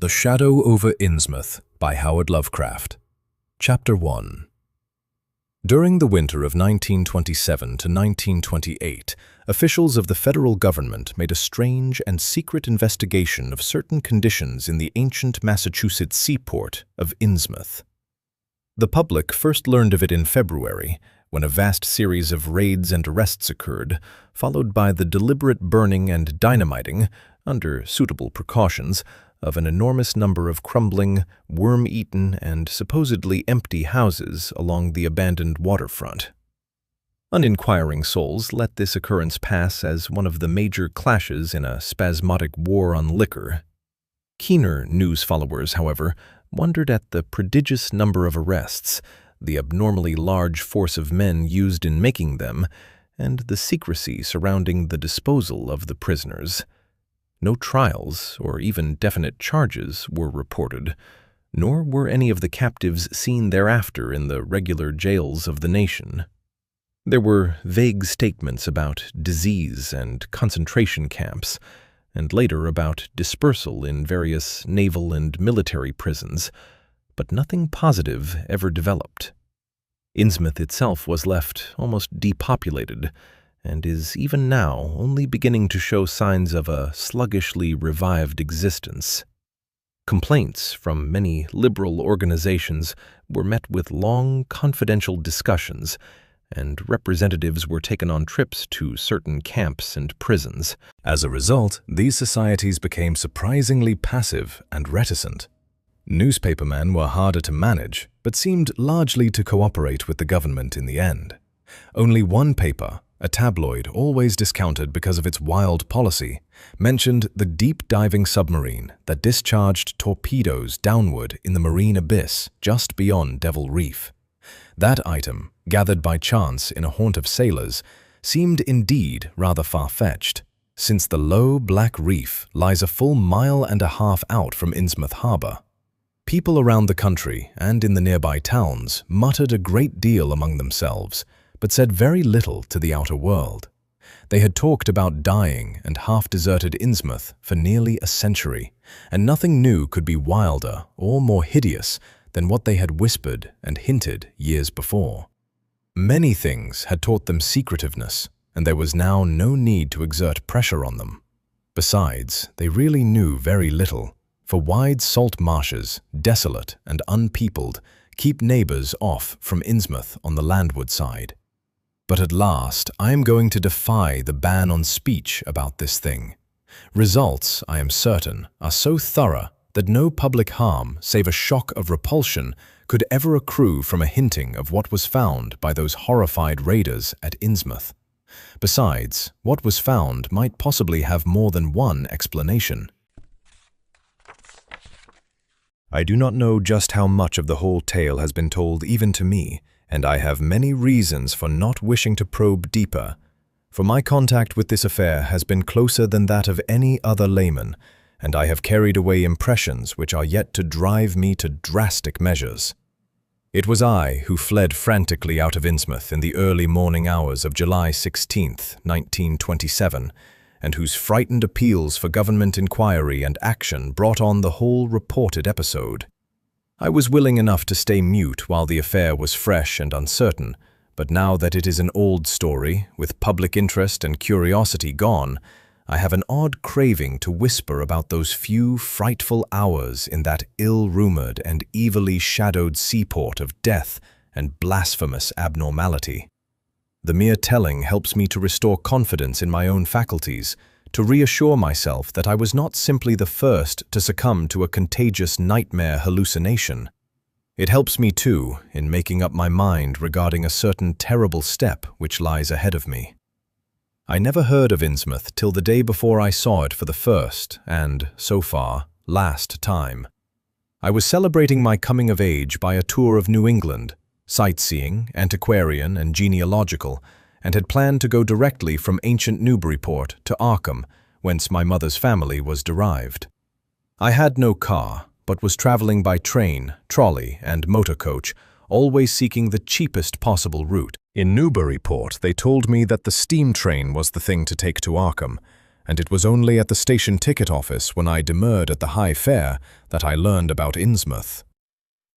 The Shadow Over Innsmouth by Howard Lovecraft. Chapter 1. During the winter of 1927 to 1928, officials of the federal government made a strange and secret investigation of certain conditions in the ancient Massachusetts seaport of Innsmouth. The public first learned of it in February, when a vast series of raids and arrests occurred, followed by the deliberate burning and dynamiting, under suitable precautions, of an enormous number of crumbling, worm-eaten, and supposedly empty houses along the abandoned waterfront. Uninquiring souls let this occurrence pass as one of the major clashes in a spasmodic war on liquor. Keener news followers, however, wondered at the prodigious number of arrests, the abnormally large force of men used in making them, and the secrecy surrounding the disposal of the prisoners. No trials or even definite charges were reported, nor were any of the captives seen thereafter in the regular jails of the nation. There were vague statements about disease and concentration camps, and later about dispersal in various naval and military prisons, but nothing positive ever developed. Innsmouth itself was left almost depopulated, and is even now only beginning to show signs of a sluggishly revived existence. Complaints from many liberal organizations were met with long, confidential discussions, and representatives were taken on trips to certain camps and prisons. As a result, these societies became surprisingly passive and reticent. Newspapermen were harder to manage, but seemed largely to cooperate with the government in the end. Only one paper, a tabloid always discounted because of its wild policy, mentioned the deep-diving submarine that discharged torpedoes downward in the marine abyss just beyond Devil Reef. That item, gathered by chance in a haunt of sailors, seemed indeed rather far-fetched, since the low black reef lies a full mile and a half out from Innsmouth Harbor. People around the country and in the nearby towns muttered a great deal among themselves, but said very little to the outer world. They had talked about dying and half-deserted Innsmouth for nearly a century, and nothing new could be wilder or more hideous than what they had whispered and hinted years before. Many things had taught them secretiveness, and there was now no need to exert pressure on them. Besides, they really knew very little, for wide salt marshes, desolate and unpeopled, keep neighbors off from Innsmouth on the landward side. But at last, I am going to defy the ban on speech about this thing. Results, I am certain, are so thorough that no public harm, save a shock of repulsion, could ever accrue from a hinting of what was found by those horrified raiders at Innsmouth. Besides, what was found might possibly have more than one explanation. I do not know just how much of the whole tale has been told even to me, and I have many reasons for not wishing to probe deeper, for my contact with this affair has been closer than that of any other layman, and I have carried away impressions which are yet to drive me to drastic measures. It was I who fled frantically out of Innsmouth in the early morning hours of July 16th, 1927, and whose frightened appeals for government inquiry and action brought on the whole reported episode. I was willing enough to stay mute while the affair was fresh and uncertain, but now that it is an old story, with public interest and curiosity gone, I have an odd craving to whisper about those few frightful hours in that ill-rumored and evilly shadowed seaport of death and blasphemous abnormality. The mere telling helps me to restore confidence in my own faculties, to reassure myself that I was not simply the first to succumb to a contagious nightmare hallucination. It helps me, too, in making up my mind regarding a certain terrible step which lies ahead of me. I never heard of Innsmouth till the day before I saw it for the first and, so far, last time. I was celebrating my coming of age by a tour of New England, sightseeing, antiquarian and genealogical, and had planned to go directly from ancient Newburyport to Arkham, whence my mother's family was derived. I had no car, but was traveling by train, trolley, and motor coach, always seeking the cheapest possible route. In Newburyport, they told me that the steam train was the thing to take to Arkham, and it was only at the station ticket office when I demurred at the high fare that I learned about Innsmouth.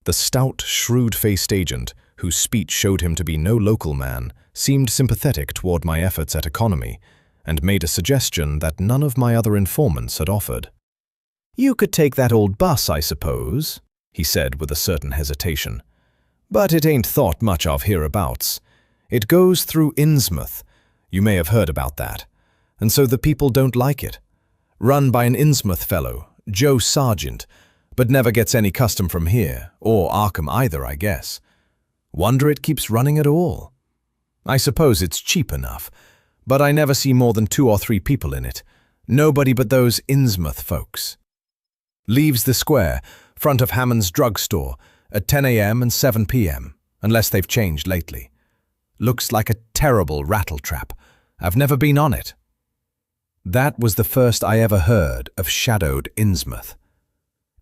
The stout, shrewd-faced agent, whose speech showed him to be no local man, seemed sympathetic toward my efforts at economy, and made a suggestion that none of my other informants had offered. "You could take that old bus, I suppose," he said with a certain hesitation. "But it ain't thought much of hereabouts. It goes through Innsmouth. You may have heard about that. And so the people don't like it. Run by an Innsmouth fellow, Joe Sargent, but never gets any custom from here, or Arkham either, I guess. Wonder it keeps running at all. I suppose it's cheap enough, but I never see more than 2 or 3 people in it. Nobody but those Innsmouth folks. Leaves the square, front of Hammond's drugstore, at 10 a.m. and 7 p.m., unless they've changed lately. Looks like a terrible rattletrap. I've never been on it." That was the first I ever heard of Shadowed Innsmouth.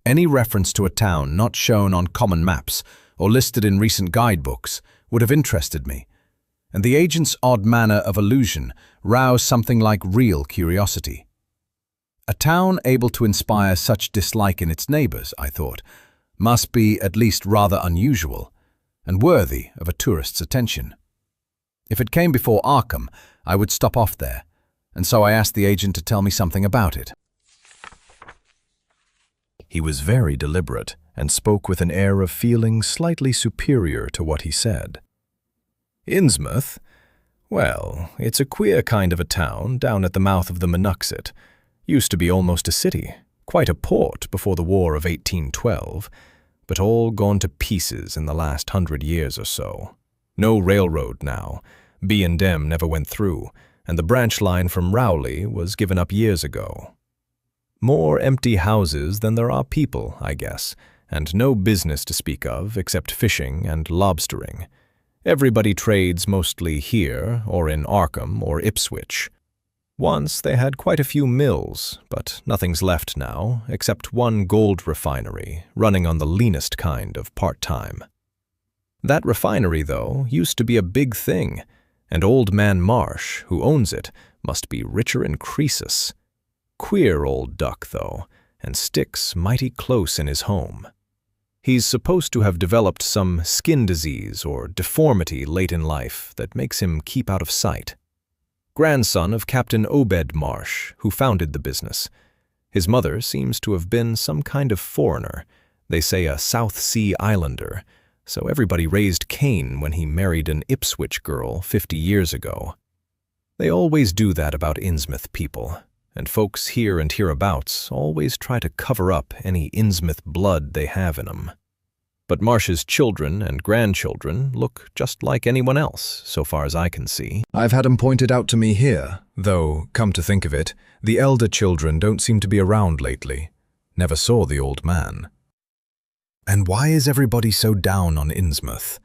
Any reference to a town not shown on common maps or listed in recent guidebooks would have interested me, and the agent's odd manner of allusion roused something like real curiosity. A town able to inspire such dislike in its neighbors, I thought, must be at least rather unusual and worthy of a tourist's attention. If it came before Arkham, I would stop off there, and so I asked the agent to tell me something about it. He was very deliberate and spoke with an air of feeling slightly superior to what he said. "Innsmouth? Well, it's a queer kind of a town down at the mouth of the Monuxet. Used to be almost a city, quite a port before the War of 1812, but all gone to pieces in the last 100 years or so. No railroad now. B&M never went through, and the branch line from Rowley was given up years ago. More empty houses than there are people, I guess, and no business to speak of except fishing and lobstering. Everybody trades mostly here or in Arkham or Ipswich. Once they had quite a few mills, but nothing's left now except one gold refinery running on the leanest kind of part-time. That refinery, though, used to be a big thing, and Old Man Marsh, who owns it, must be richer in Croesus. Queer old duck, though, and sticks mighty close in his home. He's supposed to have developed some skin disease or deformity late in life that makes him keep out of sight. Grandson of Captain Obed Marsh, who founded the business. His mother seems to have been some kind of foreigner, they say a South Sea Islander, so everybody raised Cain when he married an Ipswich girl 50 years ago. They always do that about Innsmouth people, and folks here and hereabouts always try to cover up any Innsmouth blood they have in 'em. But Marsh's children and grandchildren look just like anyone else, so far as I can see. I've had 'em pointed out to me here, though, come to think of it, the elder children don't seem to be around lately. Never saw the old man. And why is everybody so down on Innsmouth?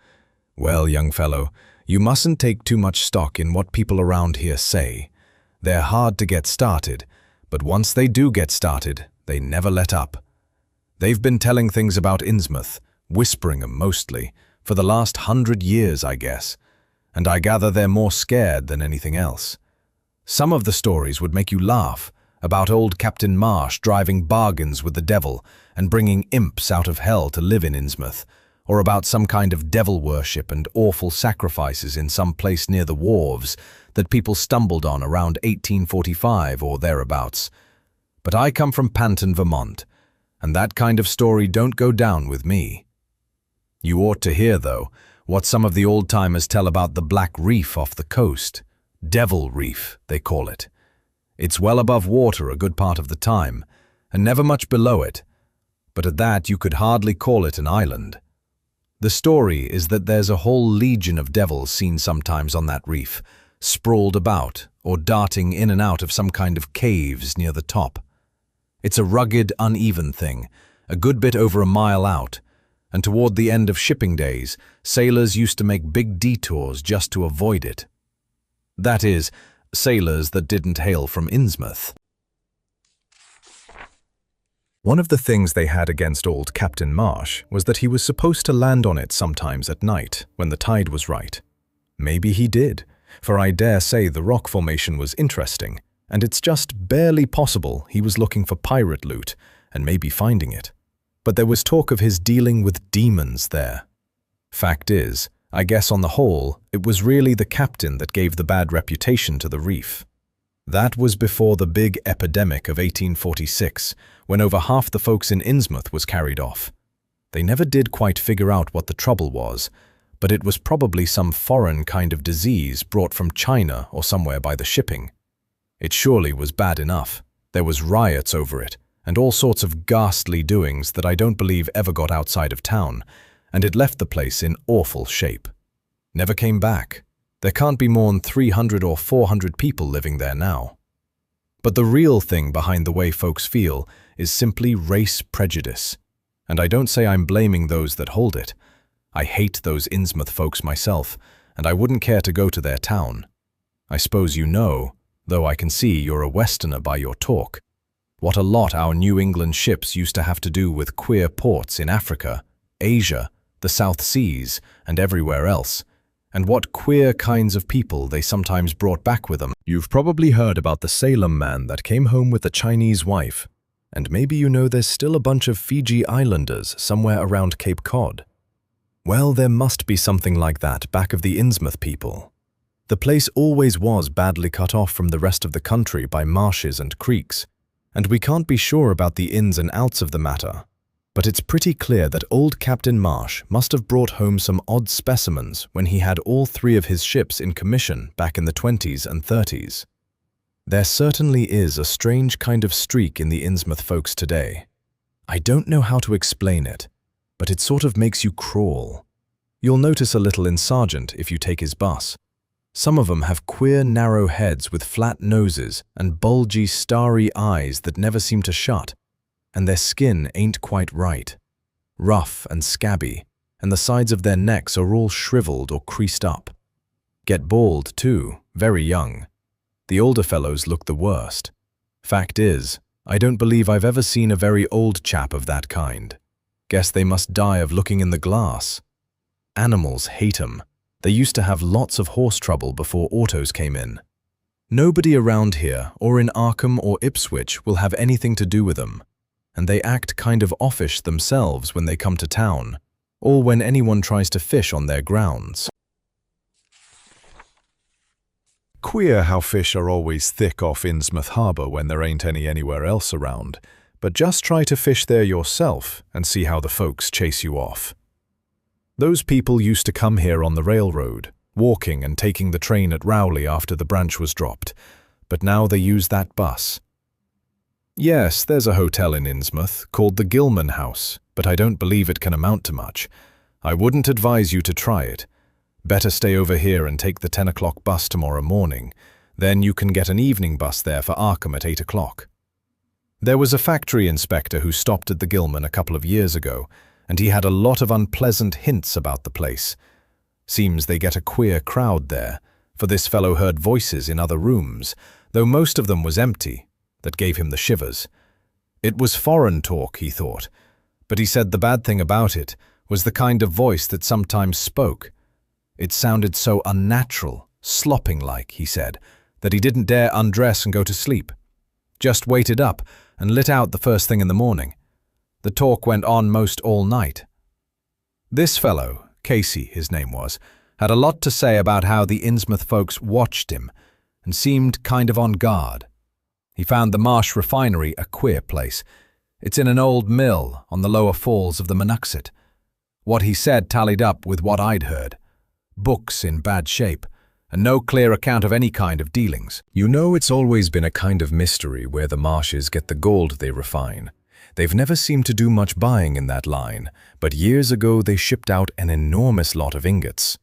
Well, young fellow, you mustn't take too much stock in what people around here say. They're hard to get started, but once they do get started, they never let up. They've been telling things about Innsmouth, whispering 'em mostly, for the last 100 years, I guess, and I gather they're more scared than anything else. Some of the stories would make you laugh, about old Captain Marsh driving bargains with the devil and bringing imps out of hell to live in Innsmouth, or about some kind of devil worship and awful sacrifices in some place near the wharves that people stumbled on around 1845 or thereabouts. But I come from Panton, Vermont, and that kind of story don't go down with me. You ought to hear, though, what some of the old-timers tell about the Black Reef off the coast. Devil Reef, they call it. It's well above water a good part of the time, and never much below it, but at that you could hardly call it an island. The story is that there's a whole legion of devils seen sometimes on that reef, sprawled about or darting in and out of some kind of caves near the top. It's a rugged, uneven thing, a good bit over a mile out, and toward the end of shipping days, sailors used to make big detours just to avoid it. That is, sailors that didn't hail from Innsmouth. One of the things they had against old Captain Marsh was that he was supposed to land on it sometimes at night, when the tide was right. Maybe he did, for I dare say the rock formation was interesting, and it's just barely possible he was looking for pirate loot and maybe finding it. But there was talk of his dealing with demons there. Fact is, I guess on the whole, it was really the captain that gave the bad reputation to the reef. That was before the big epidemic of 1846, when over half the folks in Innsmouth was carried off. They never did quite figure out what the trouble was, but it was probably some foreign kind of disease brought from China or somewhere by the shipping. It surely was bad enough. There was riots over it, and all sorts of ghastly doings that I don't believe ever got outside of town, and it left the place in awful shape. Never came back. There can't be more than 300 or 400 people living there now. But the real thing behind the way folks feel is simply race prejudice. And I don't say I'm blaming those that hold it. I hate those Innsmouth folks myself, and I wouldn't care to go to their town. I suppose you know, though I can see you're a Westerner by your talk, what a lot our New England ships used to have to do with queer ports in Africa, Asia, the South Seas, and everywhere else, and what queer kinds of people they sometimes brought back with them. You've probably heard about the Salem man that came home with a Chinese wife, and maybe you know there's still a bunch of Fiji Islanders somewhere around Cape Cod. Well, there must be something like that back of the Innsmouth people. The place always was badly cut off from the rest of the country by marshes and creeks, and we can't be sure about the ins and outs of the matter. But it's pretty clear that old Captain Marsh must have brought home some odd specimens when he had all 3 of his ships in commission back in the 20s and 30s. There certainly is a strange kind of streak in the Innsmouth folks today. I don't know how to explain it, but it sort of makes you crawl. You'll notice a little in Sargent if you take his bus. Some of them have queer narrow heads with flat noses and bulgy starry eyes that never seem to shut. And their skin ain't quite right. Rough and scabby, and the sides of their necks are all shriveled or creased up. Get bald, too, very young. The older fellows look the worst. Fact is, I don't believe I've ever seen a very old chap of that kind. Guess they must die of looking in the glass. Animals hate 'em. They used to have lots of horse trouble before autos came in. Nobody around here, or in Arkham or Ipswich, will have anything to do with them. And they act kind of offish themselves when they come to town, or when anyone tries to fish on their grounds. Queer how fish are always thick off Innsmouth Harbour when there ain't any anywhere else around, but just try to fish there yourself and see how the folks chase you off. Those people used to come here on the railroad, walking and taking the train at Rowley after the branch was dropped, but now they use that bus. Yes, there's a hotel in Innsmouth called the Gilman House, but I don't believe it can amount to much. I wouldn't advise you to try it. Better stay over here and take the 10 o'clock bus tomorrow morning. Then you can get an evening bus there for Arkham at 8 o'clock. There was a factory inspector who stopped at the Gilman a couple of years ago, and he had a lot of unpleasant hints about the place. Seems they get a queer crowd there, for this fellow heard voices in other rooms, though most of them was empty. That gave him the shivers. It was foreign talk, he thought, but he said the bad thing about it was the kind of voice that sometimes spoke. It sounded so unnatural, slopping-like, he said, that he didn't dare undress and go to sleep. Just waited up and lit out the first thing in the morning. The talk went on most all night. This fellow, Casey his name was, had a lot to say about how the Innsmouth folks watched him and seemed kind of on guard. He found the Marsh refinery a queer place. It's in an old mill on the lower falls of the Monuxet. What he said tallied up with what I'd heard. Books in bad shape, and no clear account of any kind of dealings. You know, it's always been a kind of mystery where the Marshes get the gold they refine. They've never seemed to do much buying in that line, but years ago they shipped out an enormous lot of ingots.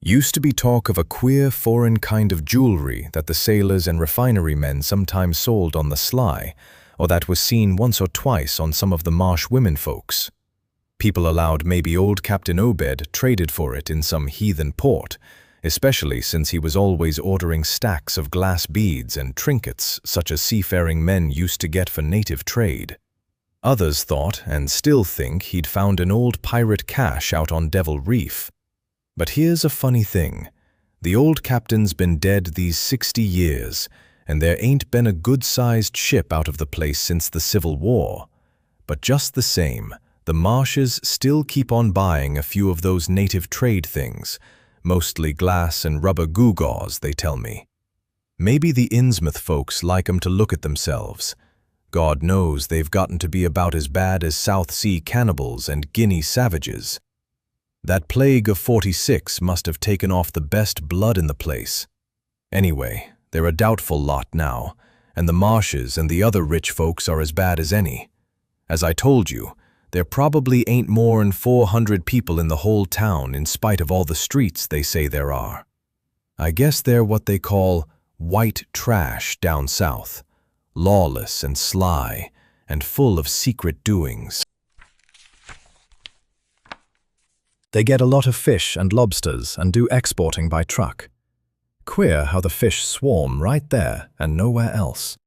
Used to be talk of a queer foreign kind of jewelry that the sailors and refinery men sometimes sold on the sly, or that was seen once or twice on some of the Marsh women folks. People allowed maybe old Captain Obed traded for it in some heathen port, especially since he was always ordering stacks of glass beads and trinkets such as seafaring men used to get for native trade. Others thought, and still think, he'd found an old pirate cache out on Devil Reef. But here's a funny thing. The old captain's been dead these 60 years, and there ain't been a good-sized ship out of the place since the Civil War. But just the same, the marshes still keep on buying a few of those native trade things, mostly glass and rubber gewgaws, they tell me. Maybe the Innsmouth folks like 'em to look at themselves. God knows they've gotten to be about as bad as South Sea cannibals and Guinea savages. That plague of '46 must have taken off the best blood in the place. Anyway, they're a doubtful lot now, and the marshes and the other rich folks are as bad as any. As I told you, there probably ain't more'n 400 people in the whole town in spite of all the streets they say there are. I guess they're what they call white trash down south, lawless and sly, and full of secret doings. They get a lot of fish and lobsters and do exporting by truck. Queer how the fish swarm right there and nowhere else.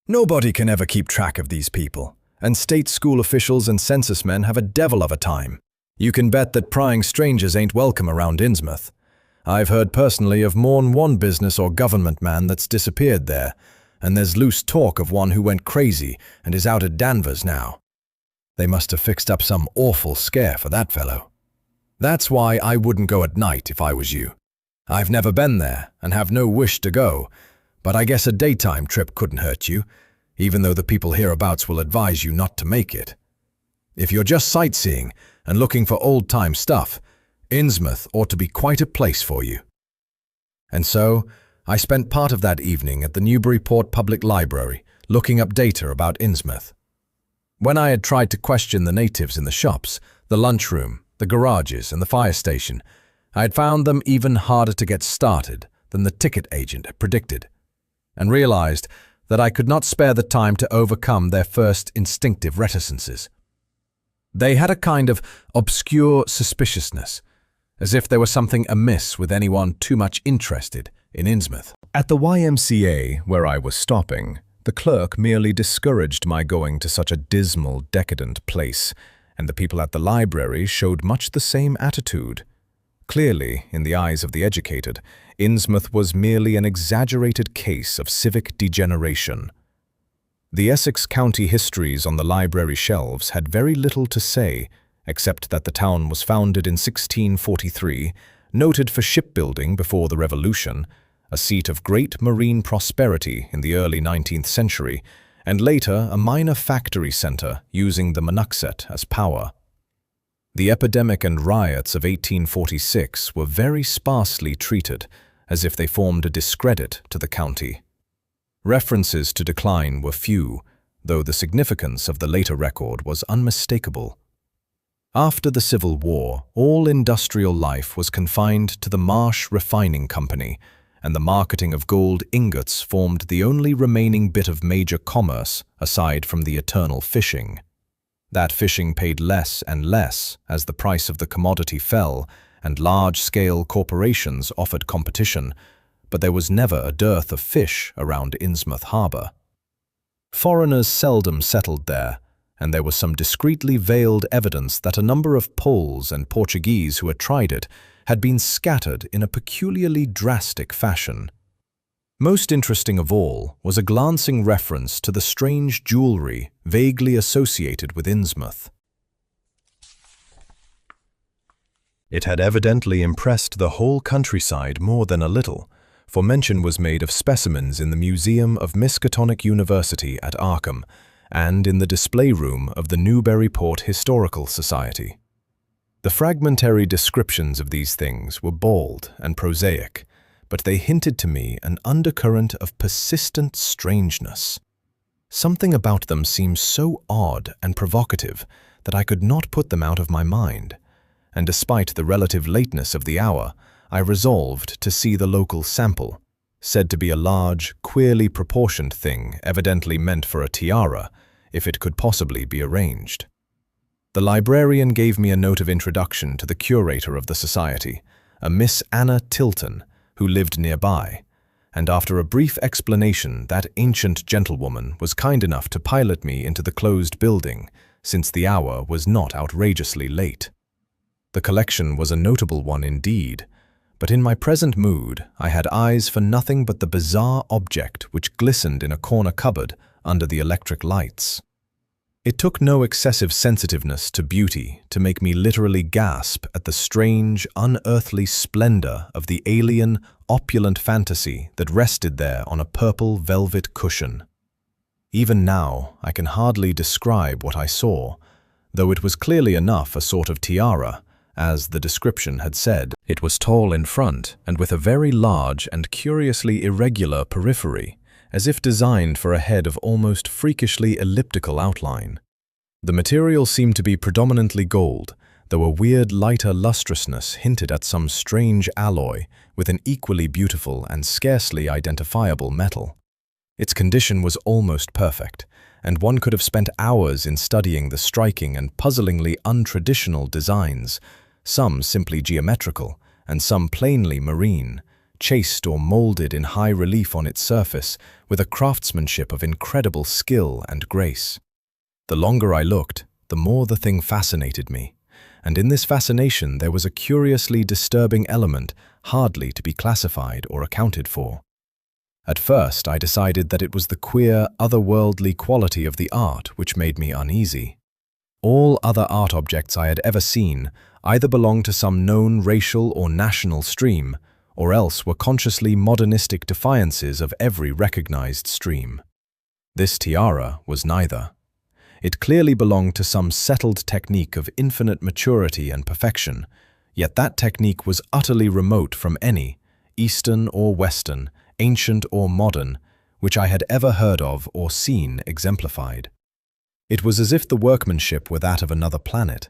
Nobody can ever keep track of these people, and state school officials and census men have a devil of a time. You can bet that prying strangers ain't welcome around Innsmouth. I've heard personally of more'n one business or government man that's disappeared there, and there's loose talk of one who went crazy and is out at Danvers now. They must have fixed up some awful scare for that fellow. That's why I wouldn't go at night if I was you. I've never been there and have no wish to go, but I guess a daytime trip couldn't hurt you, even though the people hereabouts will advise you not to make it. If you're just sightseeing and looking for old-time stuff, Innsmouth ought to be quite a place for you. And so, I spent part of that evening at the Newburyport Public Library looking up data about Innsmouth. When I had tried to question the natives in the shops, the lunchroom, the garages, and the fire station, I had found them even harder to get started than the ticket agent had predicted, and realized that I could not spare the time to overcome their first instinctive reticences. They had a kind of obscure suspiciousness, as if there was something amiss with anyone too much interested in Innsmouth. At the YMCA, where I was stopping, the clerk merely discouraged my going to such a dismal, decadent place, and the people at the library showed much the same attitude. Clearly, in the eyes of the educated, Innsmouth was merely an exaggerated case of civic degeneration. The Essex County histories on the library shelves had very little to say, except that the town was founded in 1643, noted for shipbuilding before the Revolution, a seat of great marine prosperity in the early 19th century, and later a minor factory center using the Monuxet as power. The epidemic and riots of 1846 were very sparsely treated, as if they formed a discredit to the county. References to decline were few, though the significance of the later record was unmistakable. After the Civil War, all industrial life was confined to the Marsh Refining Company, and the marketing of gold ingots formed the only remaining bit of major commerce aside from the eternal fishing. That fishing paid less and less as the price of the commodity fell and large-scale corporations offered competition, but there was never a dearth of fish around Innsmouth Harbour. Foreigners seldom settled there, and there was some discreetly veiled evidence that a number of Poles and Portuguese who had tried it had been scattered in a peculiarly drastic fashion. Most interesting of all was a glancing reference to the strange jewelry vaguely associated with Innsmouth. It had evidently impressed the whole countryside more than a little, for mention was made of specimens in the Museum of Miskatonic University at Arkham and in the display room of the Newburyport Historical Society. The fragmentary descriptions of these things were bald and prosaic, but they hinted to me an undercurrent of persistent strangeness. Something about them seemed so odd and provocative that I could not put them out of my mind, and despite the relative lateness of the hour, I resolved to see the local sample, said to be a large, queerly proportioned thing evidently meant for a tiara, if it could possibly be arranged. The librarian gave me a note of introduction to the curator of the society, a Miss Anna Tilton, who lived nearby, and after a brief explanation that ancient gentlewoman was kind enough to pilot me into the closed building, since the hour was not outrageously late. The collection was a notable one indeed, but in my present mood I had eyes for nothing but the bizarre object which glistened in a corner cupboard under the electric lights. It took no excessive sensitiveness to beauty to make me literally gasp at the strange, unearthly splendor of the alien, opulent fantasy that rested there on a purple velvet cushion. Even now, I can hardly describe what I saw, though it was clearly enough a sort of tiara, as the description had said. It was tall in front and with a very large and curiously irregular periphery, as if designed for a head of almost freakishly elliptical outline. The material seemed to be predominantly gold, though a weird lighter lustrousness hinted at some strange alloy with an equally beautiful and scarcely identifiable metal. Its condition was almost perfect, and one could have spent hours in studying the striking and puzzlingly untraditional designs, some simply geometrical and some plainly marine, chased or molded in high relief on its surface with a craftsmanship of incredible skill and grace. The longer I looked, the more the thing fascinated me, and in this fascination there was a curiously disturbing element hardly to be classified or accounted for. At first I decided that it was the queer, otherworldly quality of the art which made me uneasy. All other art objects I had ever seen either belonged to some known racial or national stream, or else were consciously modernistic defiances of every recognized stream. This tiara was neither. It clearly belonged to some settled technique of infinite maturity and perfection, yet that technique was utterly remote from any, Eastern or Western, ancient or modern, which I had ever heard of or seen exemplified. It was as if the workmanship were that of another planet.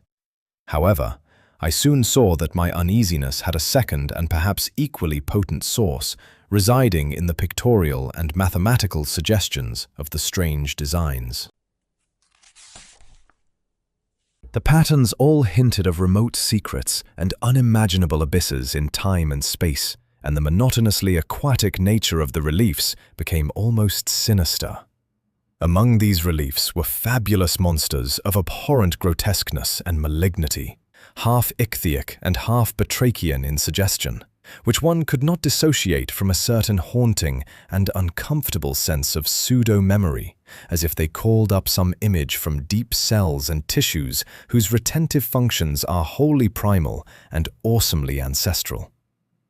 However, I soon saw that my uneasiness had a second and perhaps equally potent source, residing in the pictorial and mathematical suggestions of the strange designs. The patterns all hinted of remote secrets and unimaginable abysses in time and space, and the monotonously aquatic nature of the reliefs became almost sinister. Among these reliefs were fabulous monsters of abhorrent grotesqueness and malignity, half ichthyaic and half batrachian in suggestion, which one could not dissociate from a certain haunting and uncomfortable sense of pseudo-memory, as if they called up some image from deep cells and tissues whose retentive functions are wholly primal and awesomely ancestral.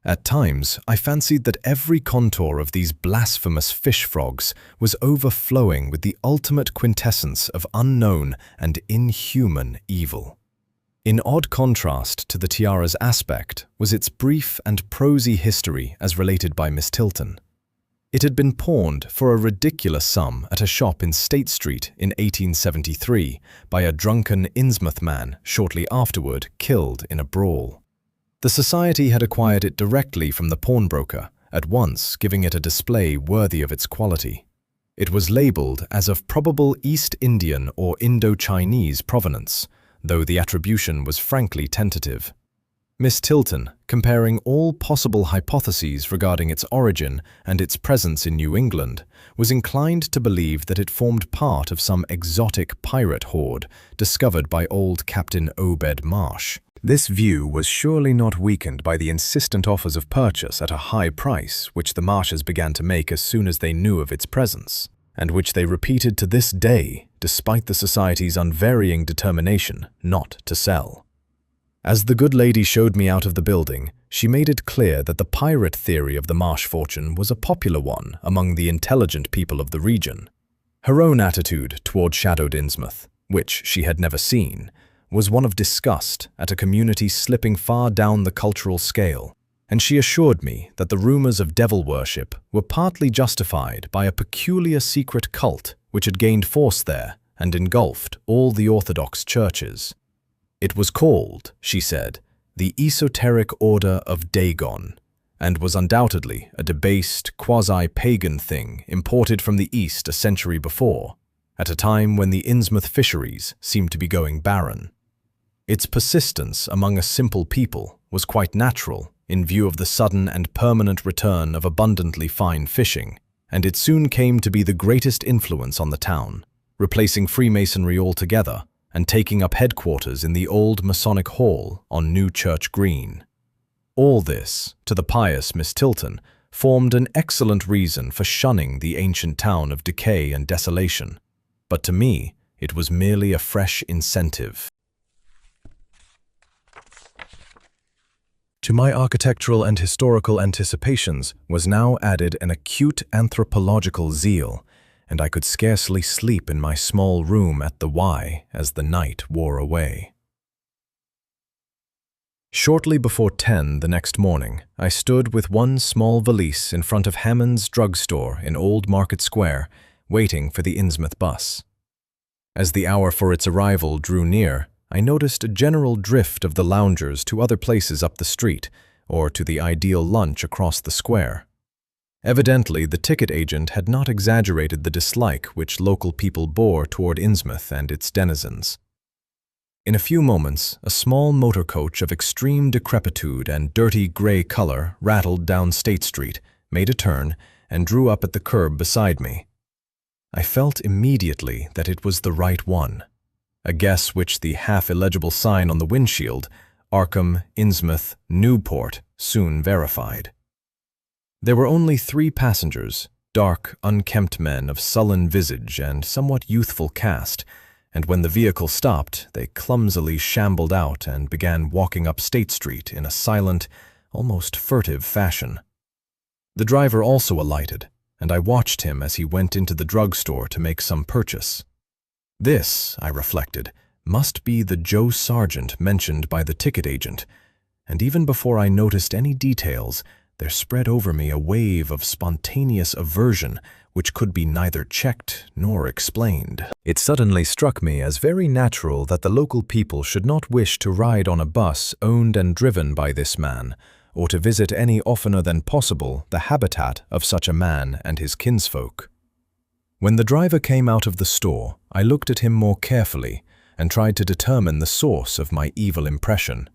At times, I fancied that every contour of these blasphemous fish frogs was overflowing with the ultimate quintessence of unknown and inhuman evil. In odd contrast to the tiara's aspect was its brief and prosy history as related by Miss Tilton. It had been pawned for a ridiculous sum at a shop in State Street in 1873 by a drunken Innsmouth man shortly afterward killed in a brawl. The society had acquired it directly from the pawnbroker, at once giving it a display worthy of its quality. It was labelled as of probable East Indian or Indo-Chinese provenance, though the attribution was frankly tentative. Miss Tilton, comparing all possible hypotheses regarding its origin and its presence in New England, was inclined to believe that it formed part of some exotic pirate horde discovered by old Captain Obed Marsh. This view was surely not weakened by the insistent offers of purchase at a high price which the Marshes began to make as soon as they knew of its presence, and which they repeated to this day despite the society's unvarying determination not to sell. As the good lady showed me out of the building, she made it clear that the pirate theory of the Marsh fortune was a popular one among the intelligent people of the region. Her own attitude toward Shadow Over Innsmouth, which she had never seen, was one of disgust at a community slipping far down the cultural scale, and she assured me that the rumors of devil worship were partly justified by a peculiar secret cult which had gained force there and engulfed all the Orthodox churches. It was called, she said, the Esoteric Order of Dagon, and was undoubtedly a debased, quasi-pagan thing imported from the East a century before, at a time when the Innsmouth fisheries seemed to be going barren. Its persistence among a simple people was quite natural in view of the sudden and permanent return of abundantly fine fishing, and it soon came to be the greatest influence on the town, replacing Freemasonry altogether and taking up headquarters in the old Masonic Hall on New Church Green. All this, to the pious Miss Tilton, formed an excellent reason for shunning the ancient town of decay and desolation. But to me, it was merely a fresh incentive. To my architectural and historical anticipations was now added an acute anthropological zeal, and I could scarcely sleep in my small room at the Y as the night wore away. Shortly before 10 the next morning, I stood with one small valise in front of Hammond's drugstore in Old Market Square, waiting for the Innsmouth bus. As the hour for its arrival drew near, I noticed a general drift of the loungers to other places up the street, or to the ideal lunch across the square. Evidently, the ticket agent had not exaggerated the dislike which local people bore toward Innsmouth and its denizens. In a few moments, a small motor coach of extreme decrepitude and dirty gray color rattled down State Street, made a turn, and drew up at the curb beside me. I felt immediately that it was the right one, a guess which the half-illegible sign on the windshield, Arkham, Innsmouth, Newport, soon verified. There were only 3 passengers, dark, unkempt men of sullen visage and somewhat youthful cast, and when the vehicle stopped, they clumsily shambled out and began walking up State Street in a silent, almost furtive fashion. The driver also alighted, and I watched him as he went into the drugstore to make some purchase. This, I reflected, must be the Joe Sargent mentioned by the ticket agent, and even before I noticed any details, there spread over me a wave of spontaneous aversion which could be neither checked nor explained. It suddenly struck me as very natural that the local people should not wish to ride on a bus owned and driven by this man, or to visit any oftener than possible the habitat of such a man and his kinsfolk. When the driver came out of the store, I looked at him more carefully and tried to determine the source of my evil impression.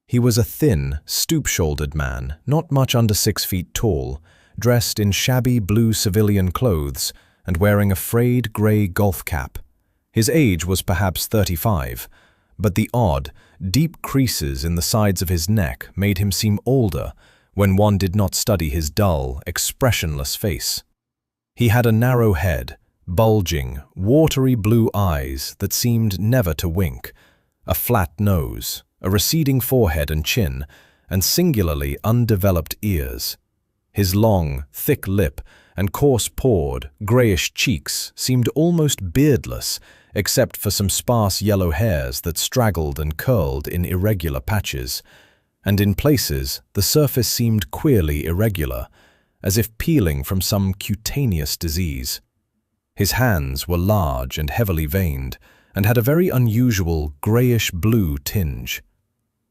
He was a thin, stoop-shouldered man, not much under 6 feet tall, dressed in shabby blue civilian clothes and wearing a frayed gray golf cap. His age was perhaps 35, but the odd, deep creases in the sides of his neck made him seem older when one did not study his dull, expressionless face. He had a narrow head, bulging, watery blue eyes that seemed never to wink, a flat nose, a receding forehead and chin, and singularly undeveloped ears. His long, thick lip and coarse-pored, grayish cheeks seemed almost beardless, except for some sparse yellow hairs that straggled and curled in irregular patches, and in places the surface seemed queerly irregular, as if peeling from some cutaneous disease. His hands were large and heavily veined, and had a very unusual grayish-blue tinge.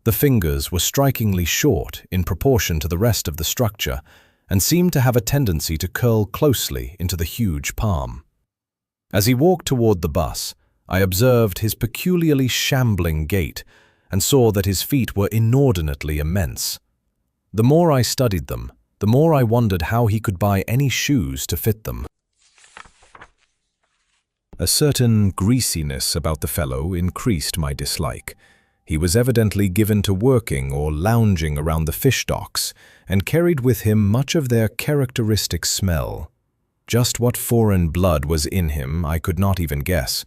The fingers were strikingly short in proportion to the rest of the structure, and seemed to have a tendency to curl closely into the huge palm. As he walked toward the bus, I observed his peculiarly shambling gait, and saw that his feet were inordinately immense. The more I studied them, the more I wondered how he could buy any shoes to fit them. A certain greasiness about the fellow increased my dislike. He was evidently given to working or lounging around the fish docks, and carried with him much of their characteristic smell. Just what foreign blood was in him I could not even guess.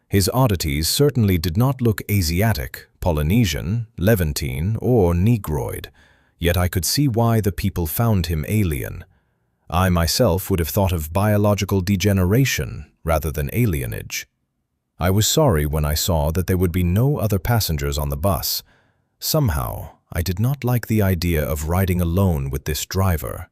His oddities certainly did not look Asiatic, Polynesian, Levantine, or Negroid, yet I could see why the people found him alien. I myself would have thought of biological degeneration rather than alienage. I was sorry when I saw that there would be no other passengers on the bus. Somehow, I did not like the idea of riding alone with this driver.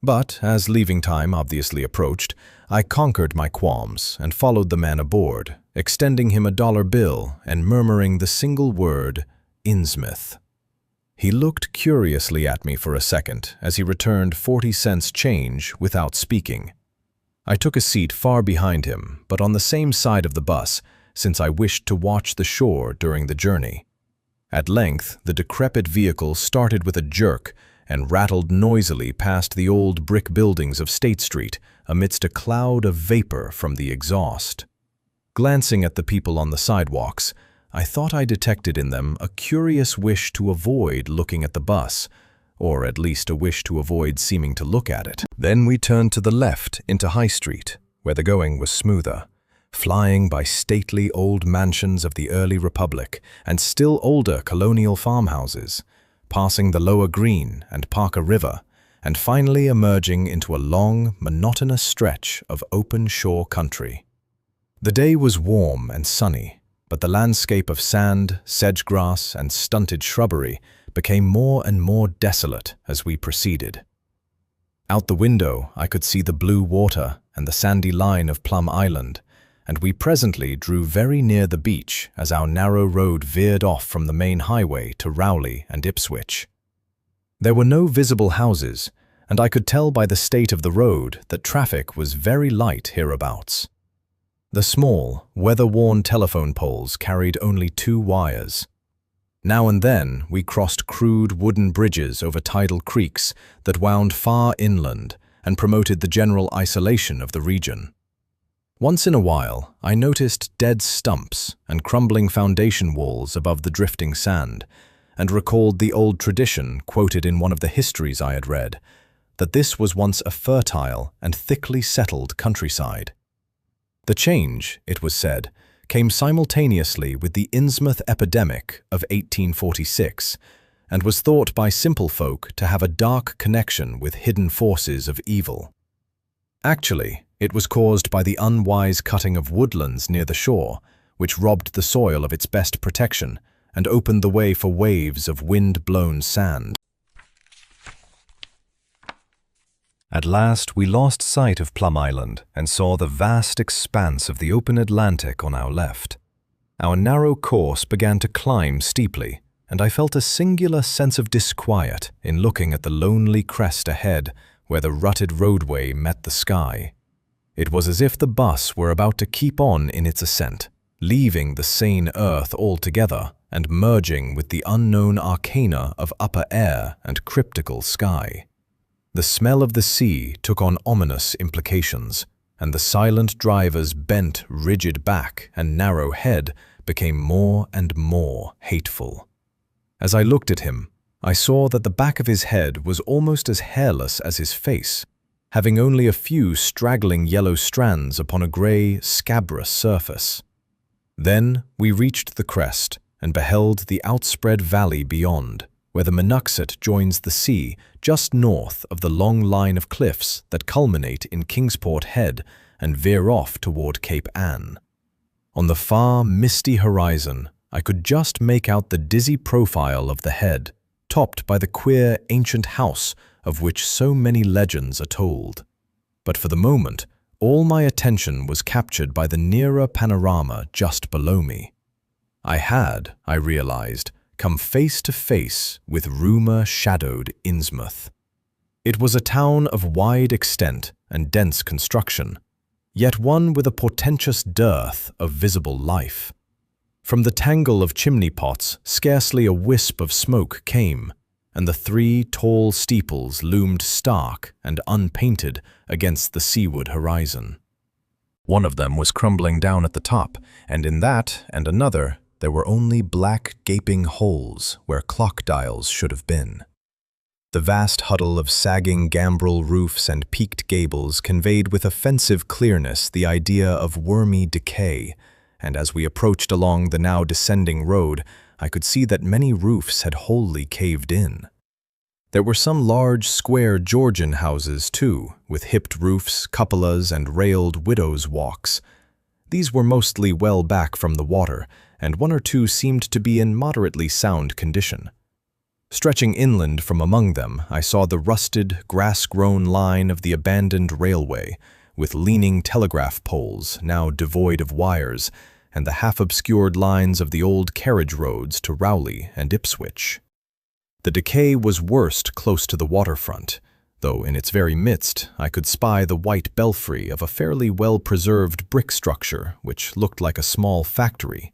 But, as leaving time obviously approached, I conquered my qualms and followed the man aboard, extending him a $1 bill and murmuring the single word, Innsmouth. He looked curiously at me for a second as he returned 40 cents change without speaking. I took a seat far behind him, but on the same side of the bus, since I wished to watch the shore during the journey. At length, the decrepit vehicle started with a jerk and rattled noisily past the old brick buildings of State Street amidst a cloud of vapor from the exhaust. Glancing at the people on the sidewalks, I thought I detected in them a curious wish to avoid looking at the bus, or at least a wish to avoid seeming to look at it. Then we turned to the left into High Street, where the going was smoother, flying by stately old mansions of the early Republic and still older colonial farmhouses, passing the Lower Green and Parker River, and finally emerging into a long, monotonous stretch of open shore country. The day was warm and sunny, but the landscape of sand, sedge-grass, and stunted shrubbery became more and more desolate as we proceeded. Out the window, I could see the blue water and the sandy line of Plum Island, and we presently drew very near the beach as our narrow road veered off from the main highway to Rowley and Ipswich. There were no visible houses, and I could tell by the state of the road that traffic was very light hereabouts. The small, weather-worn telephone poles carried only 2 wires. Now and then we crossed crude wooden bridges over tidal creeks that wound far inland and promoted the general isolation of the region. Once in a while, I noticed dead stumps and crumbling foundation walls above the drifting sand, and recalled the old tradition quoted in one of the histories I had read, that this was once a fertile and thickly settled countryside. The change, it was said, came simultaneously with the Innsmouth epidemic of 1846, and was thought by simple folk to have a dark connection with hidden forces of evil. Actually, it was caused by the unwise cutting of woodlands near the shore, which robbed the soil of its best protection and opened the way for waves of wind-blown sand. At last we lost sight of Plum Island and saw the vast expanse of the open Atlantic on our left. Our narrow course began to climb steeply, and I felt a singular sense of disquiet in looking at the lonely crest ahead where the rutted roadway met the sky. It was as if the bus were about to keep on in its ascent, leaving the sane earth altogether and merging with the unknown arcana of upper air and cryptical sky. The smell of the sea took on ominous implications, and the silent driver's bent, rigid back and narrow head became more and more hateful. As I looked at him, I saw that the back of his head was almost as hairless as his face, having only a few straggling yellow strands upon a grey, scabrous surface. Then we reached the crest and beheld the outspread valley beyond, where the Monuxet joins the sea just north of the long line of cliffs that culminate in Kingsport Head and veer off toward Cape Ann. On the far, misty horizon, I could just make out the dizzy profile of the head, topped by the queer ancient house of which so many legends are told. But for the moment, all my attention was captured by the nearer panorama just below me. I had, I realized, come face to face with rumor-shadowed Innsmouth. It was a town of wide extent and dense construction, yet one with a portentous dearth of visible life. From the tangle of chimney pots, scarcely a wisp of smoke came, and the 3 tall steeples loomed stark and unpainted against the seaward horizon. One of them was crumbling down at the top, and in that and another there were only black gaping holes where clock dials should have been. The vast huddle of sagging gambrel roofs and peaked gables conveyed with offensive clearness the idea of wormy decay, and as we approached along the now descending road, I could see that many roofs had wholly caved in. There were some large, square Georgian houses, too, with hipped roofs, cupolas, and railed widows' walks. These were mostly well back from the water, and 1 or 2 seemed to be in moderately sound condition. Stretching inland from among them, I saw the rusted, grass-grown line of the abandoned railway, with leaning telegraph poles, now devoid of wires, and the half-obscured lines of the old carriage roads to Rowley and Ipswich. The decay was worst close to the waterfront, though in its very midst I could spy the white belfry of a fairly well-preserved brick structure which looked like a small factory.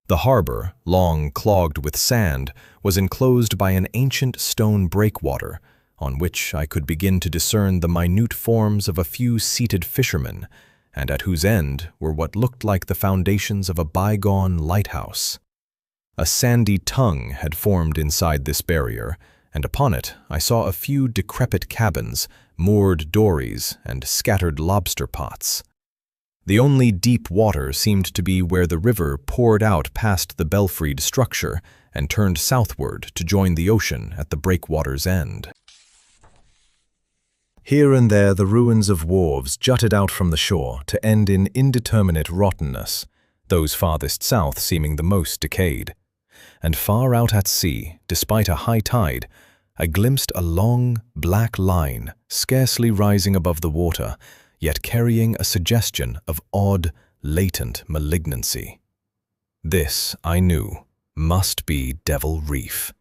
The harbor, long clogged with sand, was enclosed by an ancient stone breakwater, on which I could begin to discern the minute forms of a few seated fishermen, and at whose end were what looked like the foundations of a bygone lighthouse. A sandy tongue had formed inside this barrier, and upon it I saw a few decrepit cabins, moored dories, and scattered lobster pots. The only deep water seemed to be where the river poured out past the belfried structure and turned southward to join the ocean at the breakwater's end. Here and there the ruins of wharves jutted out from the shore to end in indeterminate rottenness, those farthest south seeming the most decayed. And far out at sea, despite a high tide, I glimpsed a long, black line scarcely rising above the water, yet carrying a suggestion of odd, latent malignancy. This, I knew, must be Devil Reef.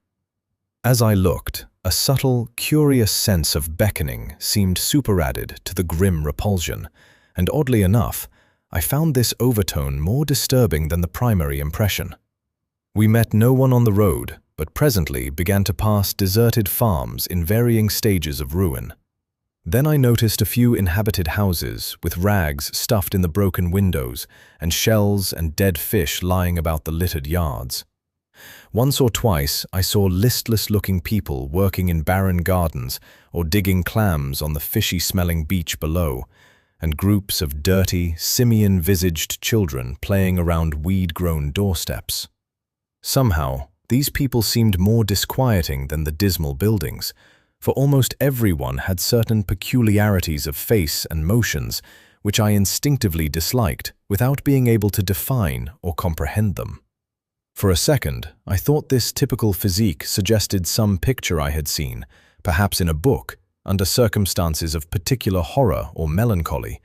As I looked, a subtle, curious sense of beckoning seemed superadded to the grim repulsion, and oddly enough, I found this overtone more disturbing than the primary impression. We met no one on the road, but presently began to pass deserted farms in varying stages of ruin. Then I noticed a few inhabited houses with rags stuffed in the broken windows and shells and dead fish lying about the littered yards. Once or twice I saw listless-looking people working in barren gardens or digging clams on the fishy-smelling beach below, and groups of dirty, simian-visaged children playing around weed-grown doorsteps. Somehow, these people seemed more disquieting than the dismal buildings, for almost everyone had certain peculiarities of face and motions which I instinctively disliked without being able to define or comprehend them. For a second, I thought this typical physique suggested some picture I had seen, perhaps in a book, under circumstances of particular horror or melancholy,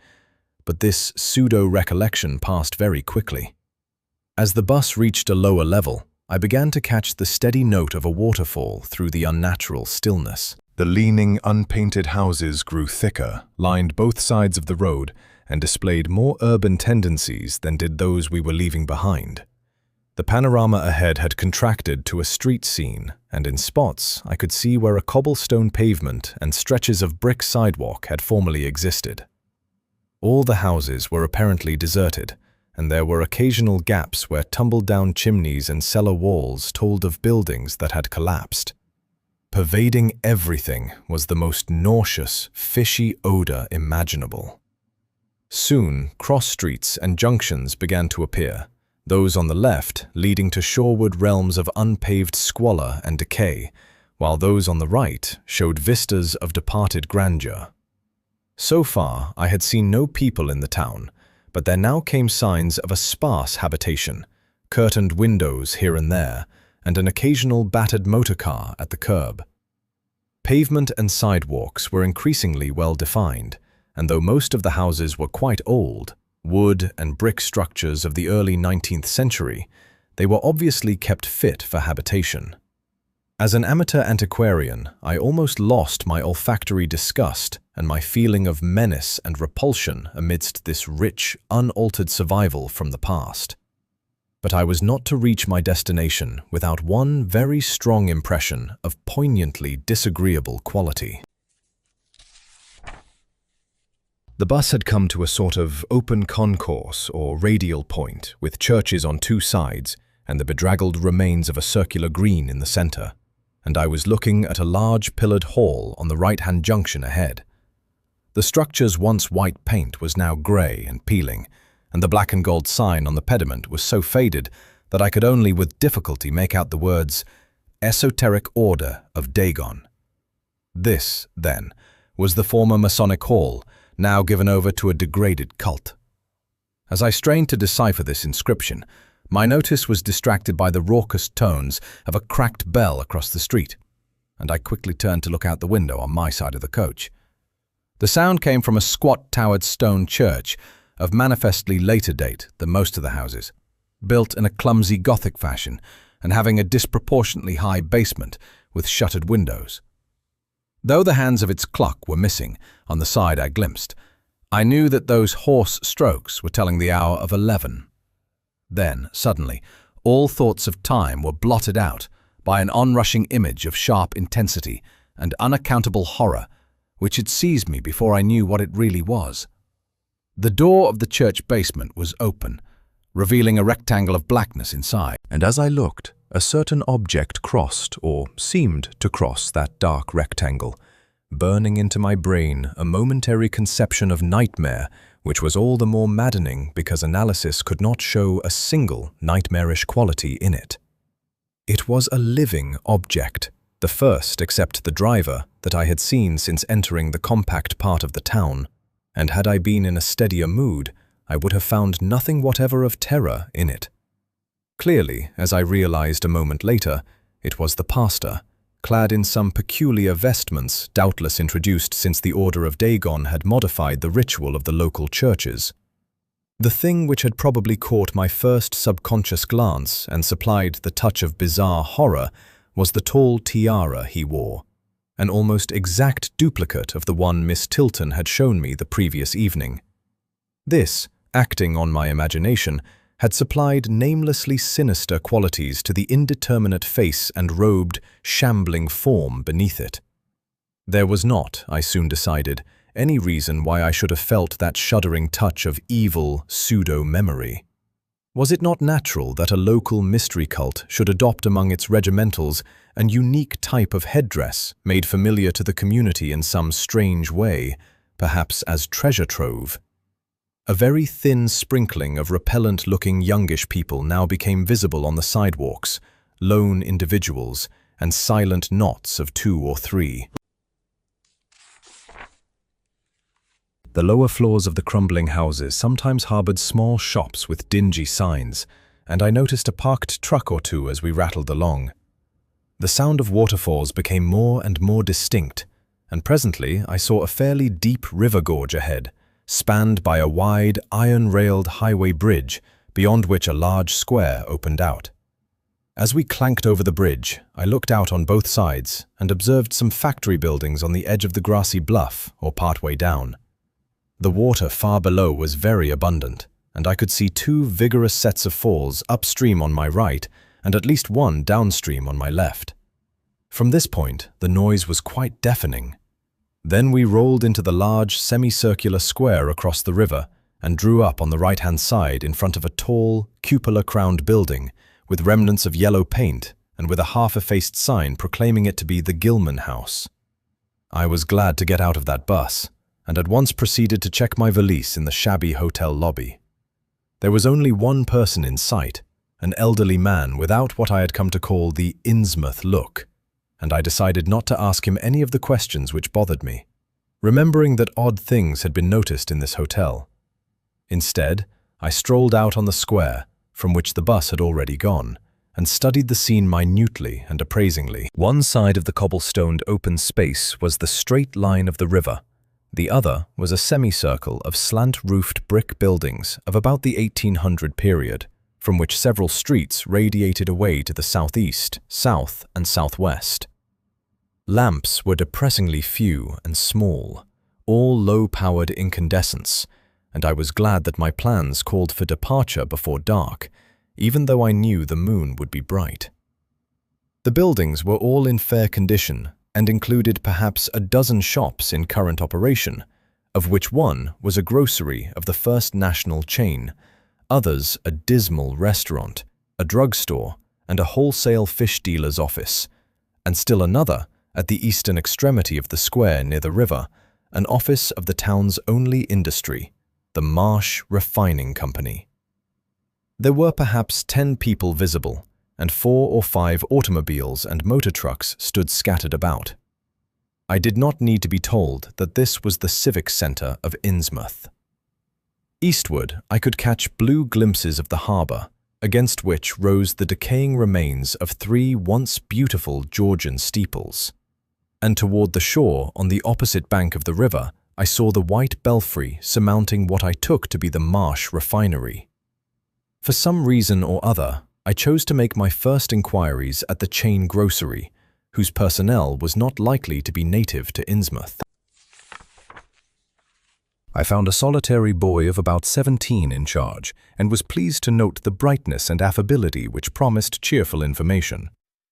but this pseudo-recollection passed very quickly. As the bus reached a lower level, I began to catch the steady note of a waterfall through the unnatural stillness. The leaning, unpainted houses grew thicker, lined both sides of the road, and displayed more urban tendencies than did those we were leaving behind. The panorama ahead had contracted to a street scene, and in spots I could see where a cobblestone pavement and stretches of brick sidewalk had formerly existed. All the houses were apparently deserted, and there were occasional gaps where tumbled-down chimneys and cellar walls told of buildings that had collapsed. Pervading everything was the most nauseous, fishy odor imaginable. Soon, cross-streets and junctions began to appear, those on the left leading to shoreward realms of unpaved squalor and decay, while those on the right showed vistas of departed grandeur. So far, I had seen no people in the town, but there now came signs of a sparse habitation, curtained windows here and there, and an occasional battered motor car at the curb. Pavement and sidewalks were increasingly well defined, and though most of the houses were quite old, wood and brick structures of the early 19th century, they were obviously kept fit for habitation. As an amateur antiquarian, I almost lost my olfactory disgust and my feeling of menace and repulsion amidst this rich, unaltered survival from the past. But I was not to reach my destination without one very strong impression of poignantly disagreeable quality. The bus had come to a sort of open concourse or radial point with churches on two sides and the bedraggled remains of a circular green in the center, and I was looking at a large pillared hall on the right-hand junction ahead. The structure's once white paint was now grey and peeling, and the black and gold sign on the pediment was so faded that I could only with difficulty make out the words, "Esoteric Order of Dagon." This, then, was the former Masonic Hall, now given over to a degraded cult. As I strained to decipher this inscription, my notice was distracted by the raucous tones of a cracked bell across the street, and I quickly turned to look out the window on my side of the coach. The sound came from a squat towered stone church of manifestly later date than most of the houses, built in a clumsy Gothic fashion and having a disproportionately high basement with shuttered windows. Though the hands of its clock were missing on the side I glimpsed, I knew that those hoarse strokes were telling the hour of 11. Then, suddenly, all thoughts of time were blotted out by an onrushing image of sharp intensity and unaccountable horror, which had seized me before I knew what it really was. The door of the church basement was open, revealing a rectangle of blackness inside, and as I looked, A certain object crossed, or seemed to cross, that dark rectangle, burning into my brain a momentary conception of nightmare, which was all the more maddening because analysis could not show a single nightmarish quality in it. It was a living object, the first, except the driver, that I had seen since entering the compact part of the town, and had I been in a steadier mood, I would have found nothing whatever of terror in it. Clearly, as I realized a moment later, it was the pastor, clad in some peculiar vestments doubtless introduced since the Order of Dagon had modified the ritual of the local churches. The thing which had probably caught my first subconscious glance and supplied the touch of bizarre horror was the tall tiara he wore, an almost exact duplicate of the one Miss Tilton had shown me the previous evening. This, acting on my imagination, had supplied namelessly sinister qualities to the indeterminate face and robed, shambling form beneath it. There was not, I soon decided, any reason why I should have felt that shuddering touch of evil pseudo-memory. Was it not natural that a local mystery cult should adopt among its regimentals an unique type of headdress made familiar to the community in some strange way, perhaps as treasure trove? A very thin sprinkling of repellent-looking youngish people now became visible on the sidewalks, lone individuals, and silent knots of 2 or 3. The lower floors of the crumbling houses sometimes harbored small shops with dingy signs, and I noticed a parked truck or two as we rattled along. The sound of waterfalls became more and more distinct, and presently I saw a fairly deep river gorge ahead, spanned by a wide, iron-railed highway bridge, beyond which a large square opened out. As we clanked over the bridge, I looked out on both sides and observed some factory buildings on the edge of the grassy bluff or partway down. The water far below was very abundant, and I could see 2 vigorous sets of falls upstream on my right and at least one downstream on my left. From this point, the noise was quite deafening. Then we rolled into the large semicircular square across the river and drew up on the right-hand side in front of a tall, cupola-crowned building with remnants of yellow paint and with a half-effaced sign proclaiming it to be the Gilman House. I was glad to get out of that bus and at once proceeded to check my valise in the shabby hotel lobby. There was only one person in sight, an elderly man without what I had come to call the Innsmouth look, and I decided not to ask him any of the questions which bothered me, remembering that odd things had been noticed in this hotel. Instead, I strolled out on the square, from which the bus had already gone, and studied the scene minutely and appraisingly. One side of the cobblestoned open space was the straight line of the river. The other was a semicircle of slant-roofed brick buildings of about the 1800 period, from which several streets radiated away to the southeast, south, and southwest. Lamps were depressingly few and small, all low-powered incandescents, and I was glad that my plans called for departure before dark, even though I knew the moon would be bright. The buildings were all in fair condition and included perhaps a dozen shops in current operation, of which one was a grocery of the First National chain, others a dismal restaurant, a drugstore, and a wholesale fish dealer's office, and still another, at the eastern extremity of the square near the river, an office of the town's only industry, the Marsh Refining Company. There were perhaps 10 people visible, and 4 or 5 automobiles and motor trucks stood scattered about. I did not need to be told that this was the civic center of Innsmouth. Eastward, I could catch blue glimpses of the harbor, against which rose the decaying remains of 3 once beautiful Georgian steeples. And toward the shore, on the opposite bank of the river, I saw the white belfry surmounting what I took to be the Marsh Refinery. For some reason or other, I chose to make my first inquiries at the chain grocery, whose personnel was not likely to be native to Innsmouth. I found a solitary boy of about 17 in charge, and was pleased to note the brightness and affability which promised cheerful information.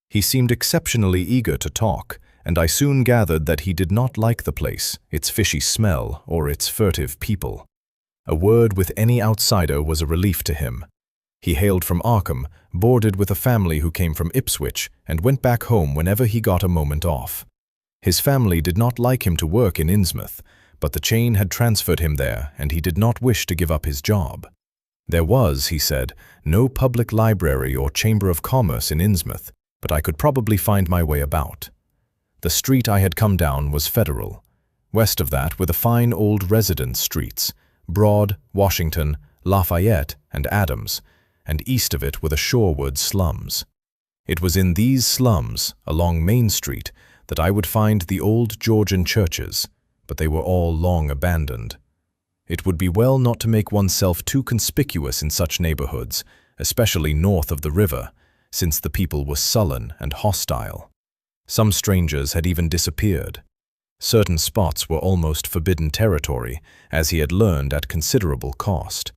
He seemed exceptionally eager to talk, and I soon gathered that he did not like the place, its fishy smell, or its furtive people. A word with any outsider was a relief to him. He hailed from Arkham, boarded with a family who came from Ipswich, and went back home whenever he got a moment off. His family did not like him to work in Innsmouth, but the chain had transferred him there, and he did not wish to give up his job. There was, he said, no public library or chamber of commerce in Innsmouth, but I could probably find my way about. The street I had come down was Federal. West of that were the fine old residence streets, Broad, Washington, Lafayette, and Adams, and east of it were the shoreward slums. It was in these slums, along Main Street, that I would find the old Georgian churches, but they were all long abandoned. It would be well not to make oneself too conspicuous in such neighborhoods, especially north of the river, since the people were sullen and hostile. Some strangers had even disappeared. Certain spots were almost forbidden territory, as he had learned at considerable cost.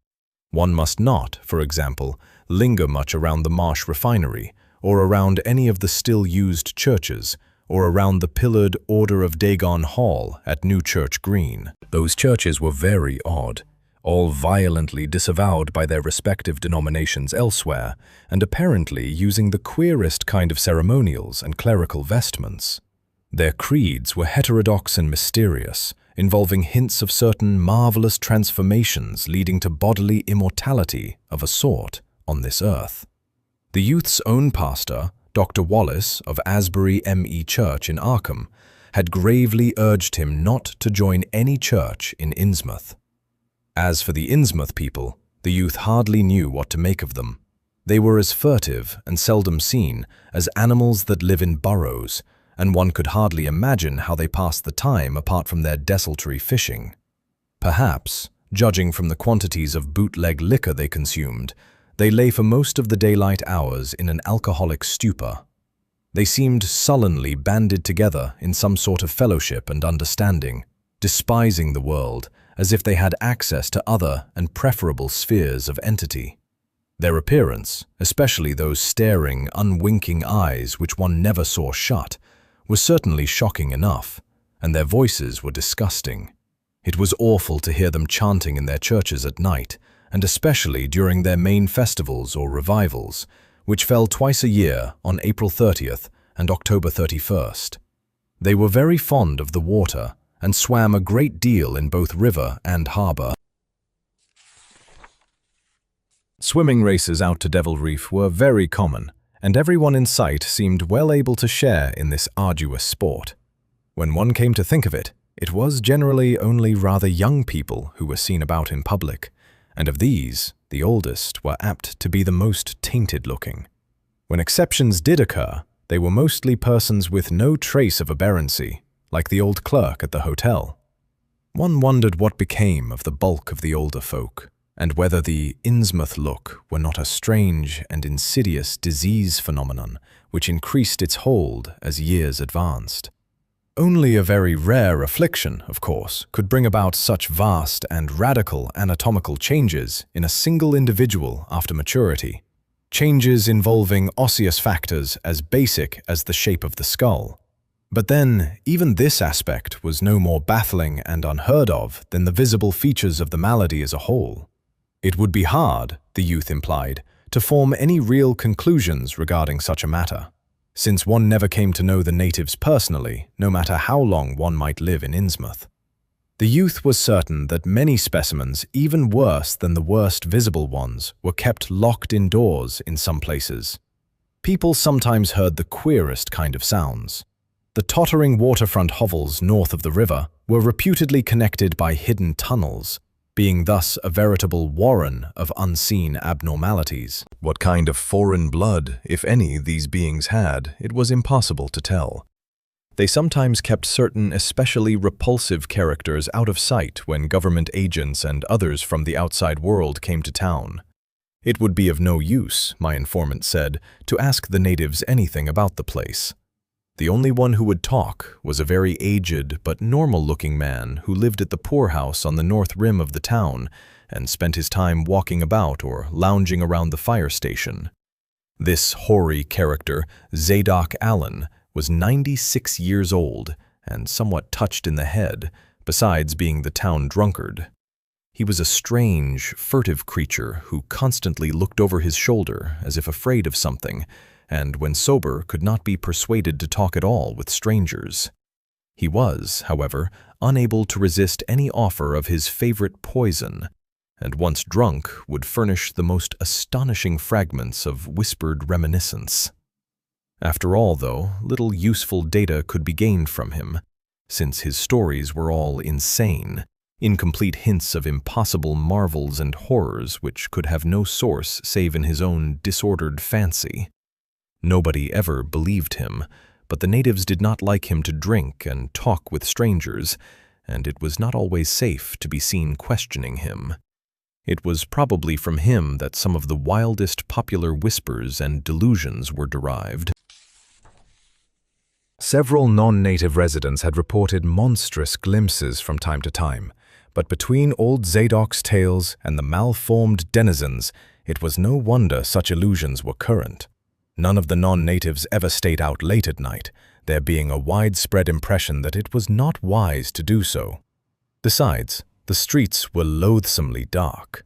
One must not, for example, linger much around the Marsh refinery, or around any of the still-used churches, or around the pillared Order of Dagon Hall at New Church Green. Those churches were very odd, all violently disavowed by their respective denominations elsewhere, and apparently using the queerest kind of ceremonials and clerical vestments. Their creeds were heterodox and mysterious, involving hints of certain marvelous transformations leading to bodily immortality of a sort on this earth. The youth's own pastor, Dr. Wallace of Asbury M.E. Church in Arkham, had gravely urged him not to join any church in Innsmouth. As for the Innsmouth people, the youth hardly knew what to make of them. They were as furtive and seldom seen as animals that live in burrows, and one could hardly imagine how they passed the time apart from their desultory fishing. Perhaps, judging from the quantities of bootleg liquor they consumed, they lay for most of the daylight hours in an alcoholic stupor. They seemed sullenly banded together in some sort of fellowship and understanding, despising the world as if they had access to other and preferable spheres of entity. Their appearance, especially those staring, unwinking eyes which one never saw shut, was certainly shocking enough, and their voices were disgusting. It was awful to hear them chanting in their churches at night, and especially during their main festivals or revivals, which fell twice a year on April 30th and October 31st. They were very fond of the water and swam a great deal in both river and harbor. Swimming races out to Devil Reef were very common, and everyone in sight seemed well able to share in this arduous sport. When one came to think of it, it was generally only rather young people who were seen about in public, and of these, the oldest were apt to be the most tainted-looking. When exceptions did occur, they were mostly persons with no trace of aberrancy, like the old clerk at the hotel. One wondered what became of the bulk of the older folk, and whether the Innsmouth look were not a strange and insidious disease phenomenon which increased its hold as years advanced. Only a very rare affliction, of course, could bring about such vast and radical anatomical changes in a single individual after maturity, changes involving osseous factors as basic as the shape of the skull. But then, even this aspect was no more baffling and unheard of than the visible features of the malady as a whole. It would be hard, the youth implied, to form any real conclusions regarding such a matter, since one never came to know the natives personally, no matter how long one might live in Innsmouth. The youth was certain that many specimens, even worse than the worst visible ones, were kept locked indoors in some places. People sometimes heard the queerest kind of sounds. The tottering waterfront hovels north of the river were reputedly connected by hidden tunnels, being thus a veritable warren of unseen abnormalities. What kind of foreign blood, if any, these beings had, it was impossible to tell. They sometimes kept certain especially repulsive characters out of sight when government agents and others from the outside world came to town. It would be of no use, my informant said, to ask the natives anything about the place. The only one who would talk was a very aged but normal-looking man who lived at the poorhouse on the north rim of the town and spent his time walking about or lounging around the fire station. This hoary character, Zadok Allen, was 96 years old and somewhat touched in the head, besides being the town drunkard. He was a strange, furtive creature who constantly looked over his shoulder as if afraid of something, and when sober could not be persuaded to talk at all with strangers. He was, however, unable to resist any offer of his favorite poison, and once drunk would furnish the most astonishing fragments of whispered reminiscence. After all, though, little useful data could be gained from him, since his stories were all insane, incomplete hints of impossible marvels and horrors which could have no source save in his own disordered fancy. Nobody ever believed him, but the natives did not like him to drink and talk with strangers, and it was not always safe to be seen questioning him. It was probably from him that some of the wildest popular whispers and delusions were derived. Several non-native residents had reported monstrous glimpses from time to time, but between old Zadok's tales and the malformed denizens, it was no wonder such illusions were current. None of the non-natives ever stayed out late at night, there being a widespread impression that it was not wise to do so. Besides, the streets were loathsomely dark.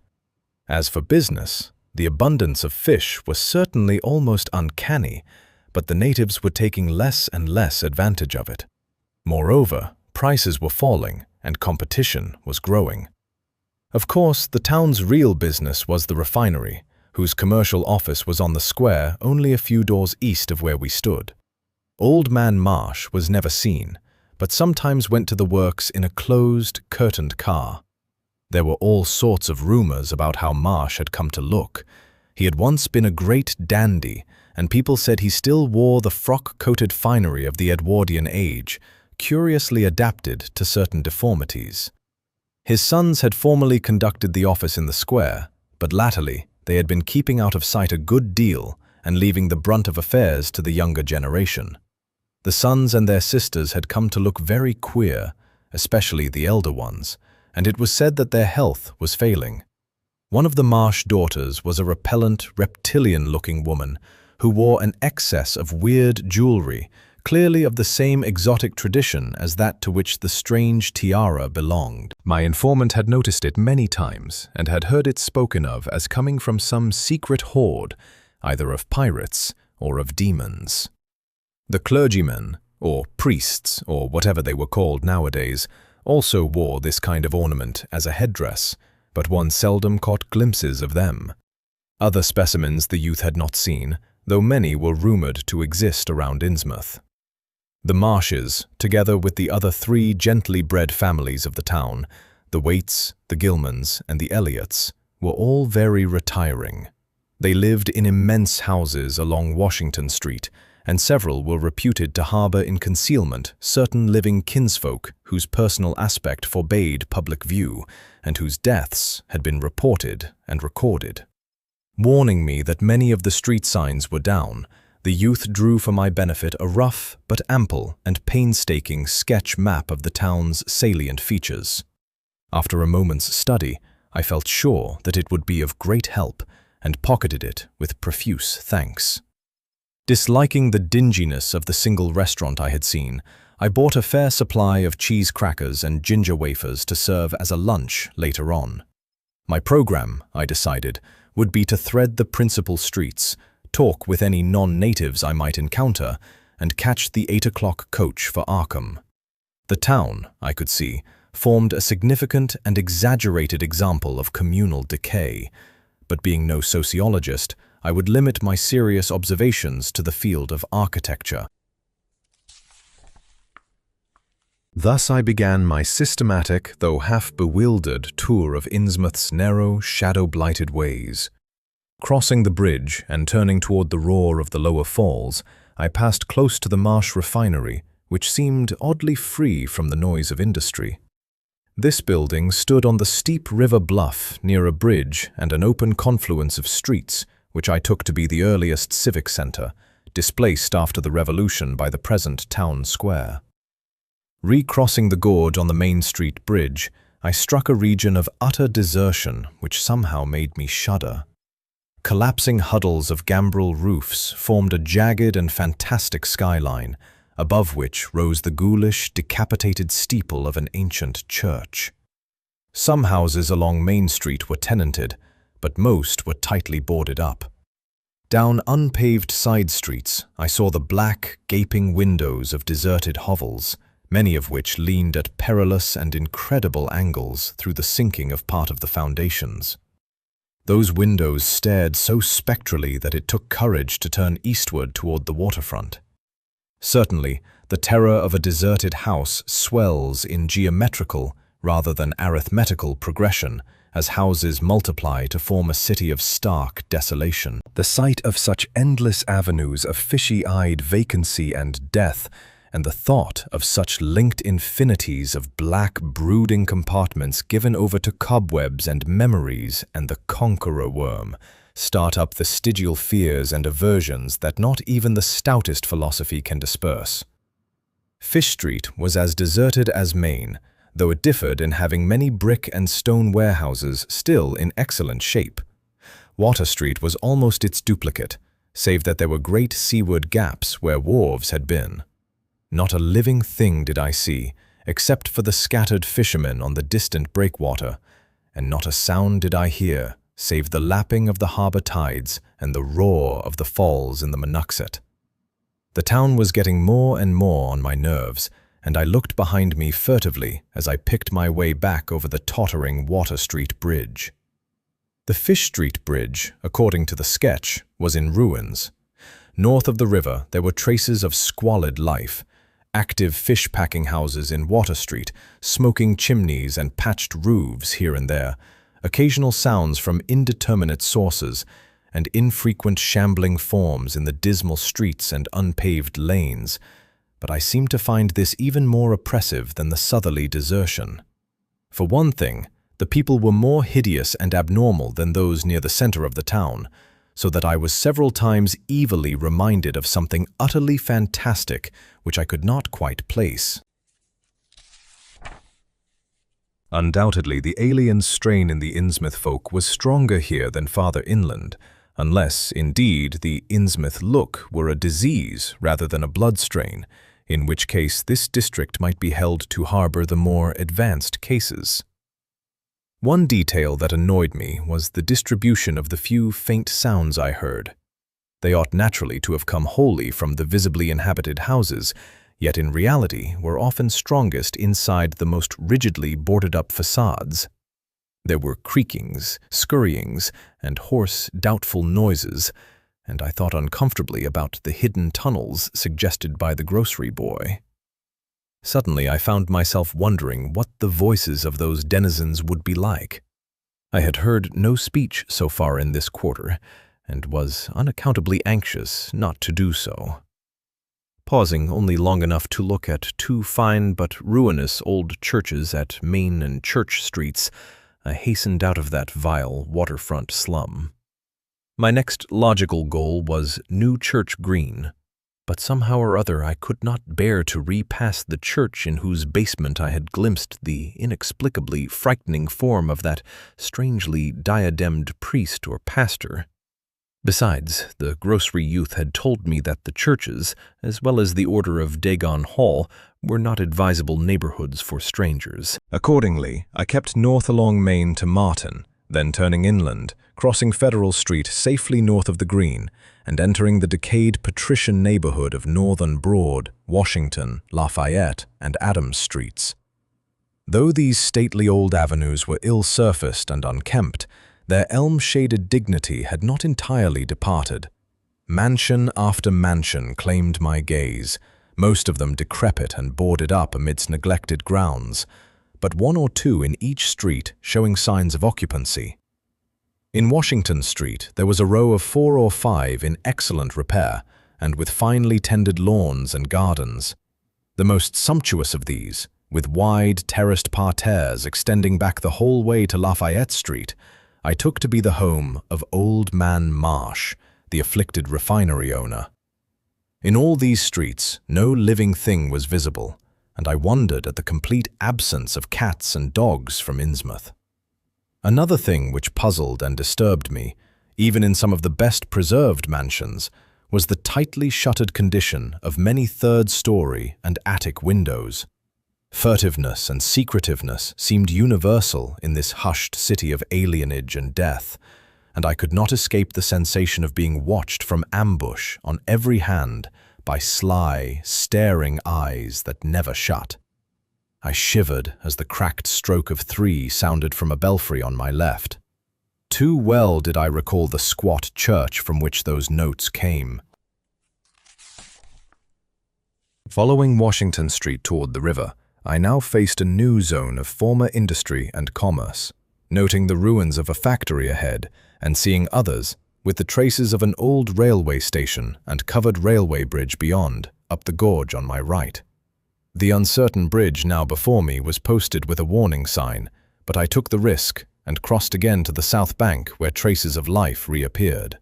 As for business, the abundance of fish was certainly almost uncanny, but the natives were taking less and less advantage of it. Moreover, prices were falling and competition was growing. Of course, the town's real business was the refinery, whose commercial office was on the square only a few doors east of where we stood. Old Man Marsh was never seen, but sometimes went to the works in a closed, curtained car. There were all sorts of rumors about how Marsh had come to look. He had once been a great dandy, and people said he still wore the frock-coated finery of the Edwardian age, curiously adapted to certain deformities. His sons had formerly conducted the office in the square, but latterly they had been keeping out of sight a good deal and leaving the brunt of affairs to the younger generation. The sons and their sisters had come to look very queer, especially the elder ones, and it was said that their health was failing. One of the Marsh daughters was a repellent, reptilian-looking woman who wore an excess of weird jewelry, clearly of the same exotic tradition as that to which the strange tiara belonged. My informant had noticed it many times and had heard it spoken of as coming from some secret horde, either of pirates or of demons. The clergymen, or priests, or whatever they were called nowadays, also wore this kind of ornament as a headdress, but one seldom caught glimpses of them. Other specimens the youth had not seen, though many were rumored to exist around Innsmouth. The Marshes, together with the other 3 gently bred families of the town, the Waits, the Gilmans, and the Elliots, were all very retiring. They lived in immense houses along Washington Street, and several were reputed to harbor in concealment certain living kinsfolk whose personal aspect forbade public view, and whose deaths had been reported and recorded. Warning me that many of the street signs were down, the youth drew for my benefit a rough but ample and painstaking sketch map of the town's salient features. After a moment's study, I felt sure that it would be of great help, and pocketed it with profuse thanks. Disliking the dinginess of the single restaurant I had seen, I bought a fair supply of cheese crackers and ginger wafers to serve as a lunch later on. My program, I decided, would be to thread the principal streets, talk with any non-natives I might encounter, and catch the 8 o'clock coach for Arkham. The town, I could see, formed a significant and exaggerated example of communal decay, but being no sociologist, I would limit my serious observations to the field of architecture. Thus I began my systematic, though half-bewildered, tour of Innsmouth's narrow, shadow-blighted ways. Crossing the bridge and turning toward the roar of the lower falls, I passed close to the Marsh refinery, which seemed oddly free from the noise of industry. This building stood on the steep river bluff near a bridge and an open confluence of streets, which I took to be the earliest civic center, displaced after the revolution by the present town square. Recrossing the gorge on the Main Street Bridge, I struck a region of utter desertion which somehow made me shudder. Collapsing huddles of gambrel roofs formed a jagged and fantastic skyline, above which rose the ghoulish, decapitated steeple of an ancient church. Some houses along Main Street were tenanted, but most were tightly boarded up. Down unpaved side streets, I saw the black, gaping windows of deserted hovels, many of which leaned at perilous and incredible angles through the sinking of part of the foundations. Those windows stared so spectrally that it took courage to turn eastward toward the waterfront. Certainly, the terror of a deserted house swells in geometrical rather than arithmetical progression as houses multiply to form a city of stark desolation. The sight of such endless avenues of fishy-eyed vacancy and death, and the thought of such linked infinities of black brooding compartments given over to cobwebs and memories and the conqueror worm, start up vestigial fears and aversions that not even the stoutest philosophy can disperse. Fish Street was as deserted as Main, though it differed in having many brick and stone warehouses still in excellent shape. Water Street was almost its duplicate, save that there were great seaward gaps where wharves had been. Not a living thing did I see, except for the scattered fishermen on the distant breakwater, and not a sound did I hear, save the lapping of the harbor tides and the roar of the falls in the Monoxet. The town was getting more and more on my nerves, and I looked behind me furtively as I picked my way back over the tottering Water Street Bridge. The Fish Street Bridge, according to the sketch, was in ruins. North of the river there were traces of squalid life, active fish-packing houses in Water Street, smoking chimneys and patched roofs here and there, occasional sounds from indeterminate sources, and infrequent shambling forms in the dismal streets and unpaved lanes. But I seemed to find this even more oppressive than the southerly desertion. For one thing, the people were more hideous and abnormal than those near the center of the town, so that I was several times evilly reminded of something utterly fantastic which I could not quite place. Undoubtedly, the alien strain in the Innsmouth folk was stronger here than farther inland, unless, indeed, the Innsmouth look were a disease rather than a blood strain, in which case this district might be held to harbor the more advanced cases. One detail that annoyed me was the distribution of the few faint sounds I heard. They ought naturally to have come wholly from the visibly inhabited houses, yet in reality were often strongest inside the most rigidly boarded-up facades. There were creakings, scurryings, and hoarse, doubtful noises, and I thought uncomfortably about the hidden tunnels suggested by the grocery boy. Suddenly I found myself wondering what the voices of those denizens would be like. I had heard no speech so far in this quarter, and was unaccountably anxious not to do so. Pausing only long enough to look at two fine but ruinous old churches at Main and Church Streets, I hastened out of that vile waterfront slum. My next logical goal was New Church Green, but somehow or other I could not bear to repass the church in whose basement I had glimpsed the inexplicably frightening form of that strangely diademed priest or pastor. Besides, the grocery youth had told me that the churches, as well as the order of Dagon Hall, were not advisable neighborhoods for strangers. Accordingly, I kept north along Main to Martin, then turning inland, crossing Federal Street safely north of the Green, and entering the decayed patrician neighborhood of Northern Broad, Washington, Lafayette, and Adams Streets. Though these stately old avenues were ill-surfaced and unkempt, their elm-shaded dignity had not entirely departed. Mansion after mansion claimed my gaze, most of them decrepit and boarded up amidst neglected grounds, but one or two in each street showing signs of occupancy. In Washington Street, there was a row of 4 or 5 in excellent repair, and with finely tended lawns and gardens. The most sumptuous of these, with wide terraced parterres extending back the whole way to Lafayette Street, I took to be the home of Old Man Marsh, the afflicted refinery owner. In all these streets, no living thing was visible, and I wondered at the complete absence of cats and dogs from Innsmouth. Another thing which puzzled and disturbed me, even in some of the best preserved mansions, was the tightly shuttered condition of many third-story and attic windows. Furtiveness and secretiveness seemed universal in this hushed city of alienage and death, and I could not escape the sensation of being watched from ambush on every hand by sly, staring eyes that never shut. I shivered as the cracked stroke of 3 sounded from a belfry on my left. Too well did I recall the squat church from which those notes came. Following Washington Street toward the river, I now faced a new zone of former industry and commerce, noting the ruins of a factory ahead and seeing others with the traces of an old railway station and covered railway bridge beyond, up the gorge on my right. The uncertain bridge now before me was posted with a warning sign, but I took the risk and crossed again to the south bank where traces of life reappeared.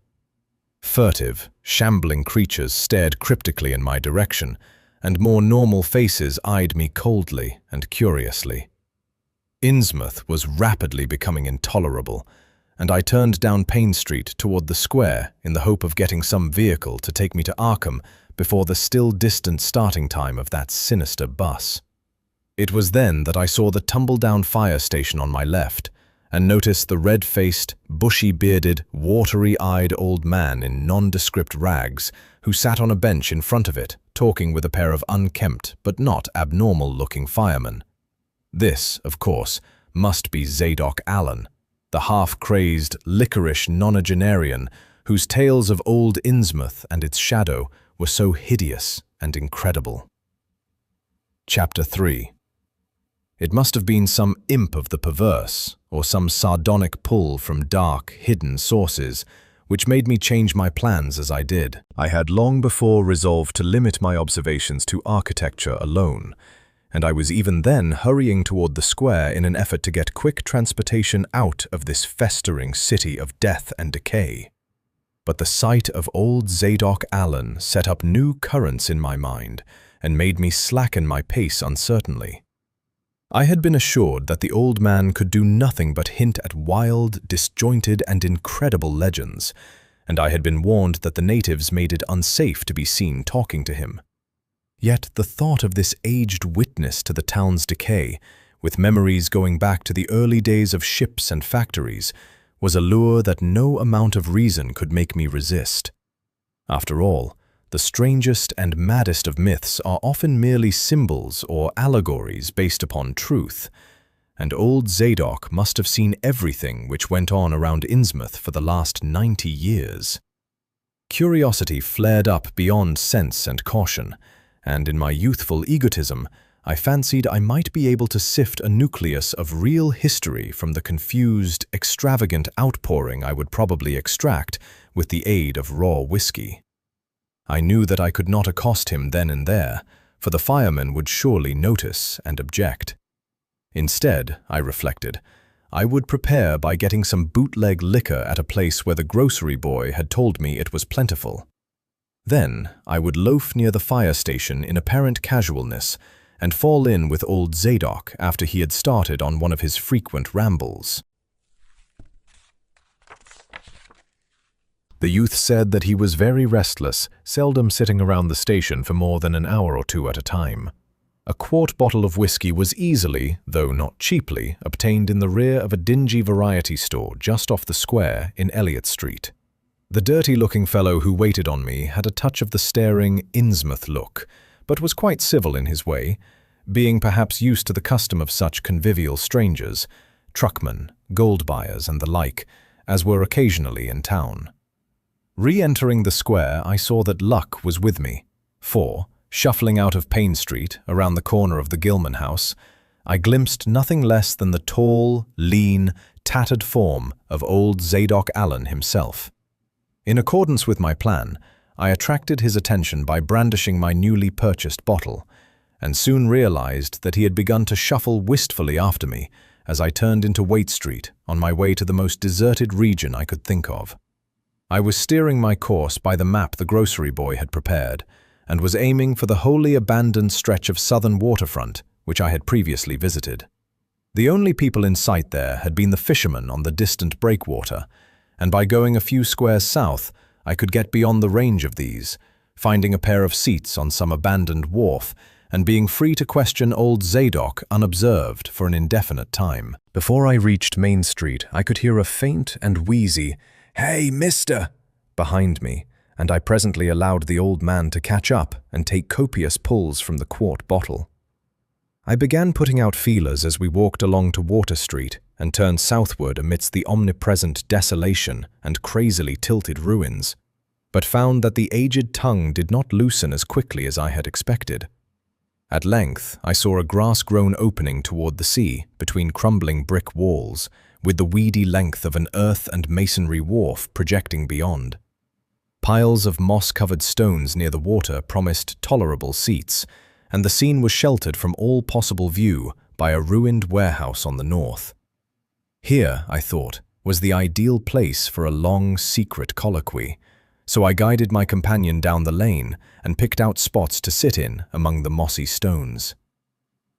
Furtive, shambling creatures stared cryptically in my direction, and more normal faces eyed me coldly and curiously. Innsmouth was rapidly becoming intolerable, and I turned down Payne Street toward the square in the hope of getting some vehicle to take me to Arkham before the still distant starting time of that sinister bus. It was then that I saw the tumble-down fire station on my left and noticed the red-faced, bushy-bearded, watery-eyed old man in nondescript rags who sat on a bench in front of it, talking with a pair of unkempt but not abnormal-looking firemen. This, of course, must be Zadok Allen, the half-crazed, licorice nonagenarian whose tales of old Innsmouth and its shadow were so hideous and incredible. Chapter 3. It must have been some imp of the perverse, or some sardonic pull from dark, hidden sources, which made me change my plans as I did. I had long before resolved to limit my observations to architecture alone, and I was even then hurrying toward the square in an effort to get quick transportation out of this festering city of death and decay. But the sight of old Zadok Allen set up new currents in my mind and made me slacken my pace uncertainly. I had been assured that the old man could do nothing but hint at wild, disjointed, and incredible legends, and I had been warned that the natives made it unsafe to be seen talking to him. Yet the thought of this aged witness to the town's decay, with memories going back to the early days of ships and factories, was a lure that no amount of reason could make me resist. After all, the strangest and maddest of myths are often merely symbols or allegories based upon truth, and old Zadok must have seen everything which went on around Innsmouth for the last 90 years. Curiosity flared up beyond sense and caution, and in my youthful egotism, I fancied I might be able to sift a nucleus of real history from the confused, extravagant outpouring I would probably extract with the aid of raw whiskey. I knew that I could not accost him then and there, for the firemen would surely notice and object. Instead, I reflected, I would prepare by getting some bootleg liquor at a place where the grocery boy had told me it was plentiful. Then I would loaf near the fire station in apparent casualness and fall in with old Zadok after he had started on one of his frequent rambles. The youth said that he was very restless, seldom sitting around the station for more than an hour or two at a time. A quart bottle of whiskey was easily, though not cheaply, obtained in the rear of a dingy variety store just off the square in Elliott Street. The dirty-looking fellow who waited on me had a touch of the staring Innsmouth look, but was quite civil in his way, being perhaps used to the custom of such convivial strangers, truckmen, gold buyers, and the like, as were occasionally in town. Re-entering the square, I saw that luck was with me, for, shuffling out of Payne Street, around the corner of the Gilman house, I glimpsed nothing less than the tall, lean, tattered form of old Zadok Allen himself. In accordance with my plan, I attracted his attention by brandishing my newly purchased bottle, and soon realized that he had begun to shuffle wistfully after me as I turned into Waite Street on my way to the most deserted region I could think of. I was steering my course by the map the grocery boy had prepared, and was aiming for the wholly abandoned stretch of southern waterfront which I had previously visited. The only people in sight there had been the fishermen on the distant breakwater, and by going a few squares south, I could get beyond the range of these, finding a pair of seats on some abandoned wharf and being free to question old Zadok unobserved for an indefinite time. Before I reached Main Street, I could hear a faint and wheezy, "Hey, mister!" behind me, and I presently allowed the old man to catch up and take copious pulls from the quart bottle. I began putting out feelers as we walked along to Water Street and turned southward amidst the omnipresent desolation and crazily tilted ruins, but found that the aged tongue did not loosen as quickly as I had expected. At length, I saw a grass-grown opening toward the sea between crumbling brick walls, with the weedy length of an earth and masonry wharf projecting beyond. Piles of moss-covered stones near the water promised tolerable seats, and the scene was sheltered from all possible view by a ruined warehouse on the north. Here, I thought, was the ideal place for a long, secret colloquy, so I guided my companion down the lane and picked out spots to sit in among the mossy stones.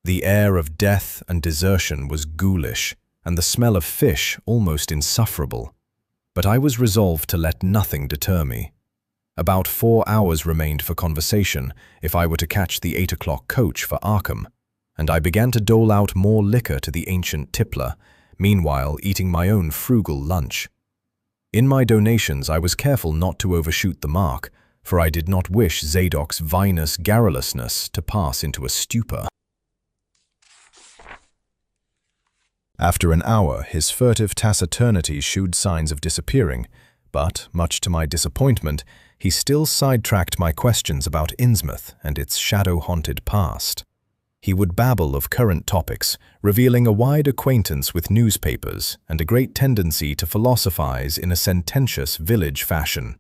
The air of death and desertion was ghoulish, and the smell of fish almost insufferable, but I was resolved to let nothing deter me. About 4 hours remained for conversation if I were to catch the 8 o'clock coach for Arkham, and I began to dole out more liquor to the ancient tippler, meanwhile eating my own frugal lunch. In my donations I was careful not to overshoot the mark, for I did not wish Zadok's vinous garrulousness to pass into a stupor. After an hour, his furtive taciturnity shewed signs of disappearing, but, much to my disappointment, he still sidetracked my questions about Innsmouth and its shadow-haunted past. He would babble of current topics, revealing a wide acquaintance with newspapers and a great tendency to philosophize in a sententious village fashion.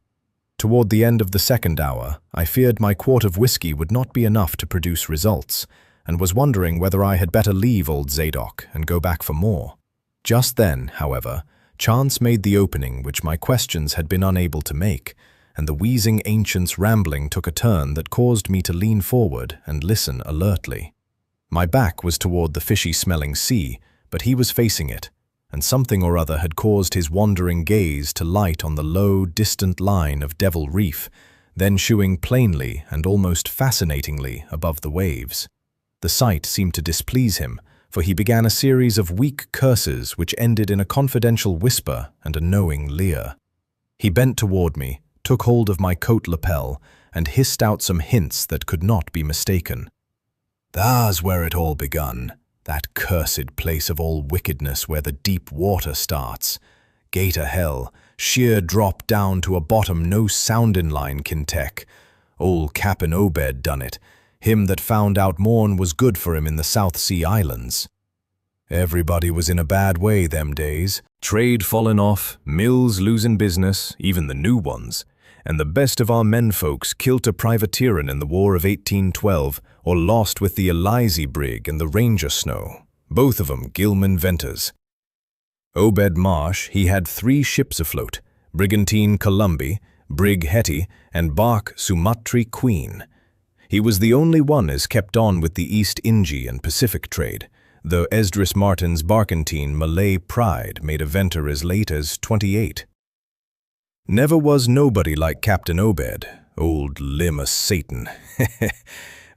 Toward the end of the second hour, I feared my quart of whiskey would not be enough to produce results, and was wondering whether I had better leave old Zadok and go back for more. Just then, however, chance made the opening which my questions had been unable to make, and the wheezing ancient's rambling took a turn that caused me to lean forward and listen alertly. My back was toward the fishy-smelling sea, but he was facing it, and something or other had caused his wandering gaze to light on the low, distant line of Devil Reef, then shewing plainly and almost fascinatingly above the waves. The sight seemed to displease him, for he began a series of weak curses which ended in a confidential whisper and a knowing leer. He bent toward me, took hold of my coat lapel, and hissed out some hints that could not be mistaken. "Thar's where it all begun, that cursed place of all wickedness where the deep water starts. Gate o' hell, sheer drop down to a bottom no soundin' line can tek. Old Cap'n Obed done it, him that found out morn was good for him in the South Sea Islands. Everybody was in a bad way them days, trade falling off, mills losing business, even the new ones, and the best of our menfolks kilt a privateerin' in the War of 1812 or lost with the Elizy brig and the Ranger Snow, both of 'em Gilman Venters. Obed Marsh, he had 3 ships afloat, Brigantine Columby, Brig Hetty, and bark Sumatry Queen. He was the only one as kept on with the East Ingy and Pacific trade, though Esdras Martin's barkentine Malay Pride made a venter as late as 28. Never was nobody like Captain Obed, old limb o' Satan.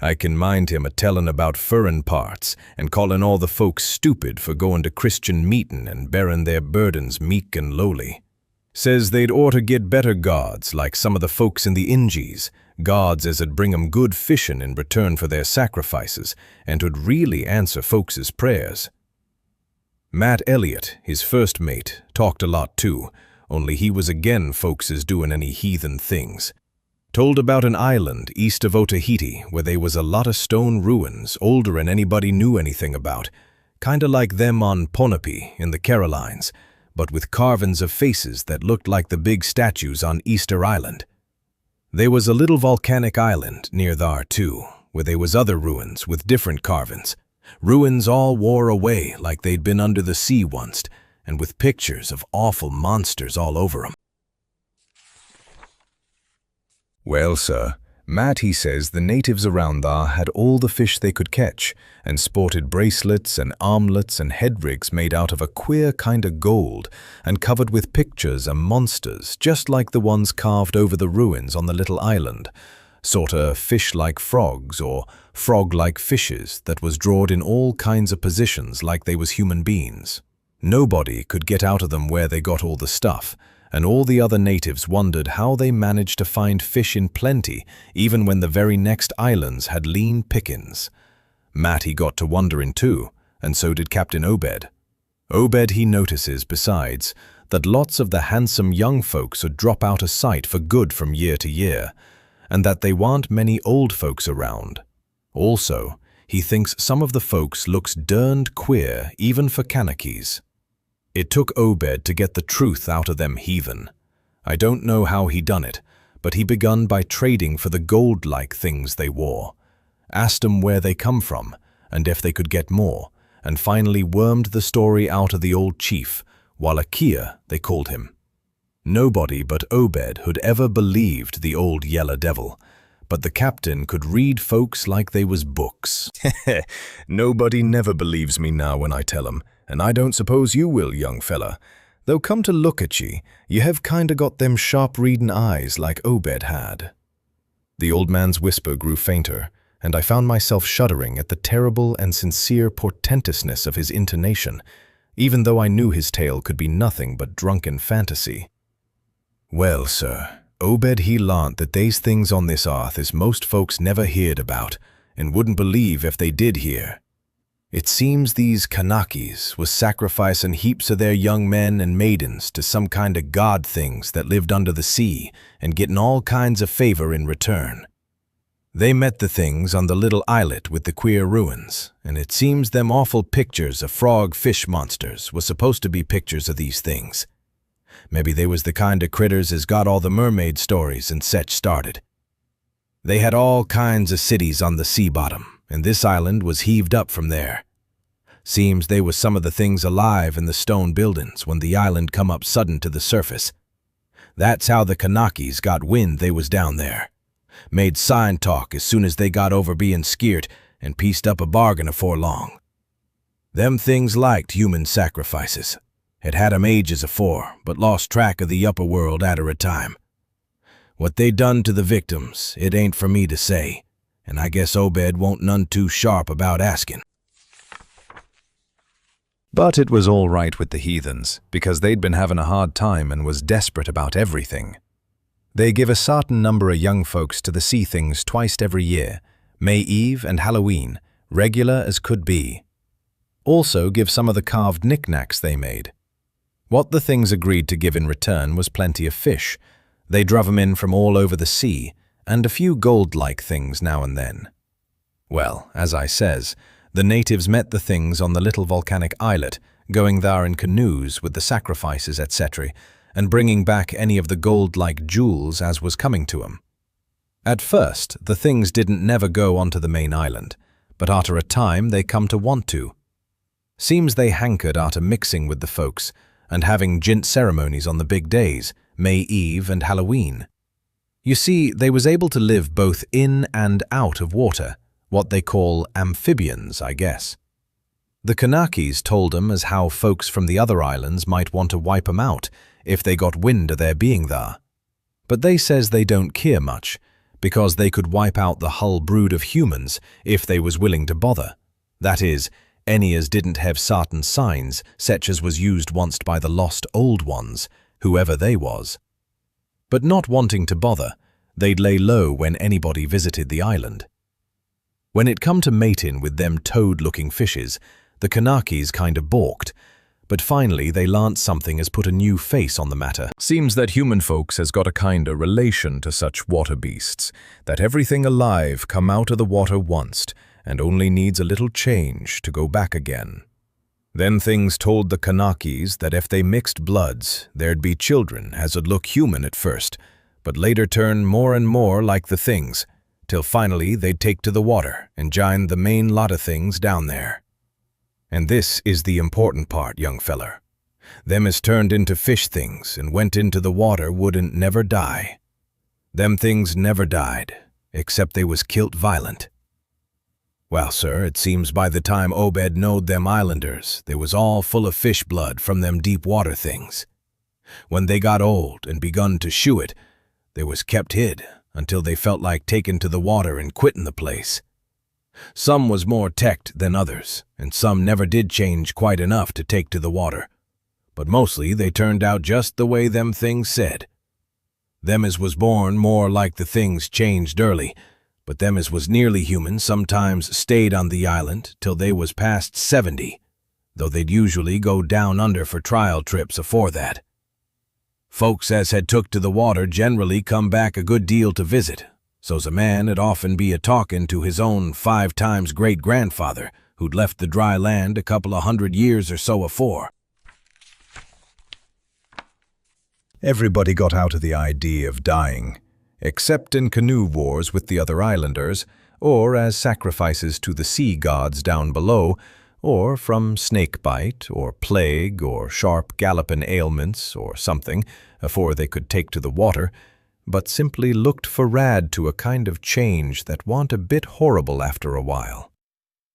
I can mind him a-tellin' about furrin parts and callin' all the folks stupid for goin' to Christian meetin' and bearin' their burdens meek and lowly. Says they'd orter get better gods like some of the folks in the Ingies, gods as 'ud bring 'em good fishin' in return for their sacrifices and 'ud really answer folks' prayers. Matt Elliott, his first mate, talked a lot too, only he was again folks' doin' any heathen things. Told about an island east of Otaheite where they was a lot of stone ruins older'n anybody knew anything about, kinda like them on Ponape in the Carolines, but with carvin's of faces that looked like the big statues on Easter Island. They was a little volcanic island near thar too, where they was other ruins with different carvin's. Ruins all wore away like they'd been under the sea once, and with pictures of awful monsters all over 'em. Well, sir, Matt, he says the natives around thar had all the fish they could catch, and sported bracelets and armlets and headrigs made out of a queer kind of gold and covered with pictures and monsters, just like the ones carved over the ruins on the little island. sorta fish-like frogs or frog-like fishes that was drawed in all kinds of positions like they was human beings. Nobody could get out of them where they got all the stuff, and all the other natives wondered how they managed to find fish in plenty even when the very next islands had lean pickings. Matt he got to wondering too, and so did Captain Obed. Obed he notices, besides, that lots of the handsome young folks would drop out of sight for good from year to year, and that they want many old folks around. Also, he thinks some of the folks looks derned queer even for Kanaki's. It took Obed to get the truth out of them heathen. I don't know how he done it, but he begun by trading for the gold-like things they wore, asked 'em where they come from, and if they could get more, and finally wormed the story out of the old chief, Wallachia they called him. Nobody but Obed had ever believed the old yellow devil, but the captain could read folks like they was books. Nobody never believes me now when I tell 'em, and I don't suppose you will, young fella. Though come to look at ye, you have kinda got them sharp-readin' eyes like Obed had. The old man's whisper grew fainter, and I found myself shuddering at the terrible and sincere portentousness of his intonation, even though I knew his tale could be nothing but drunken fantasy. Well, sir, Obed he larnt that they's things on this earth as most folks never heard about, and wouldn't believe if they did hear. It seems these Kanakis was sacrificing heaps of their young men and maidens to some kind of god things that lived under the sea and getting all kinds of favor in return. They met the things on the little islet with the queer ruins, and it seems them awful pictures of frog-fish monsters was supposed to be pictures of these things. Maybe they was the kind of critters as got all the mermaid stories and such started. They had all kinds of cities on the sea bottom, and this island was heaved up from there. Seems they was some of the things alive in the stone buildings when the island come up sudden to the surface. That's how the Kanakis got wind they was down there. Made sign talk as soon as they got over being skeert and pieced up a bargain afore long. Them things liked human sacrifices. Had 'em ages afore, but lost track of the upper world atter a time. What they done to the victims, it ain't for me to say, and I guess Obed won't none too sharp about asking. But it was all right with the heathens, because they'd been having a hard time and was desperate about everything. They give a certain number of young folks to the sea things twice every year, May Eve and Halloween, regular as could be. Also give some of the carved knickknacks they made. What the things agreed to give in return was plenty of fish. They druv 'em in from all over the sea, and a few gold-like things now and then. Well, as I says, the natives met the things on the little volcanic islet, going there in canoes with the sacrifices, etc., and bringing back any of the gold-like jewels as was coming to 'em. At first, the things didn't never go onto the main island, but after a time they come to want to. Seems they hankered after mixing with the folks and having gint ceremonies on the big days, May Eve and Halloween. You see, they was able to live both in and out of water, what they call amphibians, I guess. The Kanakis told 'em as how folks from the other islands might want to wipe 'em out if they got wind of their being there. But they says they don't care much, because they could wipe out the hull brood of humans if they was willing to bother. That is, any as didn't have certain signs, such as was used once by the lost old ones, whoever they was. But not wanting to bother, they'd lay low when anybody visited the island. When it come to mating with them toad-looking fishes, the Kanakis kind of balked, but finally they larnt something as put a new face on the matter. Seems that human folks has got a kind of relation to such water beasts, that everything alive come out of the water once, and only needs a little change to go back again. Then things told the Kanakis that if they mixed bloods, there'd be children as would look human at first, but later turn more and more like the things, till finally they'd take to the water and join the main lot of things down there. And this is the important part, young feller. Them as turned into fish things and went into the water wouldn't never die. Them things never died, except they was kilt violent. Well, sir, it seems by the time Obed knowed them islanders, they was all full of fish blood from them deep water things. When they got old and begun to shew it, they was kept hid until they felt like taking to the water and quitting the place. Some was more teched than others, and some never did change quite enough to take to the water. But mostly they turned out just the way them things said. Them as was born more like the things changed early, but them as was nearly human sometimes stayed on the island till they was past 70, though they'd usually go down under for trial trips afore that. Folks as had took to the water generally come back a good deal to visit, so's a man 'd often be a-talkin' to his own 5 times great-grandfather who'd left the dry land a couple of 100 years or so afore. Everybody got out of the idea of dying, except in canoe wars with the other islanders, or as sacrifices to the sea gods down below, or from snake bite, or plague, or sharp gallopin' ailments, or something, afore they could take to the water, but simply looked forrad to a kind of change that wa'n't a bit horrible after a while.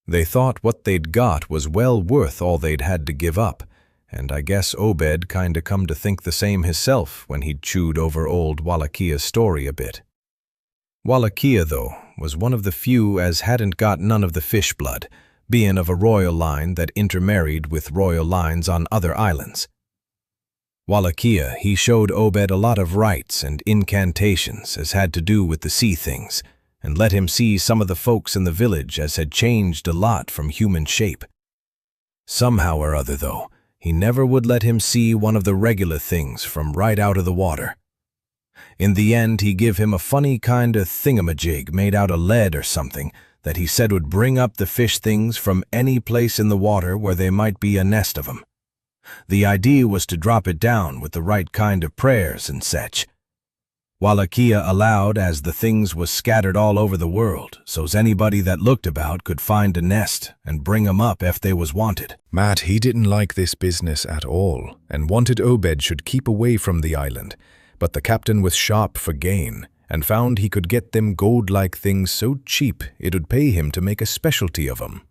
They thought what they'd got was well worth all they'd had to give up, and I guess Obed kinda come to think the same hisself when he'd chewed over old Wallachie's story a bit. Wallachia, though, was one of the few as hadn't got none of the fish blood, being of a royal line that intermarried with royal lines on other islands. Wallachia, he showed Obed a lot of rites and incantations as had to do with the sea things, and let him see some of the folks in the village as had changed a lot from human shape. Somehow or other, though, he never would let him see one of the regular things from right out of the water. In the end, he give him a funny kind of thingamajig made out of lead or something that he said would bring up the fish things from any place in the water where there might be a nest of 'em. The idea was to drop it down with the right kind of prayers and such. Wallachia allowed as the things was scattered all over the world, so's anybody that looked about could find a nest and bring 'em up if they was wanted. Matt, he didn't like this business at all, and wanted Obed should keep away from the island, but the captain was sharp for gain, and found he could get them gold-like things so cheap it would pay him to make a specialty of 'em.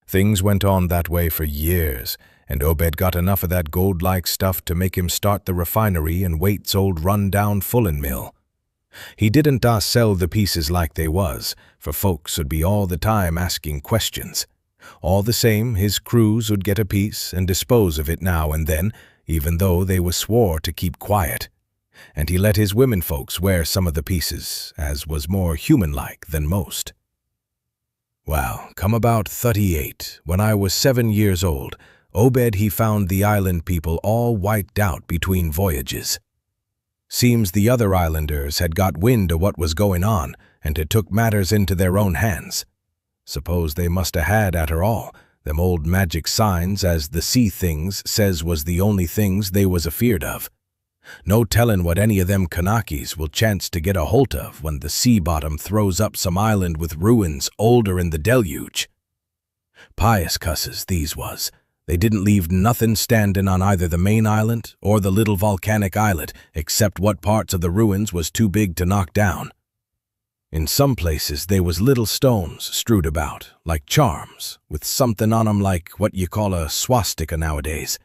Things went on that way for years, and Obed got enough of that gold-like stuff to make him start the refinery in Waite's old run-down fullin' mill. He didn't sell the pieces like they was, for folks would be all the time asking questions. All the same, his crews would get a piece and dispose of it now and then, even though they was swore to keep quiet. And he let his women folks wear some of the pieces, as was more human-like than most. Well, come about 38, when I was 7 years old, Obed he found the island people all wiped out between voyages. Seems the other islanders had got wind of what was going on and had took matters into their own hands. Suppose they must 'a' had after all, them old magic signs as the sea things says was the only things they was afeard of. No tellin' what any of them Kanakis will chance to get a holt of when the sea bottom throws up some island with ruins older'n the deluge. Pious cusses these was. They didn't leave nothing standing on either the main island or the little volcanic islet except what parts of the ruins was too big to knock down. In some places they was little stones strewed about, like charms, with something on 'em like what you call a swastika nowadays.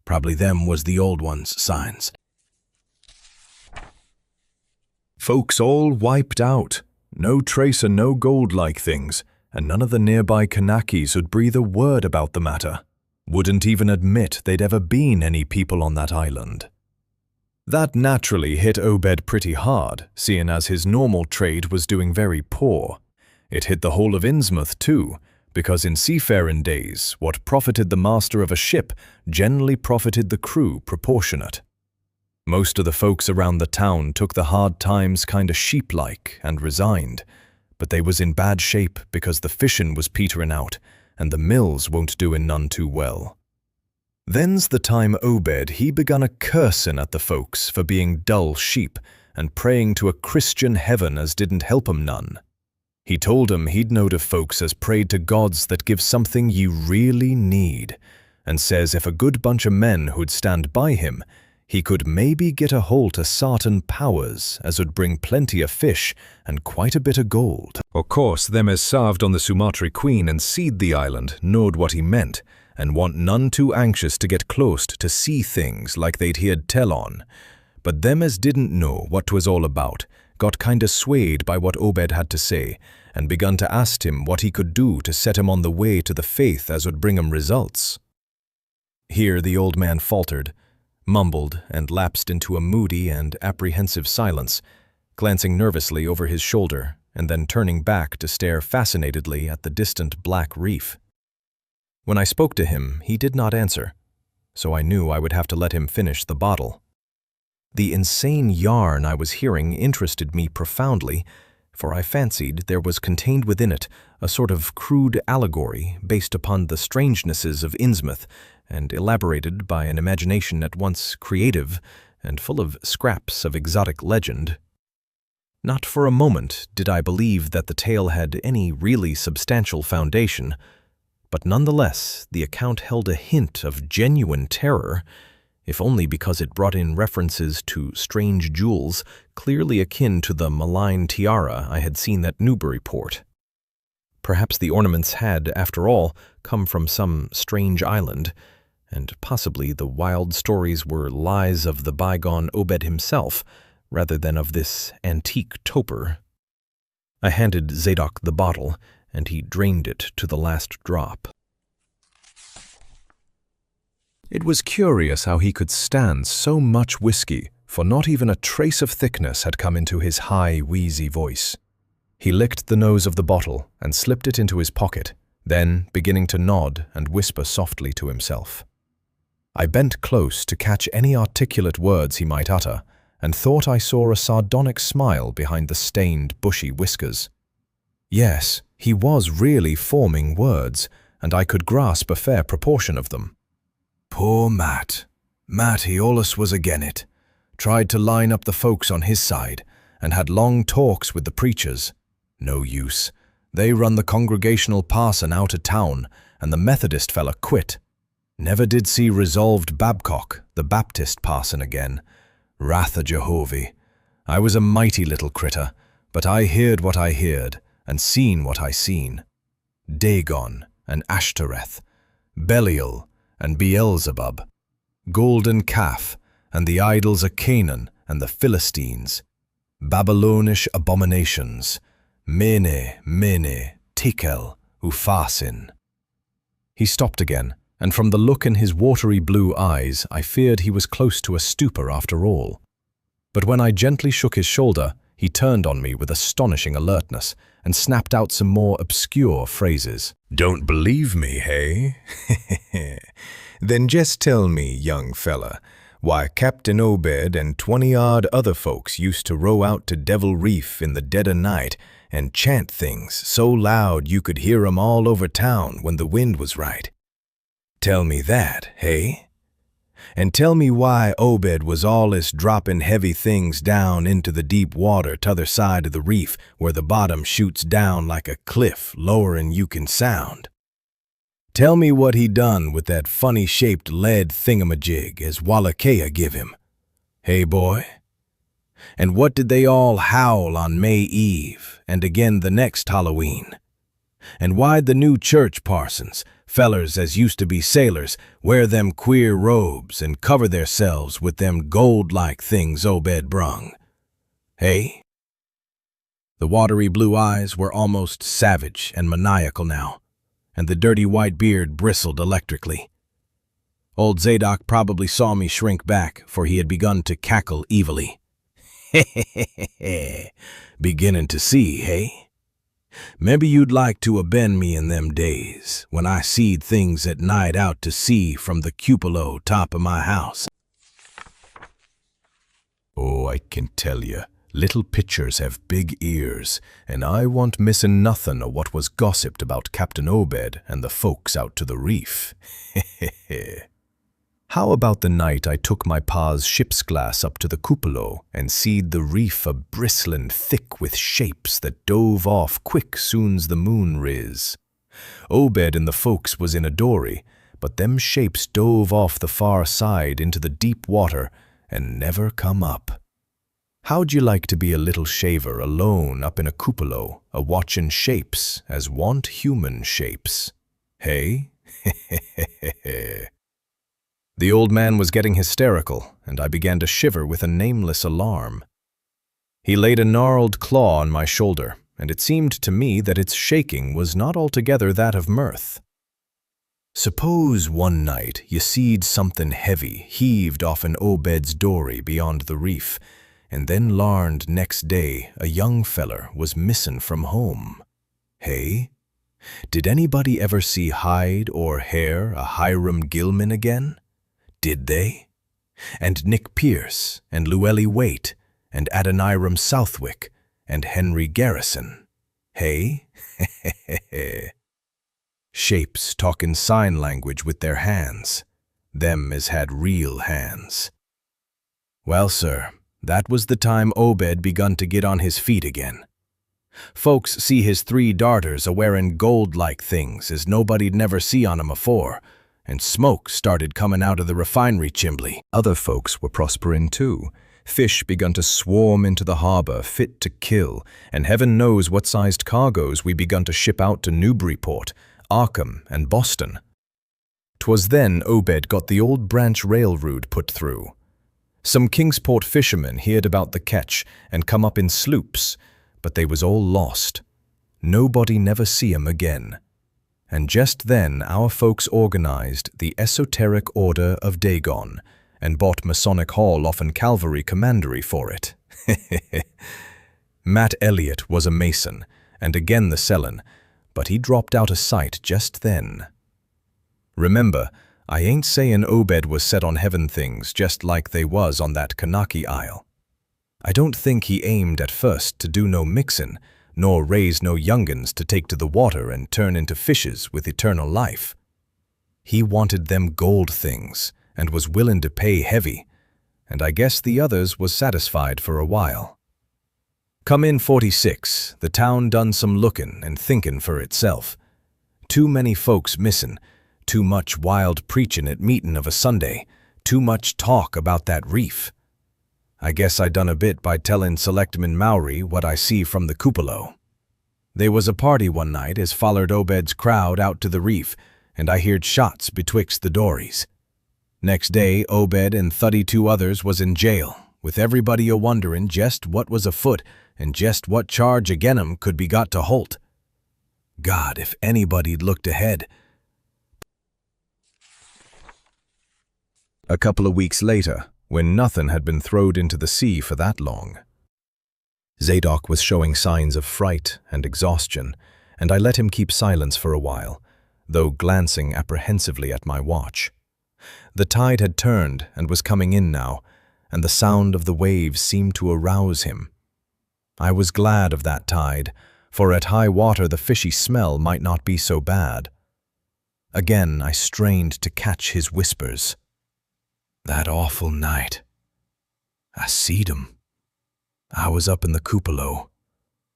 Probably them was the old ones' signs. Folks all wiped out. No trace of no gold-like things, and none of the nearby Kanakis would breathe a word about the matter. Wouldn't even admit they'd ever been any people on that island. That naturally hit Obed pretty hard, seeing as his normal trade was doing very poor. It hit the whole of Innsmouth too, because in seafaring days, what profited the master of a ship generally profited the crew proportionate. Most of the folks around the town took the hard times kinda sheep-like and resigned, but they was in bad shape because the fishin' was peterin' out, and the mills won't doin' none too well. Then's the time Obed he begun a cursin' at the folks for being dull sheep and praying to a Christian heaven as didn't help 'em none. He told 'em he'd knowed of folks as prayed to gods that give something you really need, and says if a good bunch of men who'd stand by him, he could maybe get a holt of sartain powers as would bring plenty of fish and quite a bit of gold. Of course, them as sarved on the Sumatri Queen and seed the island knowed what he meant, and want none too anxious to get close to see things like they'd heard tell on. But them as didn't know what 'twas all about got kinda swayed by what Obed had to say, and begun to ask him what he could do to set him on the way to the faith as would bring him results. Here the old man faltered, mumbled, and lapsed into a moody and apprehensive silence, glancing nervously over his shoulder and then turning back to stare fascinatedly at the distant black reef. When I spoke to him, he did not answer, so I knew I would have to let him finish the bottle. The insane yarn I was hearing interested me profoundly, for I fancied there was contained within it a sort of crude allegory based upon the strangenesses of Innsmouth and elaborated by an imagination at once creative and full of scraps of exotic legend. Not for a moment did I believe that the tale had any really substantial foundation, but nonetheless the account held a hint of genuine terror, if only because it brought in references to strange jewels clearly akin to the malign tiara I had seen at Newburyport. Perhaps the ornaments had, after all, come from some strange island, and possibly the wild stories were lies of the bygone Obed himself, rather than of this antique toper. I handed Zadok the bottle, and he drained it to the last drop. It was curious how he could stand so much whiskey, for not even a trace of thickness had come into his high, wheezy voice. He licked the nose of the bottle and slipped it into his pocket, then beginning to nod and whisper softly to himself. I bent close to catch any articulate words he might utter, and thought I saw a sardonic smile behind the stained, bushy whiskers. Yes, he was really forming words, and I could grasp a fair proportion of them. Poor Matt. Matt, he allus was again it. Tried to line up the folks on his side, and had long talks with the preachers. No use. They run the Congregational parson out of town, and the Methodist fella quit. Never did see resolved Babcock, the Baptist parson, again. Wrath o' Jehovah. I was a mighty little critter, but I heard what I heard, and seen what I seen. Dagon and Ashtoreth, Belial and Beelzebub, golden calf and the idols of Canaan and the Philistines, Babylonish abominations, Mene, Tekel, Upharsin. He stopped again, and from the look in his watery blue eyes, I feared he was close to a stupor after all. But when I gently shook his shoulder, he turned on me with astonishing alertness and snapped out some more obscure phrases. Don't believe me, hey? Then just tell me, young fella, why Captain Obed and 20-odd other folks used to row out to Devil Reef in the dead of night and chant things so loud you could hear 'em all over town when the wind was right. Tell me that, hey? And tell me why Obed was allus dropping heavy things down into the deep water t'other side of the reef where the bottom shoots down like a cliff lower'n you can sound. Tell me what he done with that funny-shaped lead thingamajig as Wallachia give him. Hey, boy? And what did they all howl on May Eve and again the next Halloween? And why'd the new church parsons, fellers as used to be sailors, wear them queer robes and cover theirselves with them gold-like things Obed brung? Hey? The watery blue eyes were almost savage and maniacal now, and the dirty white beard bristled electrically. Old Zadok probably saw me shrink back, for he had begun to cackle evilly. Beginning to see, hey? Maybe you'd like to a-been me in them days, when I seed things at night out to sea from the cupola top of my house. Oh, I can tell you, little pitchers have big ears, and I want missin' nothin' o' what was gossiped about Captain Obed and the folks out to the reef. How about the night I took my pa's ship's glass up to the cupola and seed the reef a-bristlin' thick with shapes that dove off quick soon's the moon riz? Obed and the folks was in a dory, but them shapes dove off the far side into the deep water and never come up. How'd you like to be a little shaver alone up in a cupola, a-watchin' shapes as want human shapes? Hey? The old man was getting hysterical, and I began to shiver with a nameless alarm. He laid a gnarled claw on my shoulder, and it seemed to me that its shaking was not altogether that of mirth. Suppose one night ye seed something heavy heaved off an Obed's dory beyond the reef, and then larned next day a young feller was missin' from home. Hey? Did anybody ever see hide or hair a Hiram Gilman again? Did they? And Nick Pierce, and Llewellyn Waite, and Adoniram Southwick, and Henry Garrison? Hey? Shapes talkin' sign language with their hands. Them as had real hands. Well, sir, that was the time Obed begun to get on his feet again. Folks see his 3 darters a-wearin' gold-like things as nobody'd never see on 'em afore, and smoke started comin' out of the refinery chimbley. Other folks were prosperin' too. Fish begun to swarm into the harbor fit to kill, and heaven knows what sized cargoes we begun to ship out to Newburyport, Arkham, and Boston. 'Twas then Obed got the old branch railroad put through. Some Kingsport fishermen heard about the catch and come up in sloops, but they was all lost. Nobody never see 'em again. And just then our folks organized the Esoteric Order of Dagon and bought Masonic Hall offen Calvary Commandery for it. Matt Elliott was a Mason, and again the sellin', but he dropped out of sight just then. Remember, I ain't sayin' Obed was set on heaven things just like they was on that Kanaki Isle. I don't think he aimed at first to do no mixin', nor raise no young'uns to take to the water and turn into fishes with eternal life. He wanted them gold things and was willin' to pay heavy, and I guess the others was satisfied for a while. Come in 46, the town done some lookin' and thinkin' for itself. Too many folks missin', too much wild preachin' at meetin' of a Sunday, too much talk about that reef. I guess I done a bit by tellin' Selectman Mowry what I see from the cupola. They was a party one night as follered Obed's crowd out to the reef, and I heard shots betwixt the dories. Next day, Obed and 32 others was in jail, with everybody a-wonderin' jest what was afoot and jest what charge agin 'em could be got to Holt. God, if anybody'd looked ahead. A couple of weeks later, when nothing had been throwed into the sea for that long, Zadok was showing signs of fright and exhaustion, and I let him keep silence for a while, though glancing apprehensively at my watch. The tide had turned and was coming in now, and the sound of the waves seemed to arouse him. I was glad of that tide, for at high water the fishy smell might not be so bad. Again I strained to catch his whispers. That awful night. I seed 'em. I was up in the cupola.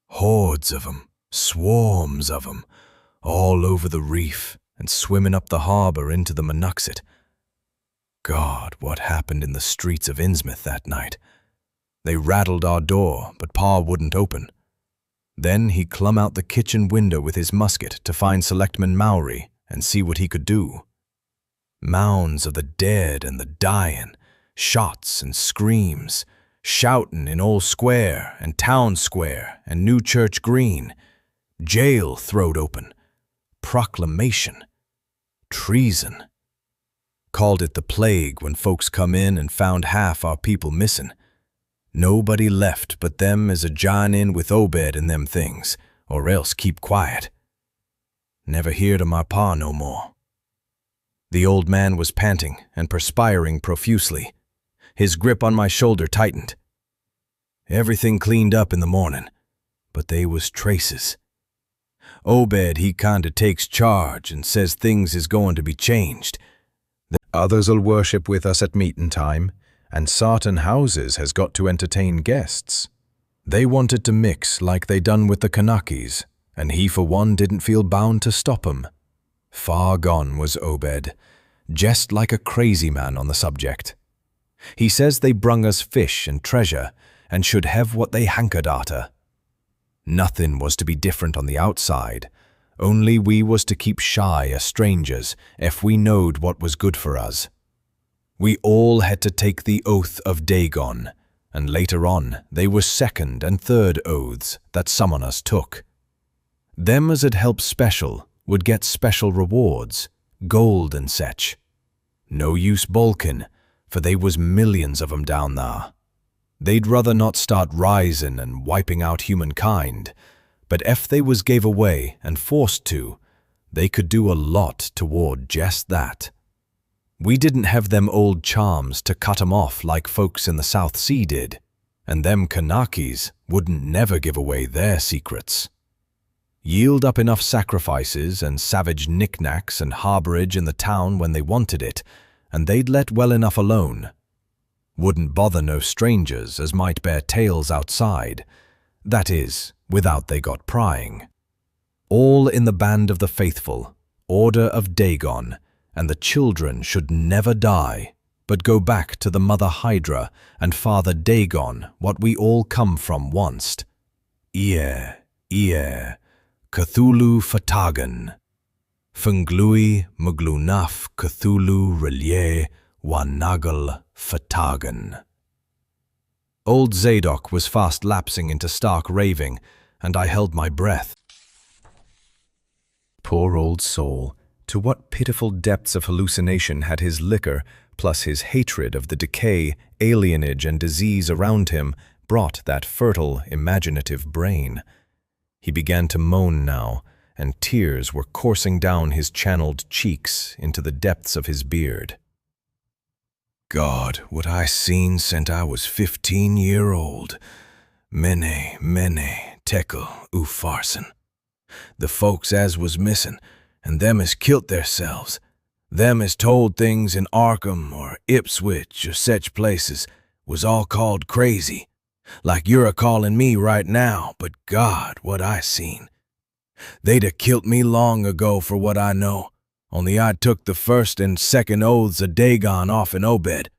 Hordes of 'em, swarms of 'em, all over the reef and swimming up the harbor into the Monuxet. God, what happened in the streets of Innsmouth that night. They rattled our door, but Pa wouldn't open. Then he clumb out the kitchen window with his musket to find Selectman Mowry and see what he could do. Mounds of the dead and the dyin', shots and screams, shoutin' in Old Square and Town Square and New Church Green, jail throwed open, proclamation, treason. Called it the plague when folks come in and found half our people missin'. Nobody left but them as a jine in with Obed and them things, or else keep quiet. Never heard of my pa no more. The old man was panting and perspiring profusely. His grip on my shoulder tightened. Everything cleaned up in the morning, but they was traces. Obed, he kinda takes charge and says things is going to be changed. Others'll worship with us at meetin' time, and sartin houses has got to entertain guests. They wanted to mix like they done with the Kanakis, and he for one didn't feel bound to stop 'em. Far gone was Obed, jest like a crazy man on the subject. He says they brung us fish and treasure, and should have what they hankered arter. Nothin' was to be different on the outside, only we was to keep shy as strangers if we knowed what was good for us. We all had to take the oath of Dagon, and later on they were second and third oaths that summoners took. Them as had helped special would get special rewards, gold and sech. No use balkin, for they was millions of 'em down there. They'd rather not start rising and wiping out humankind, but if they was gave away and forced to, they could do a lot toward just that. We didn't have them old charms to cut 'em off like folks in the South Sea did, and them Kanakis wouldn't never give away their secrets. Yield up enough sacrifices and savage knickknacks and harborage in the town when they wanted it, and they'd let well enough alone. Wouldn't bother no strangers as might bear tales outside, that is, without they got prying. All in the band of the faithful, order of Dagon, and the children should never die, but go back to the mother Hydra and father Dagon, what we all come from once. Ie, Cthulhu Fatagan. Funglui Muglunaf Cthulhu Relie Wanagal Fatagan. Old Zadok was fast lapsing into stark raving, and I held my breath. Poor old soul, to what pitiful depths of hallucination had his liquor, plus his hatred of the decay, alienage, and disease around him, brought that fertile, imaginative brain. He began to moan now, and tears were coursing down his channeled cheeks into the depths of his beard. God, what I seen since I was 15-year-old. Mene, tekel, ufarsen. The folks as was missing, and them as kilt theirselves. Them as told things in Arkham or Ipswich or sech places was all called crazy, like you're a-calling me right now, but God, what I seen. They'd a kilt me long ago for what I know, only I took the first and second oaths of Dagon off in Obed,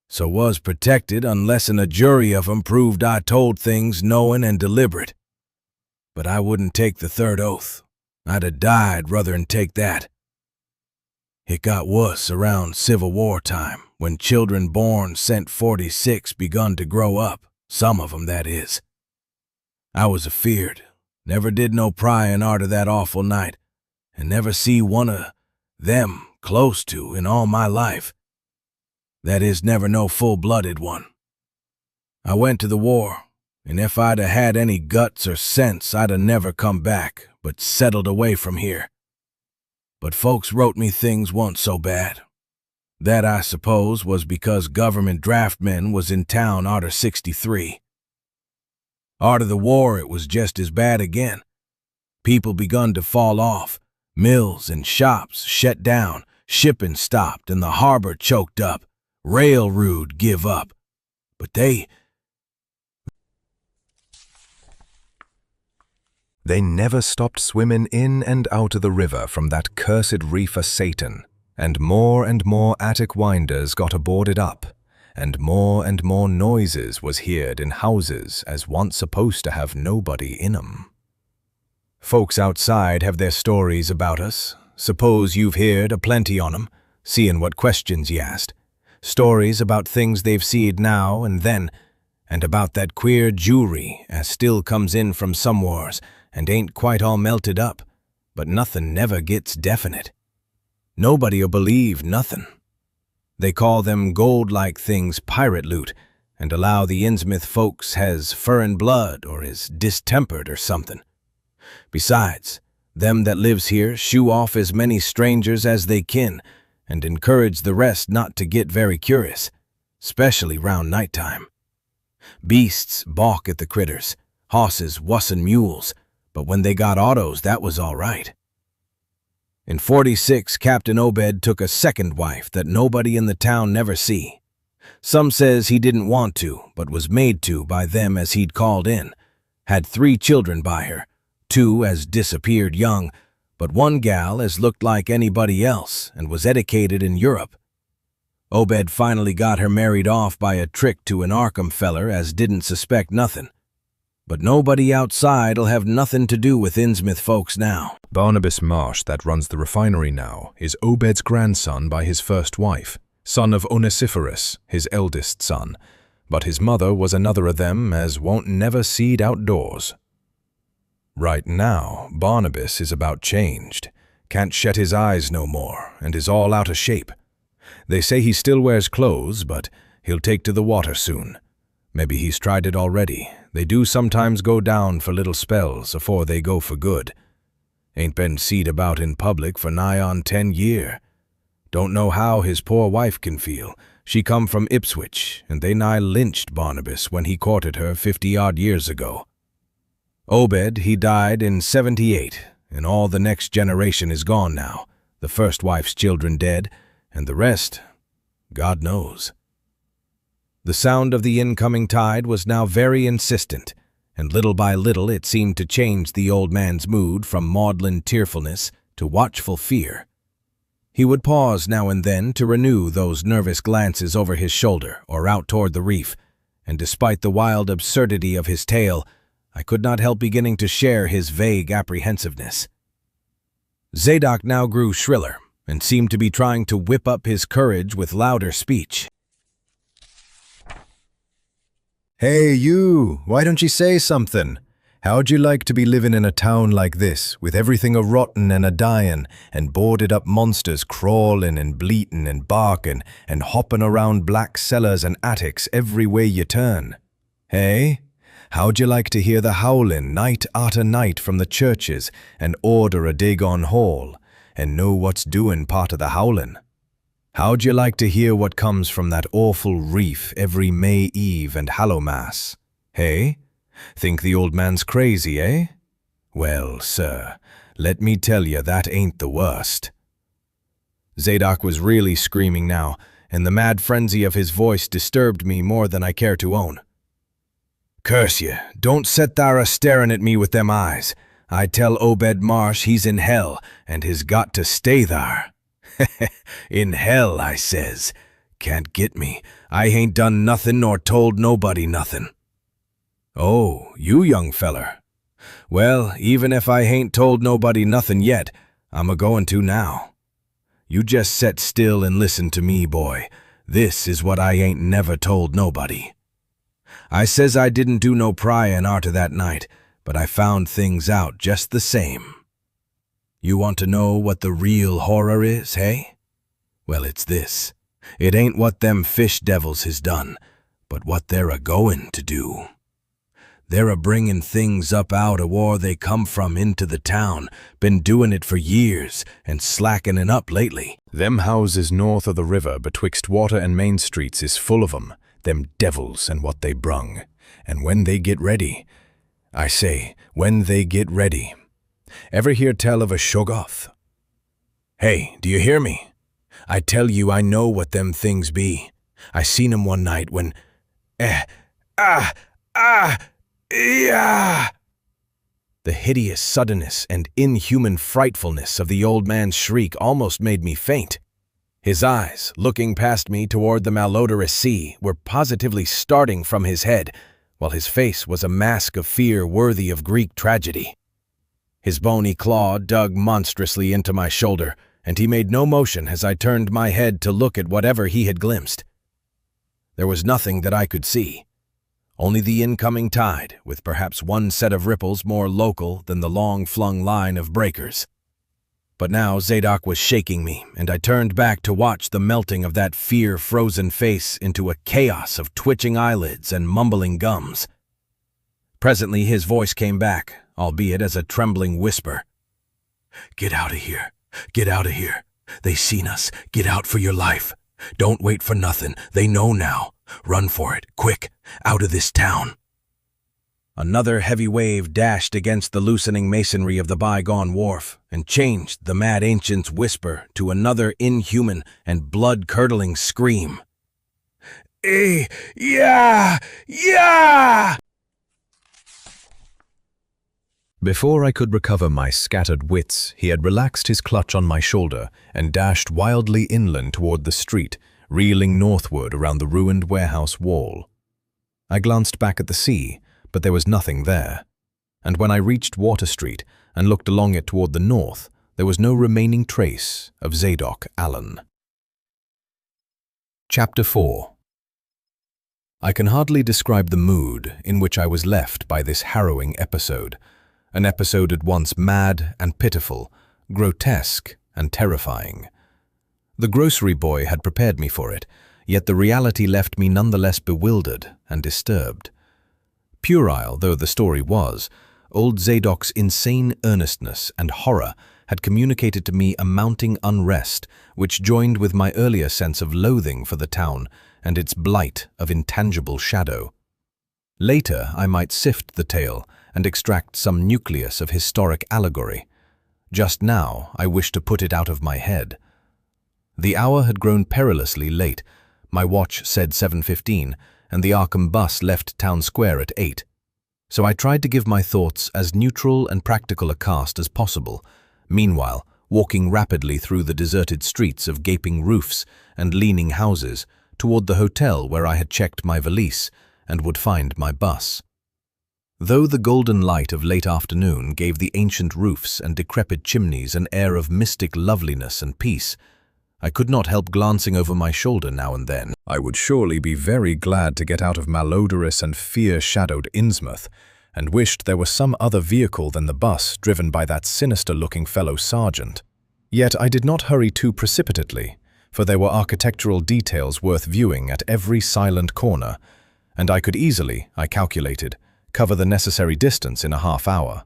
so was protected unless'n a jury of 'em proved I told things knowing and deliberate. But I wouldn't take the third oath. I'd a died ruther'n take that. It got wuss around Civil War time, when children born sent 46 begun to grow up, some of 'em that is. I was afeard, never did no pryin' arter that awful night, and never see one of them close to in all my life. That is, never no full-blooded one. I went to the war, and if I'd a had any guts or sense, I'd a never come back, but settled away from here. But folks wrote me things weren't so bad. That, I suppose, was because government draftmen was in town arter 63. Arter the war, it was just as bad again. People begun to fall off, mills and shops shut down, shipping stopped, and the harbor choked up, railroad give up. But they never stopped swimming in and out of the river from that cursed reef of Satan, and more attic winders got aboarded up, and more noises was heard in houses as once supposed to have nobody in 'em. Folks outside have their stories about us. Suppose you've heard a plenty on 'em, seeing what questions ye asked. Stories about things they've seed now and then, and about that queer jewelry as still comes in from somewheres and ain't quite all melted up, but nothing never gets definite. Nobody'll believe nothing. They call them gold-like things pirate loot, and allow the Innsmouth folks has furrin blood or is distempered or something. Besides, them that lives here shoo off as many strangers as they kin, and encourage the rest not to get very curious, specially round nighttime. Beasts balk at the critters, hosses wussin' mules, but when they got autos, that was all right. In 46, Captain Obed took a second wife that nobody in the town never see. Some says he didn't want to, but was made to by them as he'd called in. Had 3 children by her, 2 as disappeared young, but one gal as looked like anybody else and was educated in Europe. Obed finally got her married off by a trick to an Arkham feller as didn't suspect nothing. But nobody outside'll have nothing to do with Innsmouth folks now. Barnabas Marsh, that runs the refinery now, is Obed's grandson by his first wife, son of Onesiphorus, his eldest son. but his mother was another of them as won't never seed outdoors. Right now, Barnabas is about changed, can't shut his eyes no more, and is all out of shape. They say he still wears clothes, but he'll take to the water soon. Maybe he's tried it already. They do sometimes go down for little spells afore they go for good. Ain't been seed about in public for nigh on 10 year. Don't know how his poor wife can feel. She come from Ipswich, and they nigh lynched Barnabas when he courted her 50-odd years ago. Obed, he died in 78, and all the next generation is gone now, the first wife's children dead, and the rest, God knows. The sound of the incoming tide was now very insistent, and little by little it seemed to change the old man's mood from maudlin tearfulness to watchful fear. He would pause now and then to renew those nervous glances over his shoulder or out toward the reef, and despite the wild absurdity of his tale, I could not help beginning to share his vague apprehensiveness. Zadok now grew shriller and seemed to be trying to whip up his courage with louder speech. Hey, you! Why don't you say something? How'd you like to be living in a town like this, with everything a-rotten and a-dying, and boarded-up monsters crawling and bleating and barking, and hopping around black cellars and attics every way you turn? Hey? How'd you like to hear the howling night arter night from the churches, and order a dagon hall, and know what's doing part of the howling? How'd you like to hear what comes from that awful reef every May Eve and Hallowmass? Hey? Think the old man's crazy, eh? Well, sir, let me tell you that ain't the worst. Zadok was really screaming now, and the mad frenzy of his voice disturbed me more than I care to own. Curse you, don't set thar a-staring at me with them eyes. I tell Obed Marsh he's in hell, and has got to stay thar. In hell, I says. Can't get me. I hain't done nothing nor told nobody nothing. Oh, you young feller. Well, even if I hain't told nobody nothing yet, I'm a-goin' to now. You just set still and listen to me, boy. This is what I ain't never told nobody. I says I didn't do no pryin' arter that night, but I found things out just the same. You want to know what the real horror is, hey? Well, it's this. It ain't what them fish devils has done, but what they're a-goin' to do. They're a-bringin' things up out of where they come from into the town, been doin' it for years, and slackenin' up lately. Them houses north of the river betwixt Water and Main Streets is full of 'em, them devils and what they brung. And when they get ready, I say, when they get ready. Ever hear tell of a Shoggoth? Hey, do you hear me? I tell you I know what them things be. I seen 'em one night when... yeah! The hideous suddenness and inhuman frightfulness of the old man's shriek almost made me faint. His eyes, looking past me toward the malodorous sea, were positively starting from his head, while his face was a mask of fear worthy of Greek tragedy. His bony claw dug monstrously into my shoulder, and he made no motion as I turned my head to look at whatever he had glimpsed. There was nothing that I could see, only the incoming tide, with perhaps one set of ripples more local than the long-flung line of breakers. But now Zadok was shaking me, and I turned back to watch the melting of that fear-frozen face into a chaos of twitching eyelids and mumbling gums. Presently his voice came back, albeit as a trembling whisper. "Get out of here. Get out of here. They seen us. Get out for your life. Don't wait for nothing. They know now. Run for it. Quick. Out of this town." Another heavy wave dashed against the loosening masonry of the bygone wharf and changed the mad ancient's whisper to another inhuman and blood-curdling scream. Yeah! Before I could recover my scattered wits, he had relaxed his clutch on my shoulder and dashed wildly inland toward the street, reeling northward around the ruined warehouse wall. I glanced back at the sea, but there was nothing there, and when I reached Water Street and looked along it toward the north, there was no remaining trace of Zadok Allen. Chapter 4. I can hardly describe the mood in which I was left by this harrowing episode, an episode at once mad and pitiful, grotesque and terrifying. The grocery boy had prepared me for it, yet the reality left me nonetheless bewildered and disturbed. Puerile though the story was, old Zadok's insane earnestness and horror had communicated to me a mounting unrest which joined with my earlier sense of loathing for the town and its blight of intangible shadow. Later I might sift the tale and extract some nucleus of historic allegory. Just now I wished to put it out of my head. The hour had grown perilously late. My watch said 7:15, and the Arkham bus left Town Square at 8. So I tried to give my thoughts as neutral and practical a cast as possible, meanwhile walking rapidly through the deserted streets of gaping roofs and leaning houses toward the hotel where I had checked my valise and would find my bus. Though the golden light of late afternoon gave the ancient roofs and decrepit chimneys an air of mystic loveliness and peace, I could not help glancing over my shoulder now and then. I would surely be very glad to get out of malodorous and fear-shadowed Innsmouth, and wished there was some other vehicle than the bus driven by that sinister-looking fellow sergeant. Yet I did not hurry too precipitately, for there were architectural details worth viewing at every silent corner, and I could easily, I calculated, cover the necessary distance in a half-hour.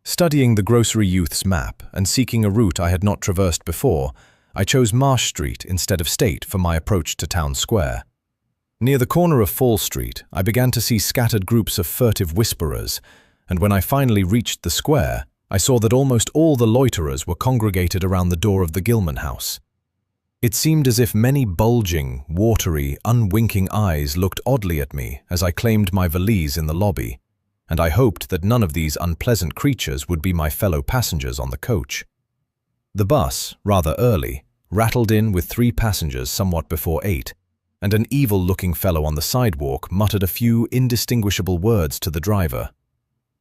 Studying the grocery youth's map and seeking a route I had not traversed before, I chose Marsh Street instead of State for my approach to Town Square. Near the corner of Fall Street, I began to see scattered groups of furtive whisperers, and when I finally reached the square, I saw that almost all the loiterers were congregated around the door of the Gilman house. It seemed as if many bulging, watery, unwinking eyes looked oddly at me as I claimed my valise in the lobby, and I hoped that none of these unpleasant creatures would be my fellow passengers on the coach. The bus, rather early, rattled in with 3 passengers somewhat before 8, and an evil-looking fellow on the sidewalk muttered a few indistinguishable words to the driver.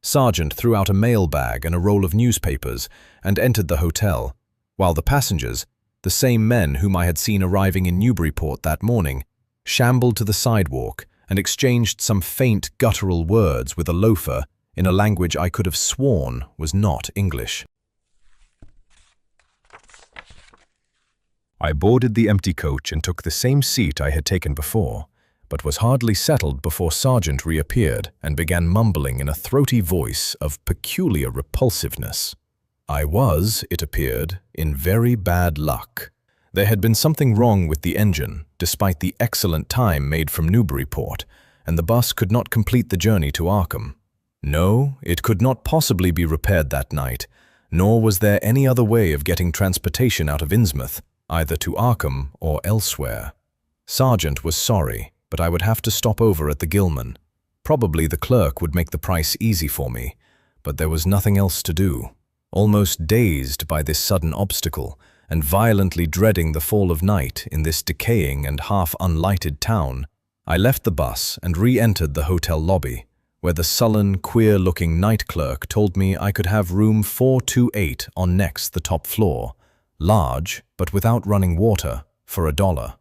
Sergeant threw out a mail bag and a roll of newspapers and entered the hotel, while the passengers, the same men whom I had seen arriving in Newburyport that morning, shambled to the sidewalk and exchanged some faint guttural words with a loafer in a language I could have sworn was not English. I boarded the empty coach and took the same seat I had taken before, but was hardly settled before Sergeant reappeared and began mumbling in a throaty voice of peculiar repulsiveness. I was, it appeared, in very bad luck. There had been something wrong with the engine, despite the excellent time made from Newburyport, and the bus could not complete the journey to Arkham. No, it could not possibly be repaired that night, nor was there any other way of getting transportation out of Innsmouth, either to Arkham or elsewhere. Sergeant was sorry, but I would have to stop over at the Gilman. Probably the clerk would make the price easy for me, but there was nothing else to do. Almost dazed by this sudden obstacle, and violently dreading the fall of night in this decaying and half-unlighted town, I left the bus and re-entered the hotel lobby, where the sullen, queer-looking night clerk told me I could have room 428 on next the top floor, large, but without running water, for $1.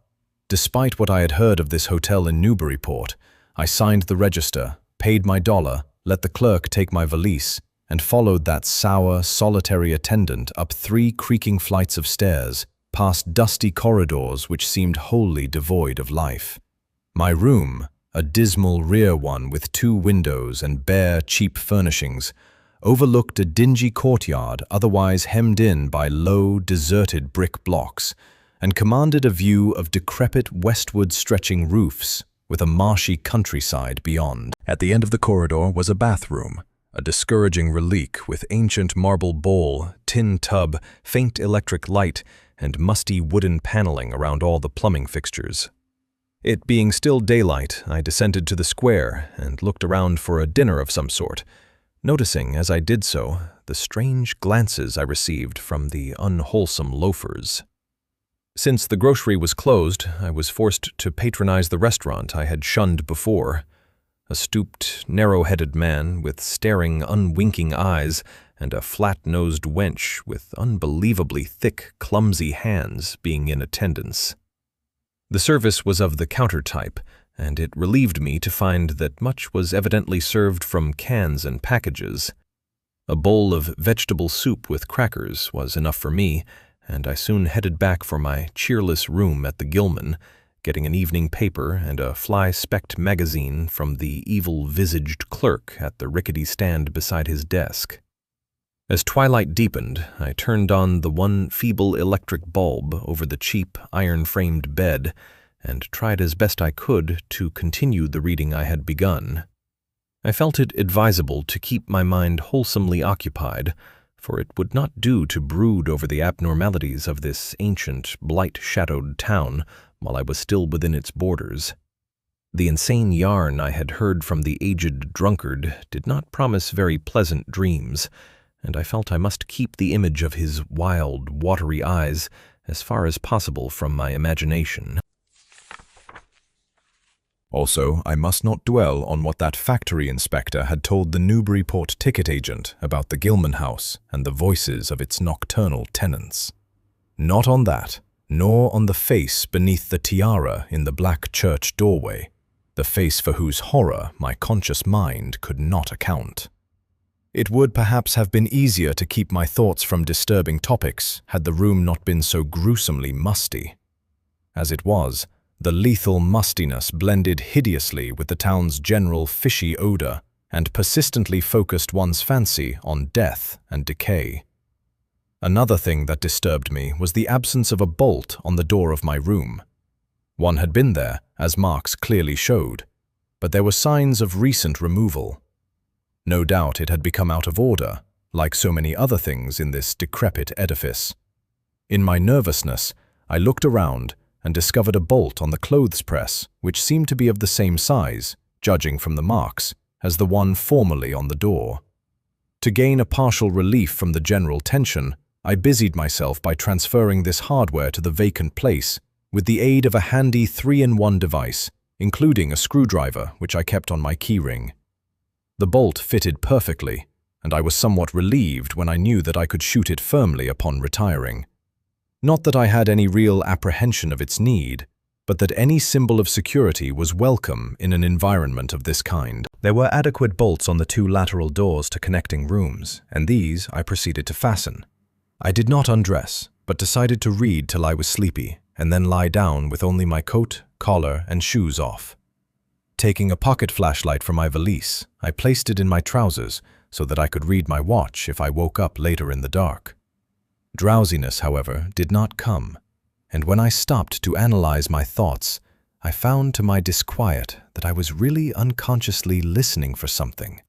Despite what I had heard of this hotel in Newburyport, I signed the register, paid my $1, let the clerk take my valise, and followed that sour, solitary attendant up 3 creaking flights of stairs, past dusty corridors which seemed wholly devoid of life. My room, a dismal rear one with 2 windows and bare, cheap furnishings, overlooked a dingy courtyard otherwise hemmed in by low, deserted brick blocks, and commanded a view of decrepit westward-stretching roofs with a marshy countryside beyond. At the end of the corridor was a bathroom, a discouraging relic with ancient marble bowl, tin tub, faint electric light, and musty wooden paneling around all the plumbing fixtures. It being still daylight, I descended to the square and looked around for a dinner of some sort, noticing as I did so the strange glances I received from the unwholesome loafers. Since the grocery was closed, I was forced to patronize the restaurant I had shunned before. A stooped, narrow-headed man with staring, unwinking eyes and a flat-nosed wench with unbelievably thick, clumsy hands being in attendance. The service was of the counter type, and it relieved me to find that much was evidently served from cans and packages. A bowl of vegetable soup with crackers was enough for me, and I soon headed back for my cheerless room at the Gilman, getting an evening paper and a fly-specked magazine from the evil-visaged clerk at the rickety stand beside his desk. As twilight deepened, I turned on the one feeble electric bulb over the cheap, iron-framed bed and tried as best I could to continue the reading I had begun. I felt it advisable to keep my mind wholesomely occupied, for it would not do to brood over the abnormalities of this ancient, blight-shadowed town while I was still within its borders. The insane yarn I had heard from the aged drunkard did not promise very pleasant dreams, and I felt I must keep the image of his wild, watery eyes as far as possible from my imagination. Also, I must not dwell on what that factory inspector had told the Newburyport ticket agent about the Gilman house and the voices of its nocturnal tenants. Not on that, nor on the face beneath the tiara in the black church doorway, the face for whose horror my conscious mind could not account. It would perhaps have been easier to keep my thoughts from disturbing topics had the room not been so gruesomely musty. As it was, the lethal mustiness blended hideously with the town's general fishy odor and persistently focused one's fancy on death and decay. Another thing that disturbed me was the absence of a bolt on the door of my room. One had been there, as marks clearly showed, but there were signs of recent removal. No doubt it had become out of order, like so many other things in this decrepit edifice. In my nervousness, I looked around and discovered a bolt on the clothes press, which seemed to be of the same size, judging from the marks, as the one formerly on the door. To gain a partial relief from the general tension, I busied myself by transferring this hardware to the vacant place with the aid of a handy 3-in-1 device, including a screwdriver which I kept on my keyring. The bolt fitted perfectly, and I was somewhat relieved when I knew that I could shoot it firmly upon retiring. Not that I had any real apprehension of its need, but that any symbol of security was welcome in an environment of this kind. There were adequate bolts on the 2 lateral doors to connecting rooms, and these I proceeded to fasten. I did not undress, but decided to read till I was sleepy, and then lie down with only my coat, collar, and shoes off. Taking a pocket flashlight from my valise, I placed it in my trousers so that I could read my watch if I woke up later in the dark. Drowsiness, however, did not come, and when I stopped to analyze my thoughts, I found to my disquiet that I was really unconsciously listening for something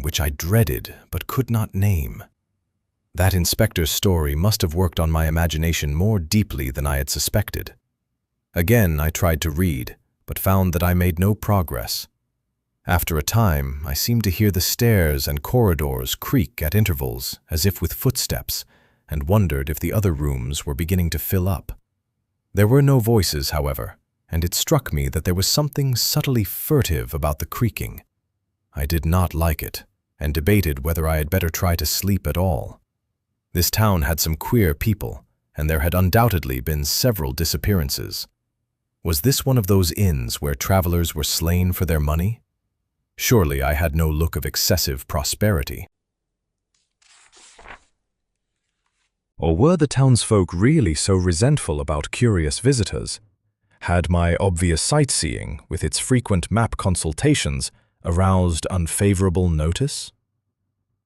which I dreaded but could not name. That inspector's story must have worked on my imagination more deeply than I had suspected. Again, I tried to read, but found that I made no progress. After a time, I seemed to hear the stairs and corridors creak at intervals, as if with footsteps, and wondered if the other rooms were beginning to fill up. There were no voices, however, and it struck me that there was something subtly furtive about the creaking. I did not like it, and debated whether I had better try to sleep at all. This town had some queer people, and there had undoubtedly been several disappearances. Was this one of those inns where travelers were slain for their money? Surely I had no look of excessive prosperity. Or were the townsfolk really so resentful about curious visitors? Had my obvious sightseeing, with its frequent map consultations, aroused unfavorable notice?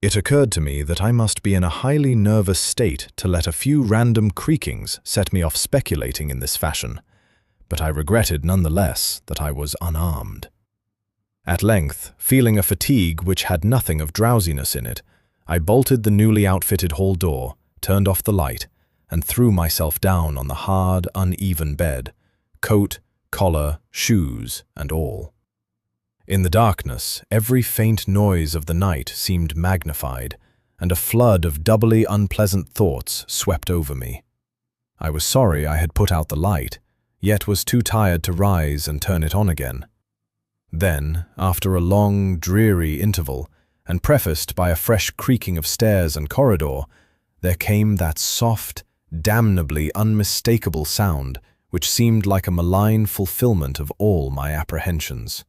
It occurred to me that I must be in a highly nervous state to let a few random creakings set me off speculating in this fashion, but I regretted nonetheless that I was unarmed. At length, feeling a fatigue which had nothing of drowsiness in it, I bolted the newly outfitted hall door, turned off the light, and threw myself down on the hard, uneven bed, coat, collar, shoes, and all. In the darkness, every faint noise of the night seemed magnified, and a flood of doubly unpleasant thoughts swept over me. I was sorry I had put out the light, yet was too tired to rise and turn it on again. Then, after a long, dreary interval, and prefaced by a fresh creaking of stairs and corridor, there came that soft, damnably unmistakable sound which seemed like a malign fulfillment of all my apprehensions.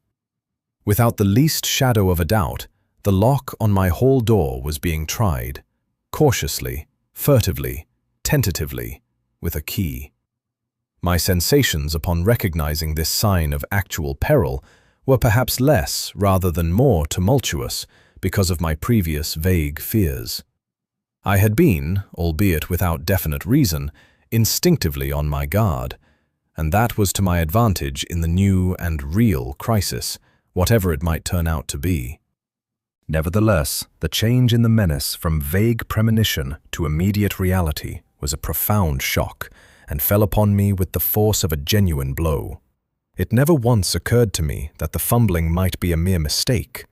Without the least shadow of a doubt, the lock on my hall door was being tried, cautiously, furtively, tentatively, with a key. My sensations upon recognizing this sign of actual peril were perhaps less rather than more tumultuous because of my previous vague fears. I had been, albeit without definite reason, instinctively on my guard, and that was to my advantage in the new and real crisis, whatever it might turn out to be. Nevertheless, the change in the menace from vague premonition to immediate reality was a profound shock and fell upon me with the force of a genuine blow. It never once occurred to me that the fumbling might be a mere mistake.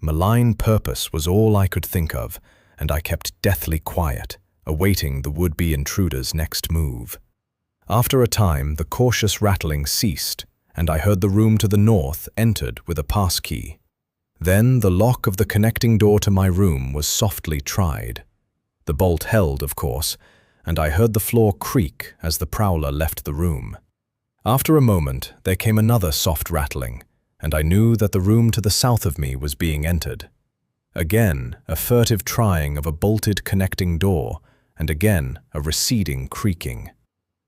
Malign purpose was all I could think of, and I kept deathly quiet, awaiting the would-be intruder's next move. After a time, the cautious rattling ceased, and I heard the room to the north entered with a passkey. Then the lock of the connecting door to my room was softly tried. The bolt held, of course, and I heard the floor creak as the prowler left the room. After a moment, there came another soft rattling, and I knew that the room to the south of me was being entered. Again, a furtive trying of a bolted connecting door, and again a receding creaking.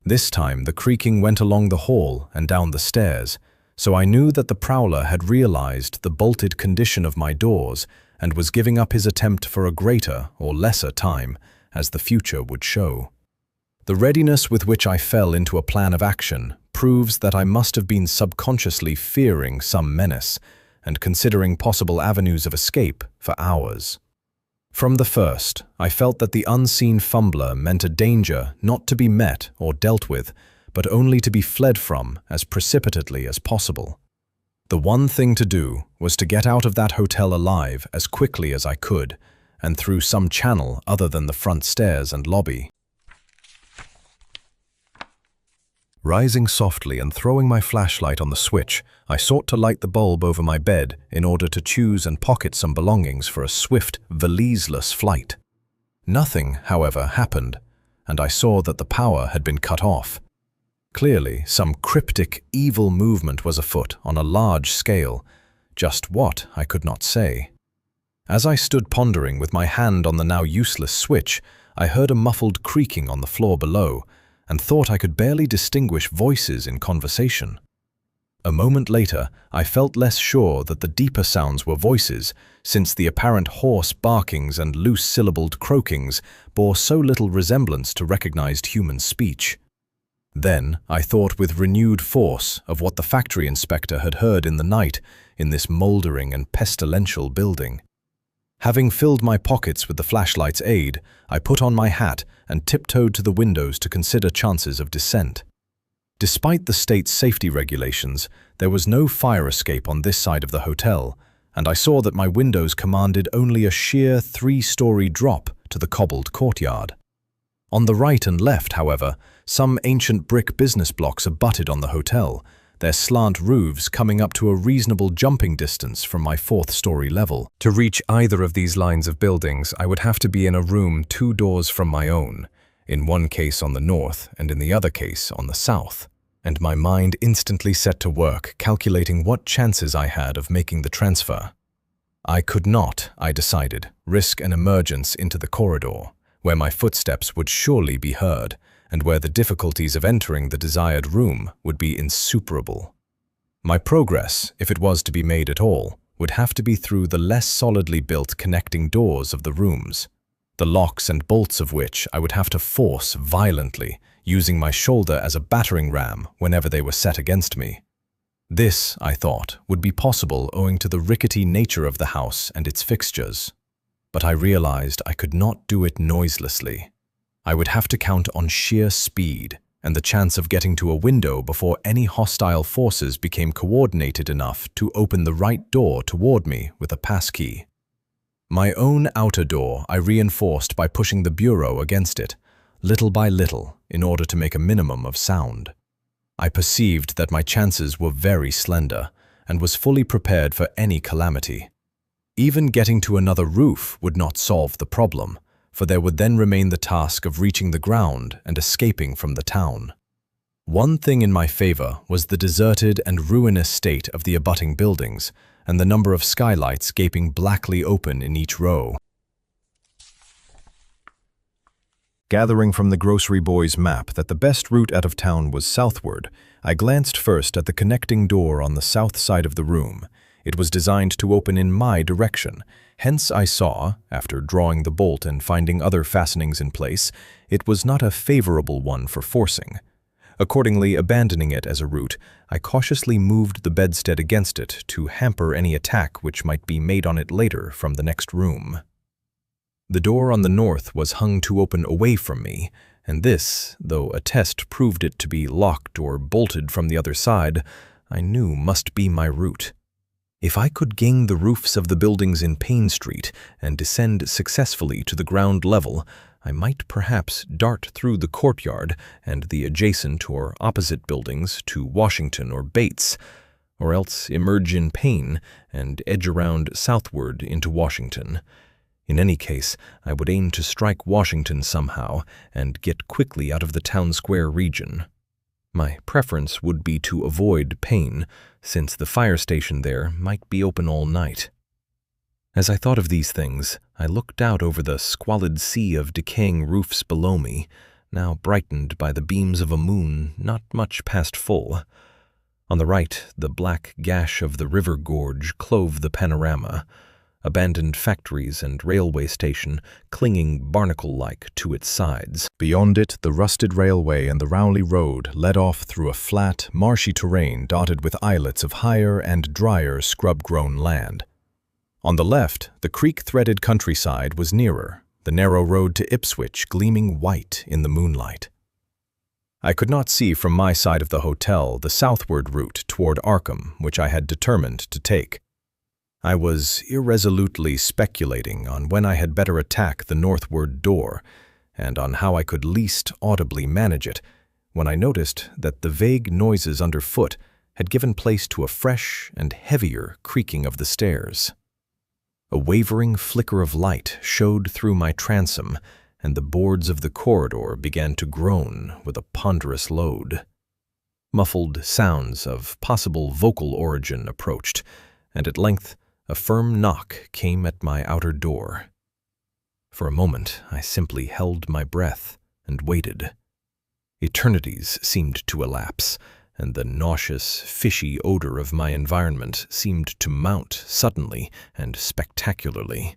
This time the creaking went along the hall and down the stairs, so I knew that the prowler had realized the bolted condition of my doors and was giving up his attempt for a greater or lesser time, as the future would show. The readiness with which I fell into a plan of action proves that I must have been subconsciously fearing some menace and considering possible avenues of escape for hours. From the first, I felt that the unseen fumbler meant a danger not to be met or dealt with, but only to be fled from as precipitately as possible. The one thing to do was to get out of that hotel alive as quickly as I could, and through some channel other than the front stairs and lobby. Rising softly and throwing my flashlight on the switch, I sought to light the bulb over my bed in order to choose and pocket some belongings for a swift, valiseless flight. Nothing, however, happened, and I saw that the power had been cut off. Clearly, some cryptic, evil movement was afoot on a large scale. Just what, I could not say. As I stood pondering with my hand on the now useless switch, I heard a muffled creaking on the floor below, and thought I could barely distinguish voices in conversation. A moment later, I felt less sure that the deeper sounds were voices, since the apparent hoarse barkings and loose-syllabled croakings bore so little resemblance to recognized human speech. Then I thought with renewed force of what the factory inspector had heard in the night in this mouldering and pestilential building. Having filled my pockets with the flashlight's aid, I put on my hat and tiptoed to the windows to consider chances of descent. Despite the state's safety regulations, there was no fire escape on this side of the hotel, and I saw that my windows commanded only a sheer 3-story drop to the cobbled courtyard. On the right and left, however, some ancient brick business blocks abutted on the hotel, their slant roofs coming up to a reasonable jumping distance from my 4th-story level. To reach either of these lines of buildings, I would have to be in a room 2 doors from my own, in one case on the north and in the other case on the south, and my mind instantly set to work calculating what chances I had of making the transfer. I could not, I decided, risk an emergence into the corridor, where my footsteps would surely be heard, and where the difficulties of entering the desired room would be insuperable. My progress, if it was to be made at all, would have to be through the less solidly built connecting doors of the rooms, the locks and bolts of which I would have to force violently, using my shoulder as a battering ram whenever they were set against me. This, I thought, would be possible owing to the rickety nature of the house and its fixtures. But I realized I could not do it noiselessly. I would have to count on sheer speed and the chance of getting to a window before any hostile forces became coordinated enough to open the right door toward me with a passkey. My own outer door I reinforced by pushing the bureau against it, little by little, in order to make a minimum of sound. I perceived that my chances were very slender and was fully prepared for any calamity. Even getting to another roof would not solve the problem, for there would then remain the task of reaching the ground and escaping from the town. One thing in my favor was the deserted and ruinous state of the abutting buildings, and the number of skylights gaping blackly open in each row. Gathering from the grocery boy's map that the best route out of town was southward, I glanced first at the connecting door on the south side of the room. It was designed to open in my direction. Hence I saw, after drawing the bolt and finding other fastenings in place, it was not a favorable one for forcing. Accordingly, abandoning it as a route, I cautiously moved the bedstead against it to hamper any attack which might be made on it later from the next room. The door on the north was hung to open away from me, and this, though a test proved it to be locked or bolted from the other side, I knew must be my route. If I could gain the roofs of the buildings in Payne Street and descend successfully to the ground level, I might perhaps dart through the courtyard and the adjacent or opposite buildings to Washington or Bates, or else emerge in Payne and edge around southward into Washington. In any case, I would aim to strike Washington somehow and get quickly out of the town square region. My preference would be to avoid Payne, since the fire station there might be open all night. As I thought of these things, I looked out over the squalid sea of decaying roofs below me, now brightened by the beams of a moon not much past full. On the right, the black gash of the river gorge clove the panorama, abandoned factories and railway station clinging barnacle-like to its sides. Beyond it, the rusted railway and the Rowley Road led off through a flat, marshy terrain dotted with islets of higher and drier scrub-grown land. On the left, the creek-threaded countryside was nearer, the narrow road to Ipswich gleaming white in the moonlight. I could not see from my side of the hotel the southward route toward Arkham, which I had determined to take. I was irresolutely speculating on when I had better attack the northward door, and on how I could least audibly manage it, when I noticed that the vague noises underfoot had given place to a fresh and heavier creaking of the stairs. A wavering flicker of light showed through my transom, and the boards of the corridor began to groan with a ponderous load. Muffled sounds of possible vocal origin approached, and at length a firm knock came at my outer door. For a moment I simply held my breath and waited. Eternities seemed to elapse, and the nauseous, fishy odor of my environment seemed to mount suddenly and spectacularly.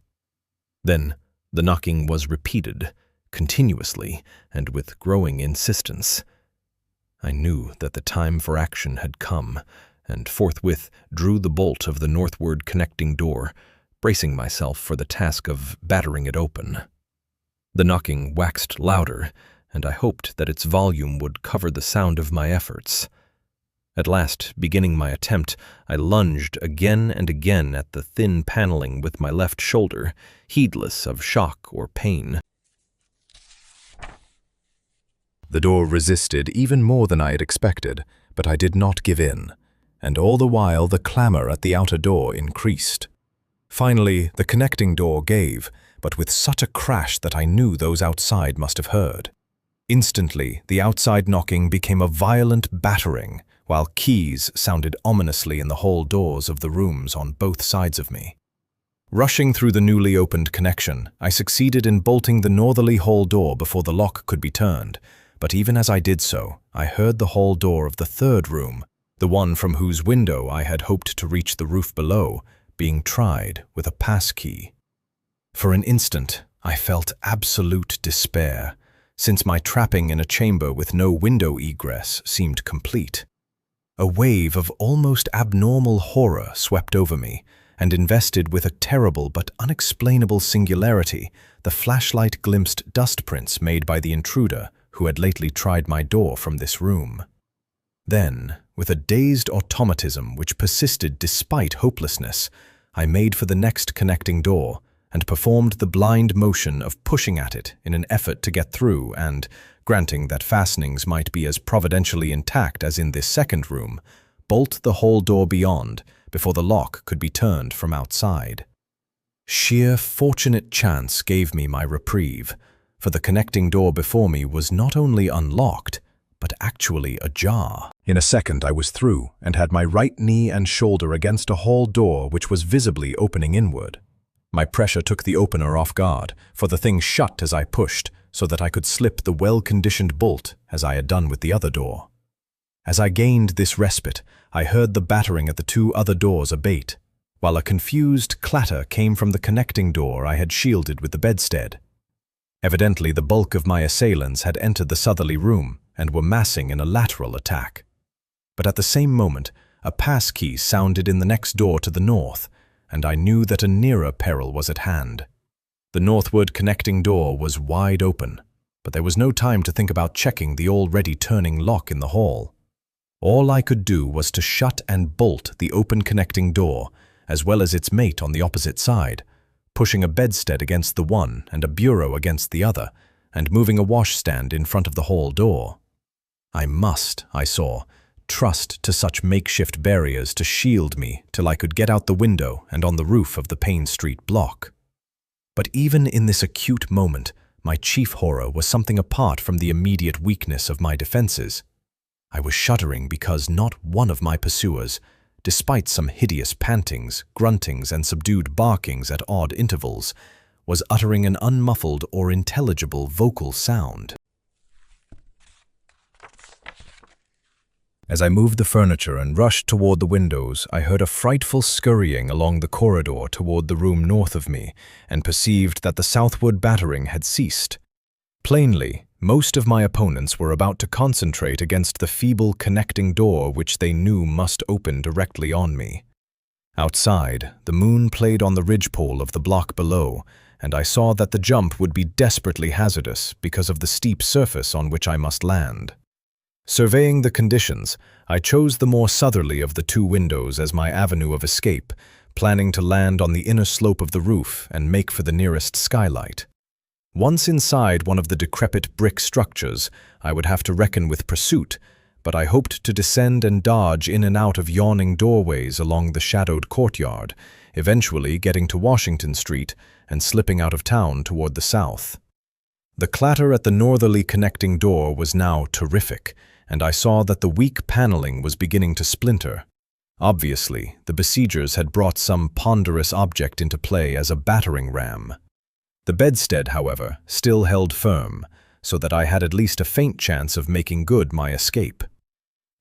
Then the knocking was repeated, continuously and with growing insistence. I knew that the time for action had come, and forthwith drew the bolt of the northward connecting door, bracing myself for the task of battering it open. The knocking waxed louder, and I hoped that its volume would cover the sound of my efforts. At last, beginning my attempt, I lunged again and again at the thin paneling with my left shoulder, heedless of shock or pain. The door resisted even more than I had expected, but I did not give in, and all the while the clamor at the outer door increased. Finally, the connecting door gave, but with such a crash that I knew those outside must have heard. Instantly, the outside knocking became a violent battering, while keys sounded ominously in the hall doors of the rooms on both sides of me. Rushing through the newly opened connection, I succeeded in bolting the northerly hall door before the lock could be turned, but even as I did so, I heard the hall door of the third room, the one from whose window I had hoped to reach the roof below, being tried with a pass key. For an instant, I felt absolute despair, since my trapping in a chamber with no window egress seemed complete. A wave of almost abnormal horror swept over me, and invested with a terrible but unexplainable singularity, the flashlight glimpsed dust prints made by the intruder who had lately tried my door from this room. Then, with a dazed automatism which persisted despite hopelessness, I made for the next connecting door and performed the blind motion of pushing at it in an effort to get through and, granting that fastenings might be as providentially intact as in this second room, bolt the hall door beyond before the lock could be turned from outside. Sheer fortunate chance gave me my reprieve, for the connecting door before me was not only unlocked, but actually ajar. In a second I was through, and had my right knee and shoulder against a hall door which was visibly opening inward. My pressure took the opener off guard, for the thing shut as I pushed, so that I could slip the well-conditioned bolt, as I had done with the other door. As I gained this respite, I heard the battering at the two other doors abate, while a confused clatter came from the connecting door I had shielded with the bedstead. Evidently the bulk of my assailants had entered the southerly room and were massing in a lateral attack. But at the same moment, a passkey sounded in the next door to the north, and I knew that a nearer peril was at hand. The northward connecting door was wide open, but there was no time to think about checking the already turning lock in the hall. All I could do was to shut and bolt the open connecting door, as well as its mate on the opposite side, pushing a bedstead against the one and a bureau against the other, and moving a washstand in front of the hall door. I must, I saw, trust to such makeshift barriers to shield me till I could get out the window and on the roof of the Payne Street block. But even in this acute moment, my chief horror was something apart from the immediate weakness of my defenses. I was shuddering because not one of my pursuers, despite some hideous pantings, gruntings, and subdued barkings at odd intervals, was uttering an unmuffled or intelligible vocal sound. As I moved the furniture and rushed toward the windows, I heard a frightful scurrying along the corridor toward the room north of me, and perceived that the southward battering had ceased. Plainly, most of my opponents were about to concentrate against the feeble connecting door which they knew must open directly on me. Outside, the moon played on the ridgepole of the block below, and I saw that the jump would be desperately hazardous because of the steep surface on which I must land. Surveying the conditions, I chose the more southerly of the two windows as my avenue of escape, planning to land on the inner slope of the roof and make for the nearest skylight. Once inside one of the decrepit brick structures, I would have to reckon with pursuit, but I hoped to descend and dodge in and out of yawning doorways along the shadowed courtyard, eventually getting to Washington Street and slipping out of town toward the south. The clatter at the northerly connecting door was now terrific, and I saw that the weak paneling was beginning to splinter. Obviously, the besiegers had brought some ponderous object into play as a battering ram. The bedstead, however, still held firm, so that I had at least a faint chance of making good my escape.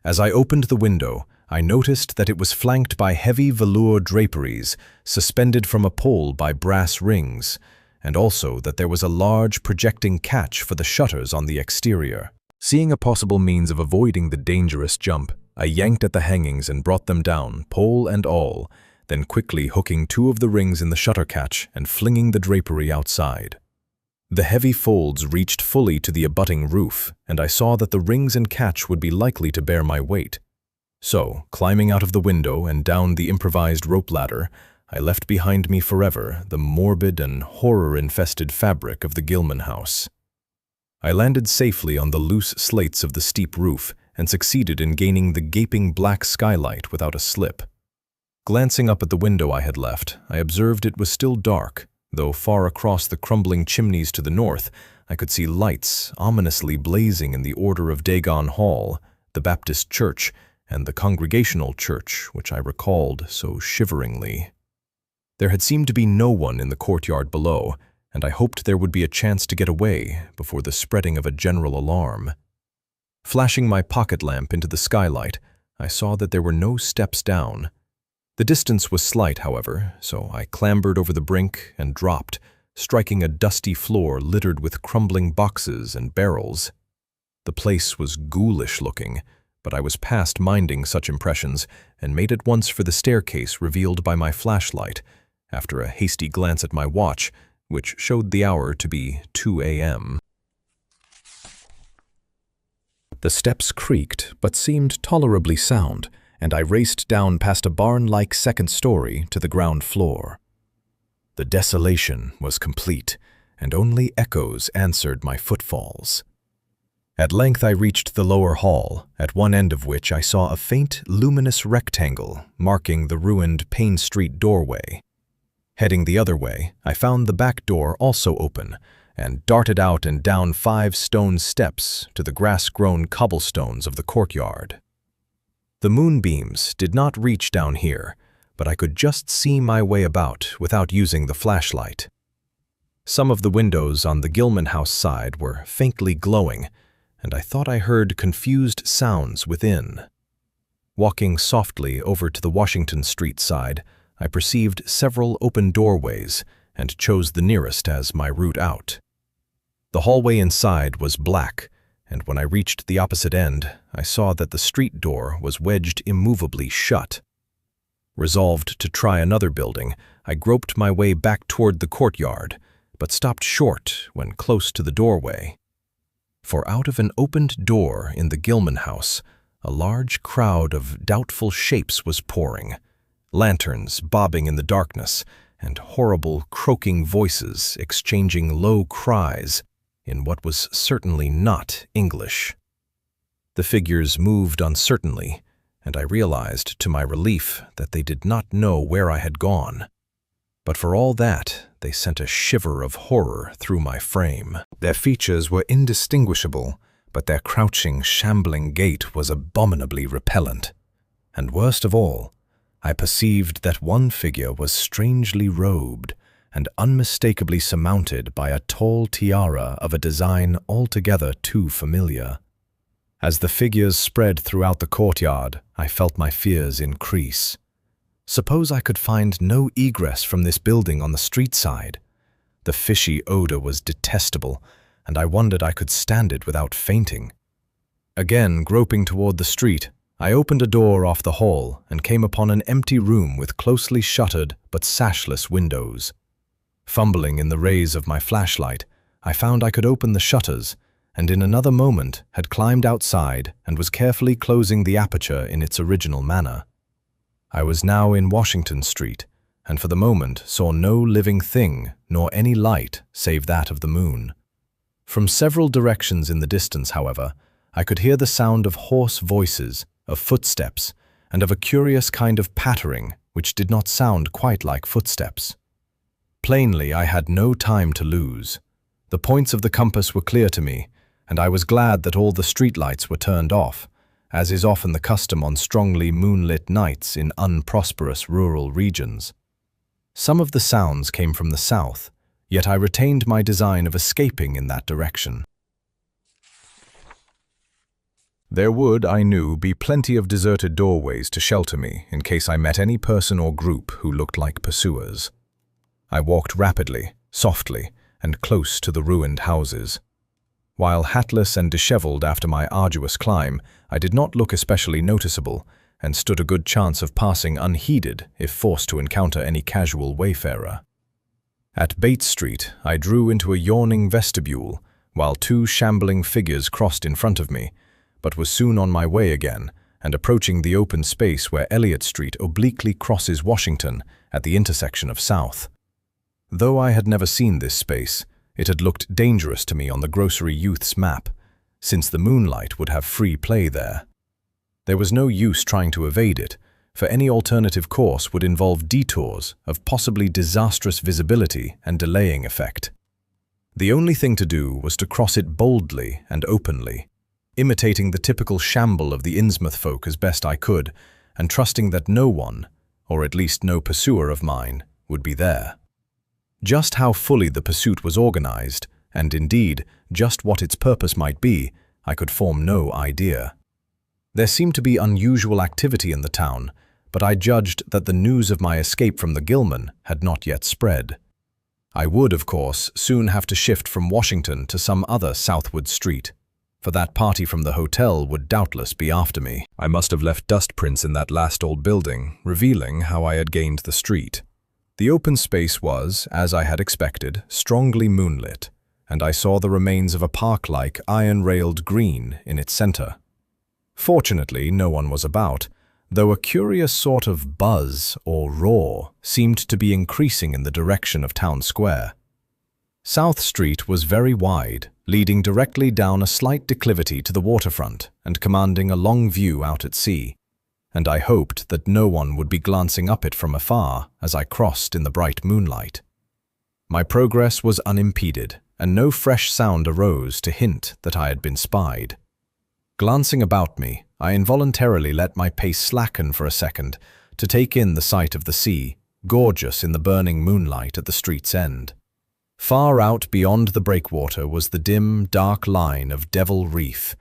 As I opened the window, I noticed that it was flanked by heavy velour draperies suspended from a pole by brass rings, and also that there was a large projecting catch for the shutters on the exterior. Seeing a possible means of avoiding the dangerous jump, I yanked at the hangings and brought them down, pole and all, then quickly hooking two of the rings in the shutter catch and flinging the drapery outside. The heavy folds reached fully to the abutting roof, and I saw that the rings and catch would be likely to bear my weight. So, climbing out of the window and down the improvised rope ladder, I left behind me forever the morbid and horror-infested fabric of the Gilman house. I landed safely on the loose slates of the steep roof and succeeded in gaining the gaping black skylight without a slip. Glancing up at the window I had left, I observed it was still dark, though far across the crumbling chimneys to the north, I could see lights ominously blazing in the Order of Dagon Hall, the Baptist Church, and the Congregational Church, which I recalled so shiveringly. There had seemed to be no one in the courtyard below, and I hoped there would be a chance to get away before the spreading of a general alarm. Flashing my pocket lamp into the skylight, I saw that there were no steps down. The distance was slight, however, so I clambered over the brink and dropped, striking a dusty floor littered with crumbling boxes and barrels. The place was ghoulish-looking, but I was past minding such impressions and made at once for the staircase revealed by my flashlight, after a hasty glance at my watch, which showed the hour to be 2 a.m. The steps creaked but seemed tolerably sound, and I raced down past a barn-like second story to the ground floor. The desolation was complete, and only echoes answered my footfalls. At length I reached the lower hall, at one end of which I saw a faint, luminous rectangle marking the ruined Payne Street doorway. Heading the other way, I found the back door also open, and darted out and down 5 stone steps to the grass-grown cobblestones of the courtyard. The moonbeams did not reach down here, but I could just see my way about without using the flashlight. Some of the windows on the Gilman house side were faintly glowing, and I thought I heard confused sounds within. Walking softly over to the Washington Street side, I perceived several open doorways and chose the nearest as my route out. The hallway inside was black, and when I reached the opposite end, I saw that the street door was wedged immovably shut. Resolved to try another building, I groped my way back toward the courtyard, but stopped short when close to the doorway. For out of an opened door in the Gilman house, a large crowd of doubtful shapes was pouring, lanterns bobbing in the darkness, and horrible croaking voices exchanging low cries in what was certainly not English. The figures moved uncertainly, and I realized to my relief that they did not know where I had gone. But for all that, they sent a shiver of horror through my frame. Their features were indistinguishable, but their crouching, shambling gait was abominably repellent. And worst of all, I perceived that one figure was strangely robed and unmistakably surmounted by a tall tiara of a design altogether too familiar. As the figures spread throughout the courtyard, I felt my fears increase. Suppose I could find no egress from this building on the street side. The fishy odor was detestable, and I wondered I could stand it without fainting. Again, groping toward the street, I opened a door off the hall and came upon an empty room with closely shuttered but sashless windows. Fumbling in the rays of my flashlight, I found I could open the shutters, and in another moment had climbed outside and was carefully closing the aperture in its original manner. I was now in Washington Street, and for the moment saw no living thing nor any light save that of the moon. From several directions in the distance, however, I could hear the sound of hoarse voices, of footsteps, and of a curious kind of pattering which did not sound quite like footsteps. Plainly, I had no time to lose. The points of the compass were clear to me, and I was glad that all the streetlights were turned off, as is often the custom on strongly moonlit nights in unprosperous rural regions. Some of the sounds came from the south, yet I retained my design of escaping in that direction. There would, I knew, be plenty of deserted doorways to shelter me in case I met any person or group who looked like pursuers. I walked rapidly, softly, and close to the ruined houses. While hatless and disheveled after my arduous climb, I did not look especially noticeable, and stood a good chance of passing unheeded if forced to encounter any casual wayfarer. At Bates Street, I drew into a yawning vestibule, while 2 shambling figures crossed in front of me, but was soon on my way again, and approaching the open space where Elliott Street obliquely crosses Washington at the intersection of South. Though I had never seen this space, it had looked dangerous to me on the grocery youth's map, since the moonlight would have free play there. There was no use trying to evade it, for any alternative course would involve detours of possibly disastrous visibility and delaying effect. The only thing to do was to cross it boldly and openly, imitating the typical shamble of the Innsmouth folk as best I could, and trusting that no one, or at least no pursuer of mine, would be there. Just how fully the pursuit was organized, and indeed just what its purpose might be, I could form no idea. There seemed to be unusual activity in the town, but I judged that the news of my escape from the Gilman had not yet spread. I would, of course, soon have to shift from Washington to some other southward street, for that party from the hotel would doubtless be after me. I must have left dust prints in that last old building, revealing how I had gained the street. The open space was, as I had expected, strongly moonlit, and I saw the remains of a park-like iron-railed green in its center. Fortunately, no one was about, though a curious sort of buzz or roar seemed to be increasing in the direction of Town Square. South Street was very wide, leading directly down a slight declivity to the waterfront and commanding a long view out at sea, and I hoped that no one would be glancing up it from afar as I crossed in the bright moonlight. My progress was unimpeded, and no fresh sound arose to hint that I had been spied. Glancing about me, I involuntarily let my pace slacken for a second to take in the sight of the sea, gorgeous in the burning moonlight at the street's end. Far out beyond the breakwater was the dim, dark line of Devil Reef,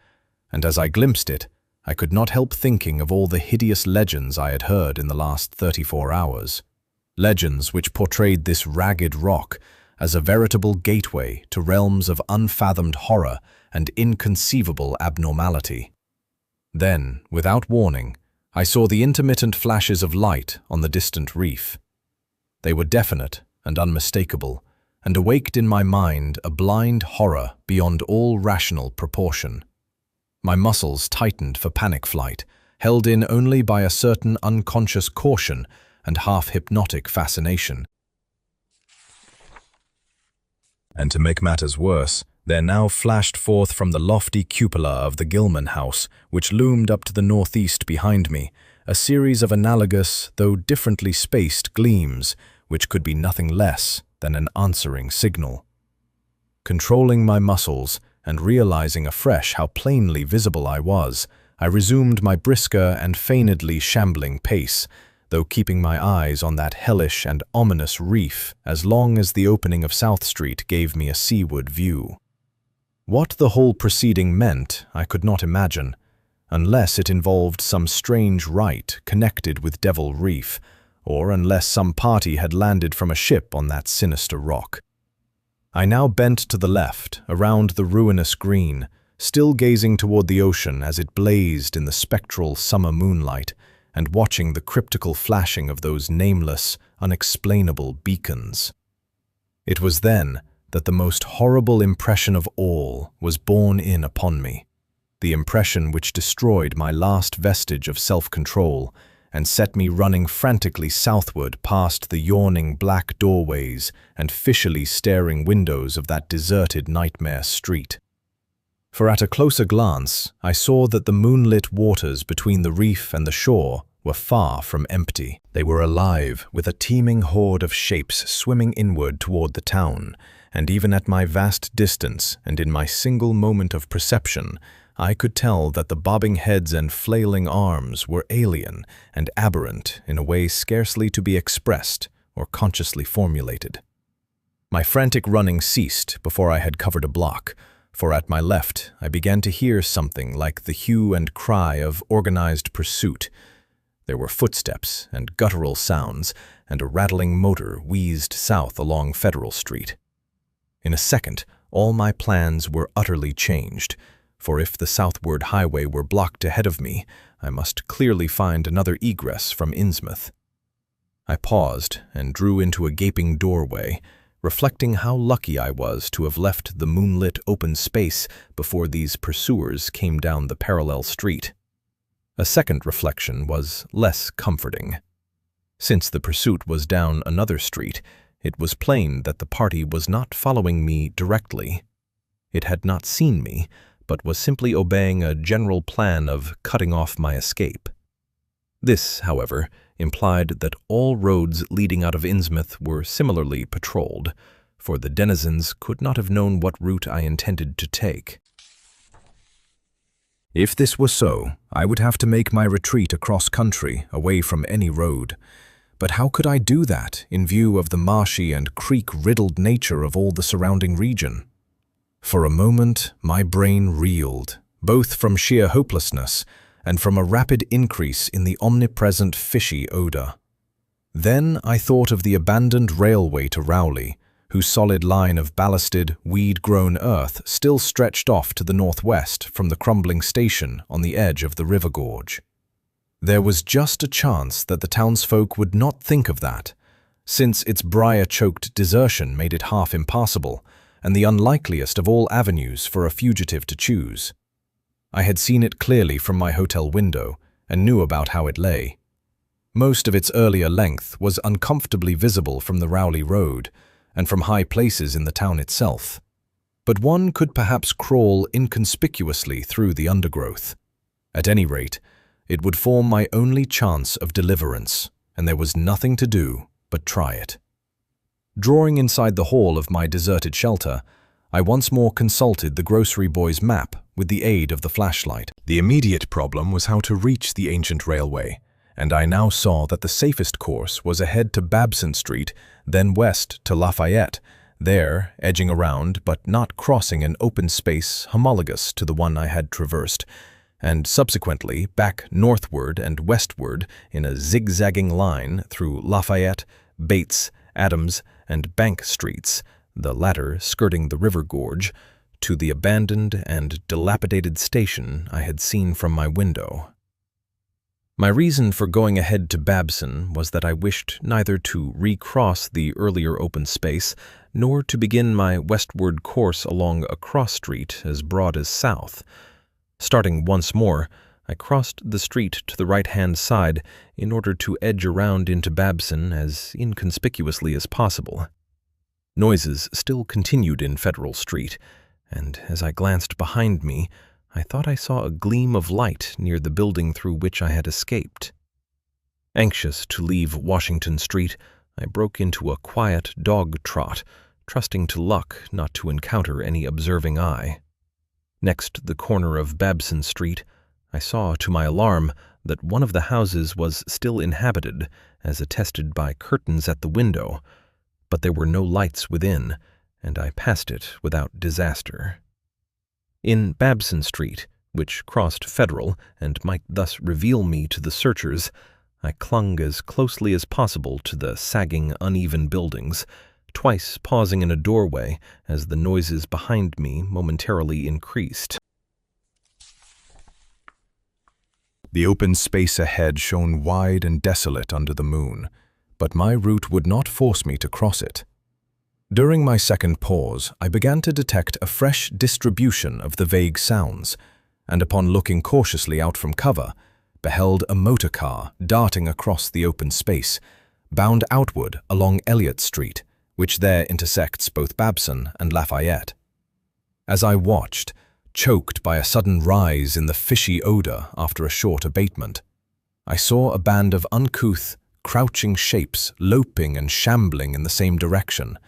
and as I glimpsed it, I could not help thinking of all the hideous legends I had heard in the last 34 hours. Legends which portrayed this ragged rock as a veritable gateway to realms of unfathomed horror and inconceivable abnormality. Then, without warning, I saw the intermittent flashes of light on the distant reef. They were definite and unmistakable, and awaked in my mind a blind horror beyond all rational proportion. My muscles tightened for panic flight, held in only by a certain unconscious caution and half-hypnotic fascination. And to make matters worse, there now flashed forth from the lofty cupola of the Gilman house, which loomed up to the northeast behind me, a series of analogous, though differently spaced, gleams, which could be nothing less than an answering signal. Controlling my muscles, and realizing afresh how plainly visible I was, I resumed my brisker and feignedly shambling pace, though keeping my eyes on that hellish and ominous reef as long as the opening of South Street gave me a seaward view. What the whole proceeding meant, I could not imagine, unless it involved some strange rite connected with Devil Reef, or unless some party had landed from a ship on that sinister rock. I now bent to the left, around the ruinous green, still gazing toward the ocean as it blazed in the spectral summer moonlight, and watching the cryptical flashing of those nameless, unexplainable beacons. It was then that the most horrible impression of all was borne in upon me, the impression which destroyed my last vestige of self-control and set me running frantically southward past the yawning black doorways and fishily staring windows of that deserted nightmare street. For at a closer glance, I saw that the moonlit waters between the reef and the shore were far from empty. They were alive with a teeming horde of shapes swimming inward toward the town, and even at my vast distance and in my single moment of perception, I could tell that the bobbing heads and flailing arms were alien and aberrant in a way scarcely to be expressed or consciously formulated. My frantic running ceased before I had covered a block, for at my left I began to hear something like the hue and cry of organized pursuit. There were footsteps and guttural sounds, and a rattling motor wheezed south along Federal Street. In a second, all my plans were utterly changed, for if the southward highway were blocked ahead of me, I must clearly find another egress from Innsmouth. I paused and drew into a gaping doorway, reflecting how lucky I was to have left the moonlit open space before these pursuers came down the parallel street. A second reflection was less comforting. Since the pursuit was down another street, it was plain that the party was not following me directly. It had not seen me, but was simply obeying a general plan of cutting off my escape. This, however, implied that all roads leading out of Innsmouth were similarly patrolled, for the denizens could not have known what route I intended to take. If this were so, I would have to make my retreat across country, away from any road. But how could I do that in view of the marshy and creek-riddled nature of all the surrounding region? For a moment, my brain reeled, both from sheer hopelessness and from a rapid increase in the omnipresent fishy odor. Then I thought of the abandoned railway to Rowley, whose solid line of ballasted, weed-grown earth still stretched off to the northwest from the crumbling station on the edge of the river gorge. There was just a chance that the townsfolk would not think of that, since its briar-choked desertion made it half impassable, and the unlikeliest of all avenues for a fugitive to choose. I had seen it clearly from my hotel window, and knew about how it lay. Most of its earlier length was uncomfortably visible from the Rowley Road, and from high places in the town itself. But one could perhaps crawl inconspicuously through the undergrowth. At any rate, it would form my only chance of deliverance, and there was nothing to do but try it. Drawing inside the hall of my deserted shelter, I once more consulted the grocery boy's map with the aid of the flashlight. The immediate problem was how to reach the ancient railway, and I now saw that the safest course was ahead to Babson Street, then west to Lafayette, there edging around but not crossing an open space homologous to the one I had traversed, and subsequently back northward and westward in a zigzagging line through Lafayette, Bates, Adams, and Bank Streets, the latter skirting the river gorge, to the abandoned and dilapidated station I had seen from my window. My reason for going ahead to Babson was that I wished neither to recross the earlier open space nor to begin my westward course along a cross street as broad as south. Starting once more, I crossed the street to the right-hand side in order to edge around into Babson as inconspicuously as possible. Noises still continued in Federal Street, and as I glanced behind me, I thought I saw a gleam of light near the building through which I had escaped. Anxious to leave Washington Street, I broke into a quiet dog trot, trusting to luck not to encounter any observing eye. Next the corner of Babson Street, I saw, to my alarm, that one of the houses was still inhabited, as attested by curtains at the window, but there were no lights within, and I passed it without disaster. In Babson Street, which crossed Federal and might thus reveal me to the searchers, I clung as closely as possible to the sagging, uneven buildings, twice pausing in a doorway as the noises behind me momentarily increased. The open space ahead shone wide and desolate under the moon, but my route would not force me to cross it. During my second pause, I began to detect a fresh distribution of the vague sounds, and upon looking cautiously out from cover, beheld a motor car darting across the open space, bound outward along Elliott Street, which there intersects both Babson and Lafayette. As I watched, choked by a sudden rise in the fishy odor after a short abatement, I saw a band of uncouth, crouching shapes loping and shambling in the same direction,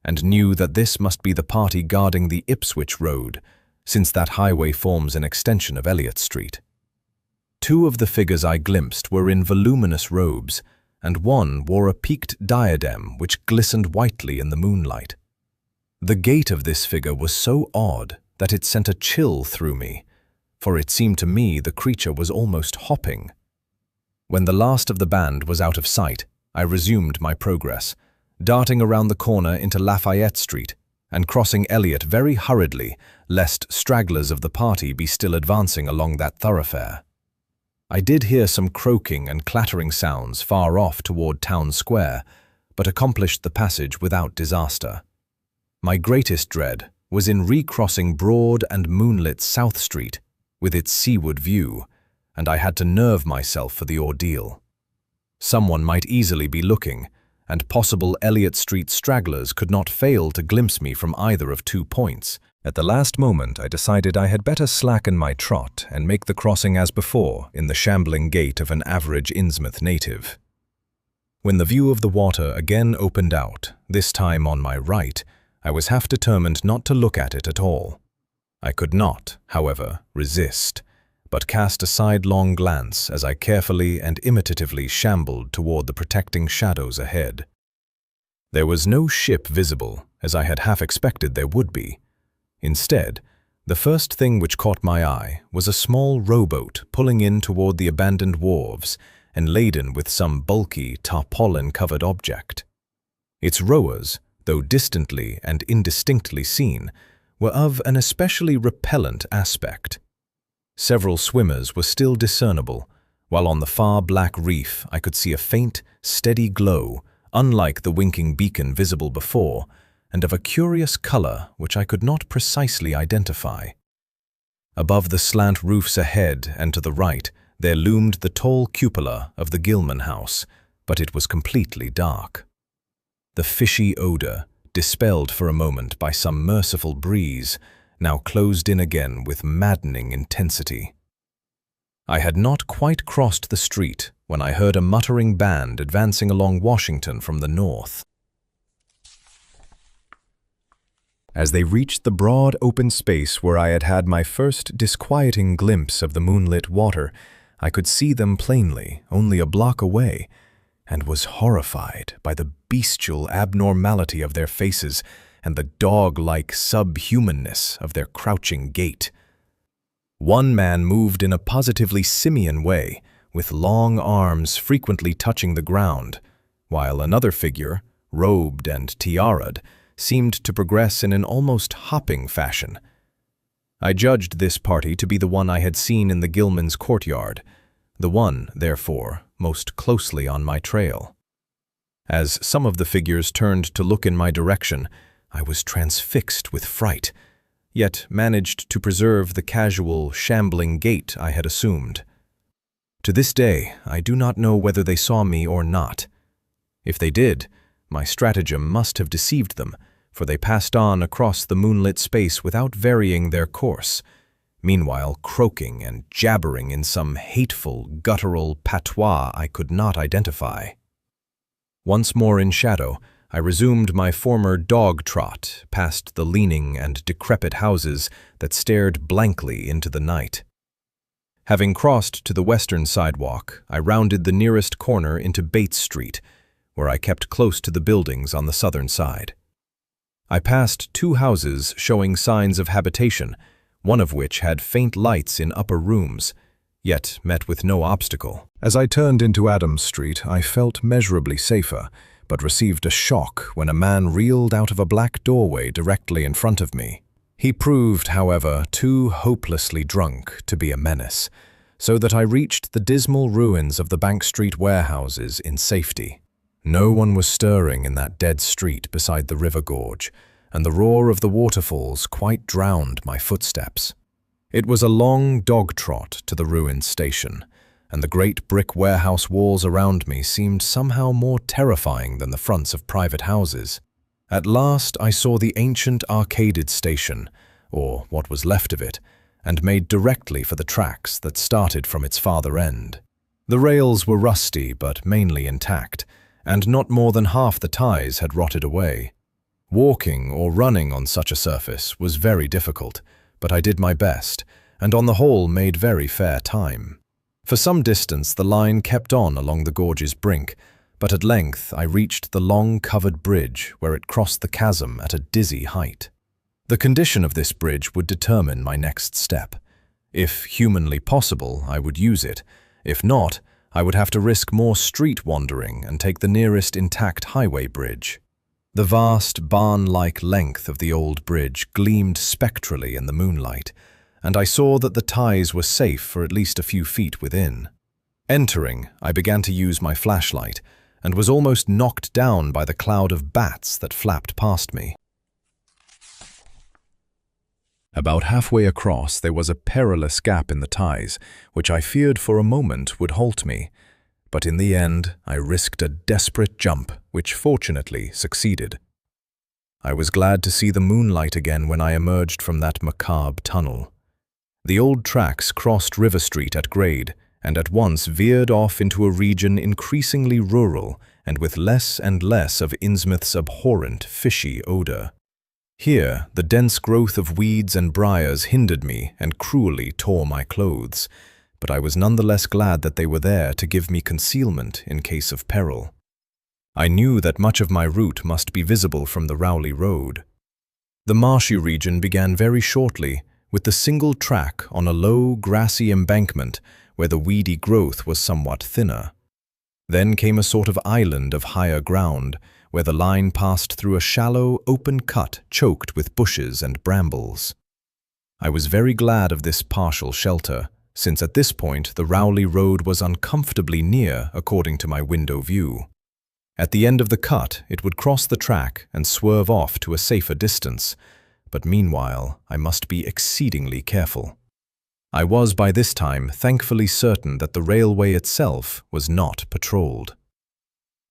and knew that this must be the party guarding the Ipswich Road, since that highway forms an extension of Elliott Street. Two of the figures I glimpsed were in voluminous robes, and one wore a peaked diadem which glistened whitely in the moonlight. The gait of this figure was so odd that it sent a chill through me, for it seemed to me the creature was almost hopping. When the last of the band was out of sight, I resumed my progress, darting around the corner into Lafayette Street and crossing Elliott very hurriedly, lest stragglers of the party be still advancing along that thoroughfare. I did hear some croaking and clattering sounds far off toward Town Square, but accomplished the passage without disaster. My greatest dread was in recrossing broad and moonlit South Street with its seaward view, and I had to nerve myself for the ordeal. Someone might easily be looking, and possible Elliott Street stragglers could not fail to glimpse me from either of 2 points. At the last moment I decided I had better slacken my trot and make the crossing as before in the shambling gait of an average Innsmouth native. When the view of the water again opened out, this time on my right, I was half determined not to look at it at all. I could not, however, resist, but cast a sidelong glance as I carefully and imitatively shambled toward the protecting shadows ahead. There was no ship visible, as I had half expected there would be. Instead, the first thing which caught my eye was a small rowboat pulling in toward the abandoned wharves and laden with some bulky, tarpaulin-covered object. Its rowers, though distantly and indistinctly seen, were of an especially repellent aspect. Several swimmers were still discernible, while on the far black reef I could see a faint, steady glow, unlike the winking beacon visible before, and of a curious color which I could not precisely identify. Above the slant roofs ahead and to the right, there loomed the tall cupola of the Gilman House, but it was completely dark. The fishy odor, dispelled for a moment by some merciful breeze, now closed in again with maddening intensity. I had not quite crossed the street when I heard a muttering band advancing along Washington from the north. As they reached the broad open space where I had had my first disquieting glimpse of the moonlit water, I could see them plainly, only a block away, and was horrified by the bestial abnormality of their faces and the dog-like subhumanness of their crouching gait. One man moved in a positively simian way, with long arms frequently touching the ground, while another figure, robed and tiara'd, seemed to progress in an almost hopping fashion. I judged this party to be the one I had seen in the Gilman's courtyard, the one, therefore, most closely on my trail. As some of the figures turned to look in my direction, I was transfixed with fright, yet managed to preserve the casual, shambling gait I had assumed. To this day, I do not know whether they saw me or not. If they did, my stratagem must have deceived them, for they passed on across the moonlit space without varying their course, meanwhile croaking and jabbering in some hateful, guttural patois I could not identify. Once more in shadow, I resumed my former dog trot past the leaning and decrepit houses that stared blankly into the night. Having crossed to the western sidewalk, I rounded the nearest corner into Bates Street, where I kept close to the buildings on the southern side. I passed 2 houses showing signs of habitation, one of which had faint lights in upper rooms, yet met with no obstacle. As I turned into Adams Street, I felt measurably safer, but received a shock when a man reeled out of a black doorway directly in front of me. He proved, however, too hopelessly drunk to be a menace, so that I reached the dismal ruins of the Bank Street warehouses in safety. No one was stirring in that dead street beside the river gorge, and the roar of the waterfalls quite drowned my footsteps. It was a long dog trot to the ruined station, and the great brick warehouse walls around me seemed somehow more terrifying than the fronts of private houses. At last I saw the ancient arcaded station, or what was left of it, and made directly for the tracks that started from its farther end. The rails were rusty but mainly intact, and not more than half the ties had rotted away. Walking or running on such a surface was very difficult, but I did my best, and on the whole made very fair time. For some distance the line kept on along the gorge's brink, but at length I reached the long covered bridge where it crossed the chasm at a dizzy height. The condition of this bridge would determine my next step. If humanly possible, I would use it. If not, I would have to risk more street wandering and take the nearest intact highway bridge. The vast, barn-like length of the old bridge gleamed spectrally in the moonlight, and I saw that the ties were safe for at least a few feet within. Entering, I began to use my flashlight, and was almost knocked down by the cloud of bats that flapped past me. About halfway across, there was a perilous gap in the ties, which I feared for a moment would halt me. But in the end, I risked a desperate jump, which fortunately succeeded. I was glad to see the moonlight again when I emerged from that macabre tunnel. The old tracks crossed River Street at grade, and at once veered off into a region increasingly rural and with less and less of Innsmouth's abhorrent, fishy odor. Here, the dense growth of weeds and briars hindered me and cruelly tore my clothes, but I was none the less glad that they were there to give me concealment in case of peril. I knew that much of my route must be visible from the Rowley Road. The marshy region began very shortly, with the single track on a low, grassy embankment where the weedy growth was somewhat thinner. Then came a sort of island of higher ground, where the line passed through a shallow, open cut choked with bushes and brambles. I was very glad of this partial shelter, since at this point the Rowley Road was uncomfortably near according to my window view. At the end of the cut, it would cross the track and swerve off to a safer distance, but meanwhile I must be exceedingly careful. I was by this time thankfully certain that the railway itself was not patrolled.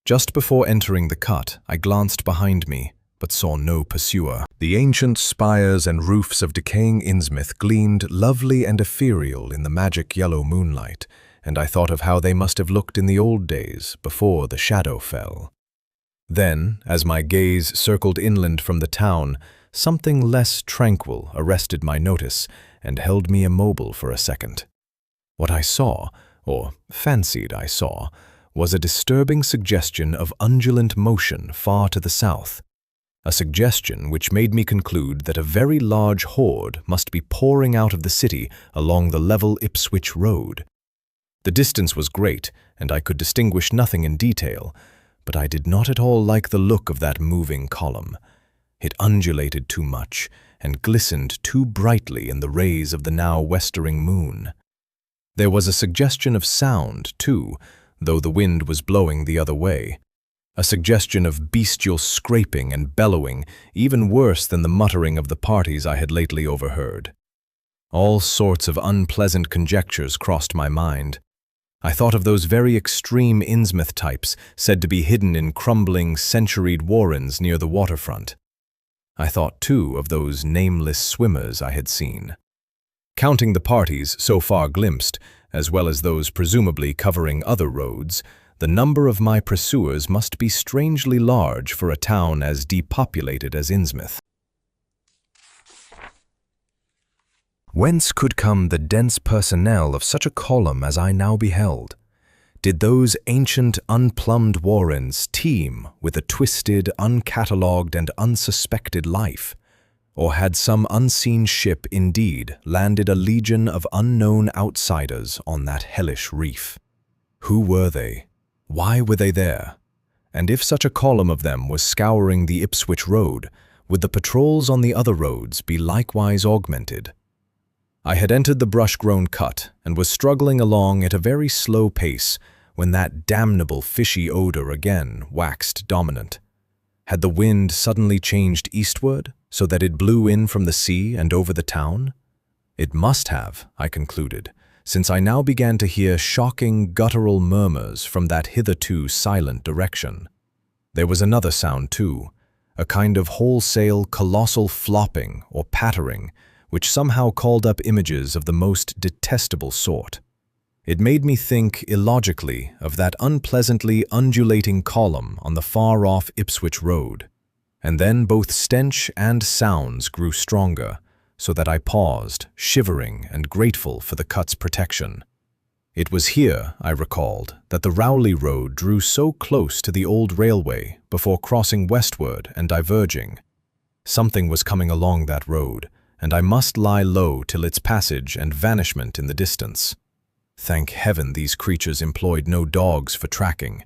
Just before entering the cut, I glanced behind me, but saw no pursuer. The ancient spires and roofs of decaying Innsmouth gleamed lovely and ethereal in the magic yellow moonlight, and I thought of how they must have looked in the old days, before the shadow fell. Then, as my gaze circled inland from the town, something less tranquil arrested my notice and held me immobile for a second. What I saw, or fancied I saw, was a disturbing suggestion of undulant motion far to the south, a suggestion which made me conclude that a very large horde must be pouring out of the city along the level Ipswich Road. The distance was great, and I could distinguish nothing in detail, but I did not at all like the look of that moving column. It undulated too much and glistened too brightly in the rays of the now westering moon. There was a suggestion of sound, too, though the wind was blowing the other way. A suggestion of bestial scraping and bellowing, even worse than the muttering of the parties I had lately overheard. All sorts of unpleasant conjectures crossed my mind. I thought of those very extreme Innsmouth types said to be hidden in crumbling, centuried warrens near the waterfront. I thought, too, of those nameless swimmers I had seen. Counting the parties so far glimpsed, as well as those presumably covering other roads, the number of my pursuers must be strangely large for a town as depopulated as Innsmouth. Whence could come the dense personnel of such a column as I now beheld? Did those ancient, unplumbed warrens teem with a twisted, uncatalogued, and unsuspected life? Or had some unseen ship indeed landed a legion of unknown outsiders on that hellish reef? Who were they? Why were they there? And if such a column of them was scouring the Ipswich Road, would the patrols on the other roads be likewise augmented? I had entered the brush-grown cut and was struggling along at a very slow pace when that damnable fishy odor again waxed dominant. Had the wind suddenly changed eastward so that it blew in from the sea and over the town? It must have, I concluded, since I now began to hear shocking guttural murmurs from that hitherto silent direction. There was another sound too, a kind of wholesale colossal flopping or pattering, which somehow called up images of the most detestable sort. It made me think illogically of that unpleasantly undulating column on the far-off Ipswich Road. And then both stench and sounds grew stronger, so that I paused, shivering and grateful for the cut's protection. It was here, I recalled, that the Rowley Road drew so close to the old railway before crossing westward and diverging. Something was coming along that road, and I must lie low till its passage and vanishment in the distance. Thank heaven these creatures employed no dogs for tracking,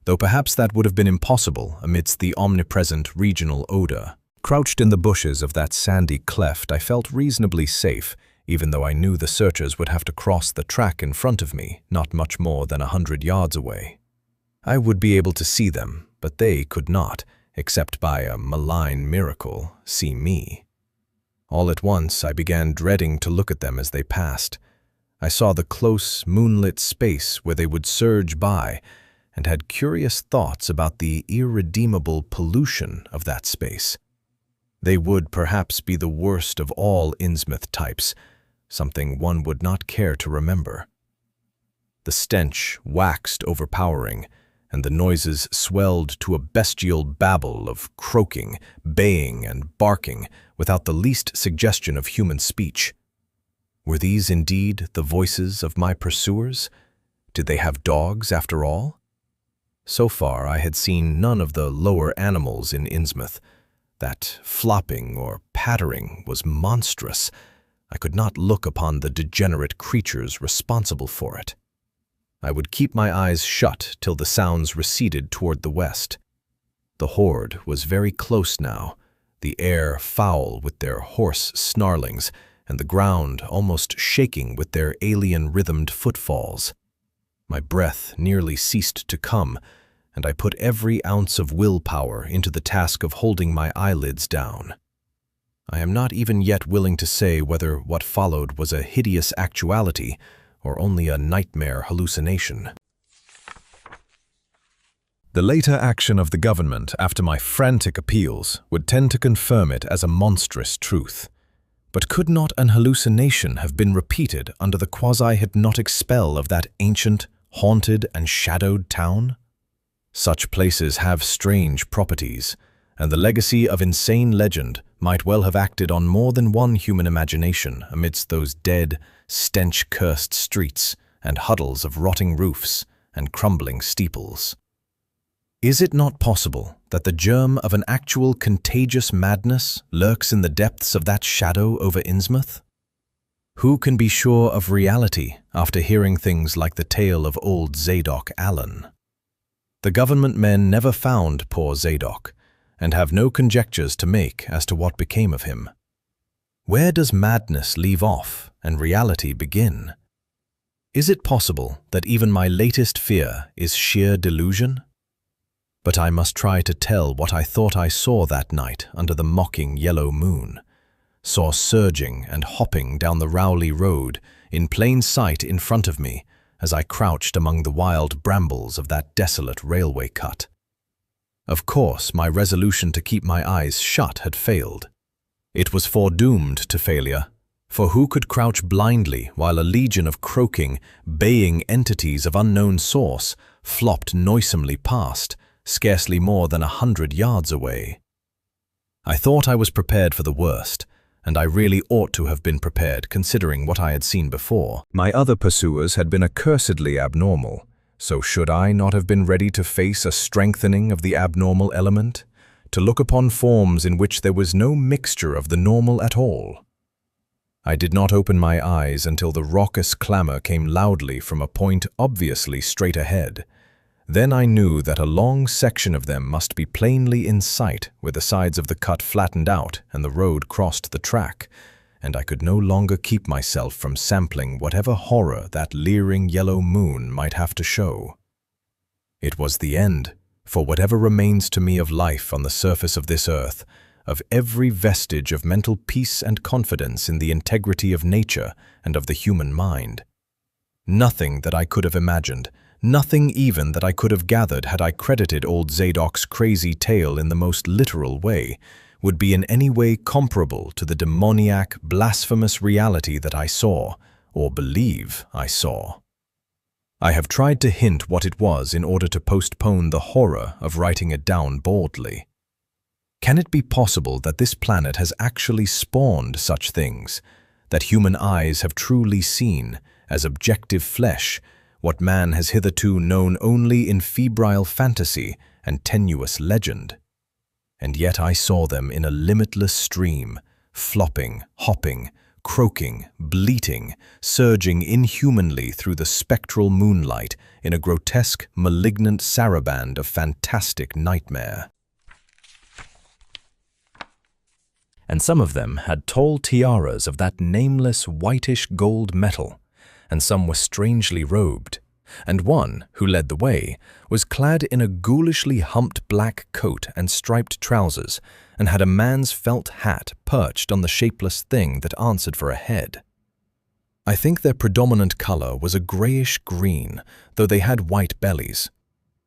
though perhaps that would have been impossible amidst the omnipresent regional odor. Crouched in the bushes of that sandy cleft, I felt reasonably safe, even though I knew the searchers would have to cross the track in front of me, not much more than 100 yards away. I would be able to see them, but they could not, except by a malign miracle, see me. All at once, I began dreading to look at them as they passed. I saw the close, moonlit space where they would surge by, and had curious thoughts about the irredeemable pollution of that space. They would perhaps be the worst of all Innsmouth types, something one would not care to remember. The stench waxed overpowering, and the noises swelled to a bestial babble of croaking, baying, and barking without the least suggestion of human speech. Were these indeed the voices of my pursuers? Did they have dogs after all? So far I had seen none of the lower animals in Innsmouth. That flopping or pattering was monstrous. I could not look upon the degenerate creatures responsible for it. I would keep my eyes shut till the sounds receded toward the west. The horde was very close now, the air foul with their hoarse snarlings, and the ground almost shaking with their alien-rhythmed footfalls. My breath nearly ceased to come, and I put every ounce of willpower into the task of holding my eyelids down. I am not even yet willing to say whether what followed was a hideous actuality or only a nightmare hallucination. The later action of the government after my frantic appeals would tend to confirm it as a monstrous truth. But could not an hallucination have been repeated under the quasi-hypnotic spell of that ancient, haunted, and shadowed town? Such places have strange properties, and the legacy of insane legend might well have acted on more than one human imagination amidst those dead, stench-cursed streets and huddles of rotting roofs and crumbling steeples. Is it not possible that the germ of an actual contagious madness lurks in the depths of that shadow over Innsmouth? Who can be sure of reality after hearing things like the tale of old Zadok Allen? The government men never found poor Zadok, and have no conjectures to make as to what became of him. Where does madness leave off and reality begin? Is it possible that even my latest fear is sheer delusion? But I must try to tell what I thought I saw that night under the mocking yellow moon, saw surging and hopping down the Rowley Road in plain sight in front of me as I crouched among the wild brambles of that desolate railway cut. Of course, my resolution to keep my eyes shut had failed. It was foredoomed to failure, for who could crouch blindly while a legion of croaking, baying entities of unknown source flopped noisomely past, scarcely more than 100 yards away? I thought I was prepared for the worst, and I really ought to have been prepared considering what I had seen before. My other pursuers had been accursedly abnormal, so should I not have been ready to face a strengthening of the abnormal element, to look upon forms in which there was no mixture of the normal at all? I did not open my eyes until the raucous clamor came loudly from a point obviously straight ahead. Then I knew that a long section of them must be plainly in sight where the sides of the cut flattened out and the road crossed the track, and I could no longer keep myself from sampling whatever horror that leering yellow moon might have to show. It was the end, for whatever remains to me of life on the surface of this earth, of every vestige of mental peace and confidence in the integrity of nature and of the human mind. Nothing that I could have imagined, nothing even that I could have gathered had I credited old Zadok's crazy tale in the most literal way, would be in any way comparable to the demoniac, blasphemous reality that I saw, or believe I saw. I have tried to hint what it was in order to postpone the horror of writing it down baldly. Can it be possible that this planet has actually spawned such things, that human eyes have truly seen, as objective flesh, what man has hitherto known only in febrile fantasy and tenuous legend? And yet I saw them in a limitless stream, flopping, hopping, croaking, bleating, surging inhumanly through the spectral moonlight in a grotesque, malignant saraband of fantastic nightmare. And some of them had tall tiaras of that nameless whitish gold metal, and some were strangely robed, and one, who led the way, was clad in a ghoulishly humped black coat and striped trousers, and had a man's felt hat perched on the shapeless thing that answered for a head. I think their predominant color was a grayish-green, though they had white bellies.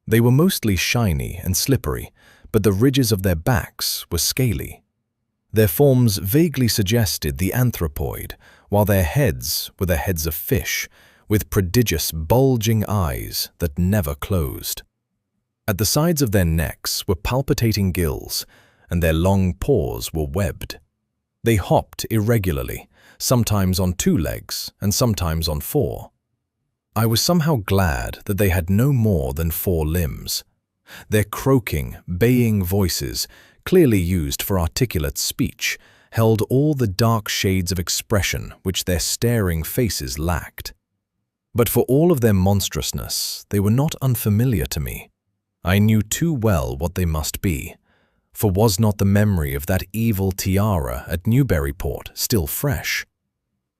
They were mostly shiny and slippery, but the ridges of their backs were scaly. Their forms vaguely suggested the anthropoid, while their heads were the heads of fish, with prodigious bulging eyes that never closed. At the sides of their necks were palpitating gills, and their long paws were webbed. They hopped irregularly, sometimes on 2 legs and sometimes on 4. I was somehow glad that they had no more than 4 limbs. Their croaking, baying voices, clearly used for articulate speech, held all the dark shades of expression which their staring faces lacked. But for all of their monstrousness, they were not unfamiliar to me. I knew too well what they must be, for was not the memory of that evil tiara at Newburyport still fresh?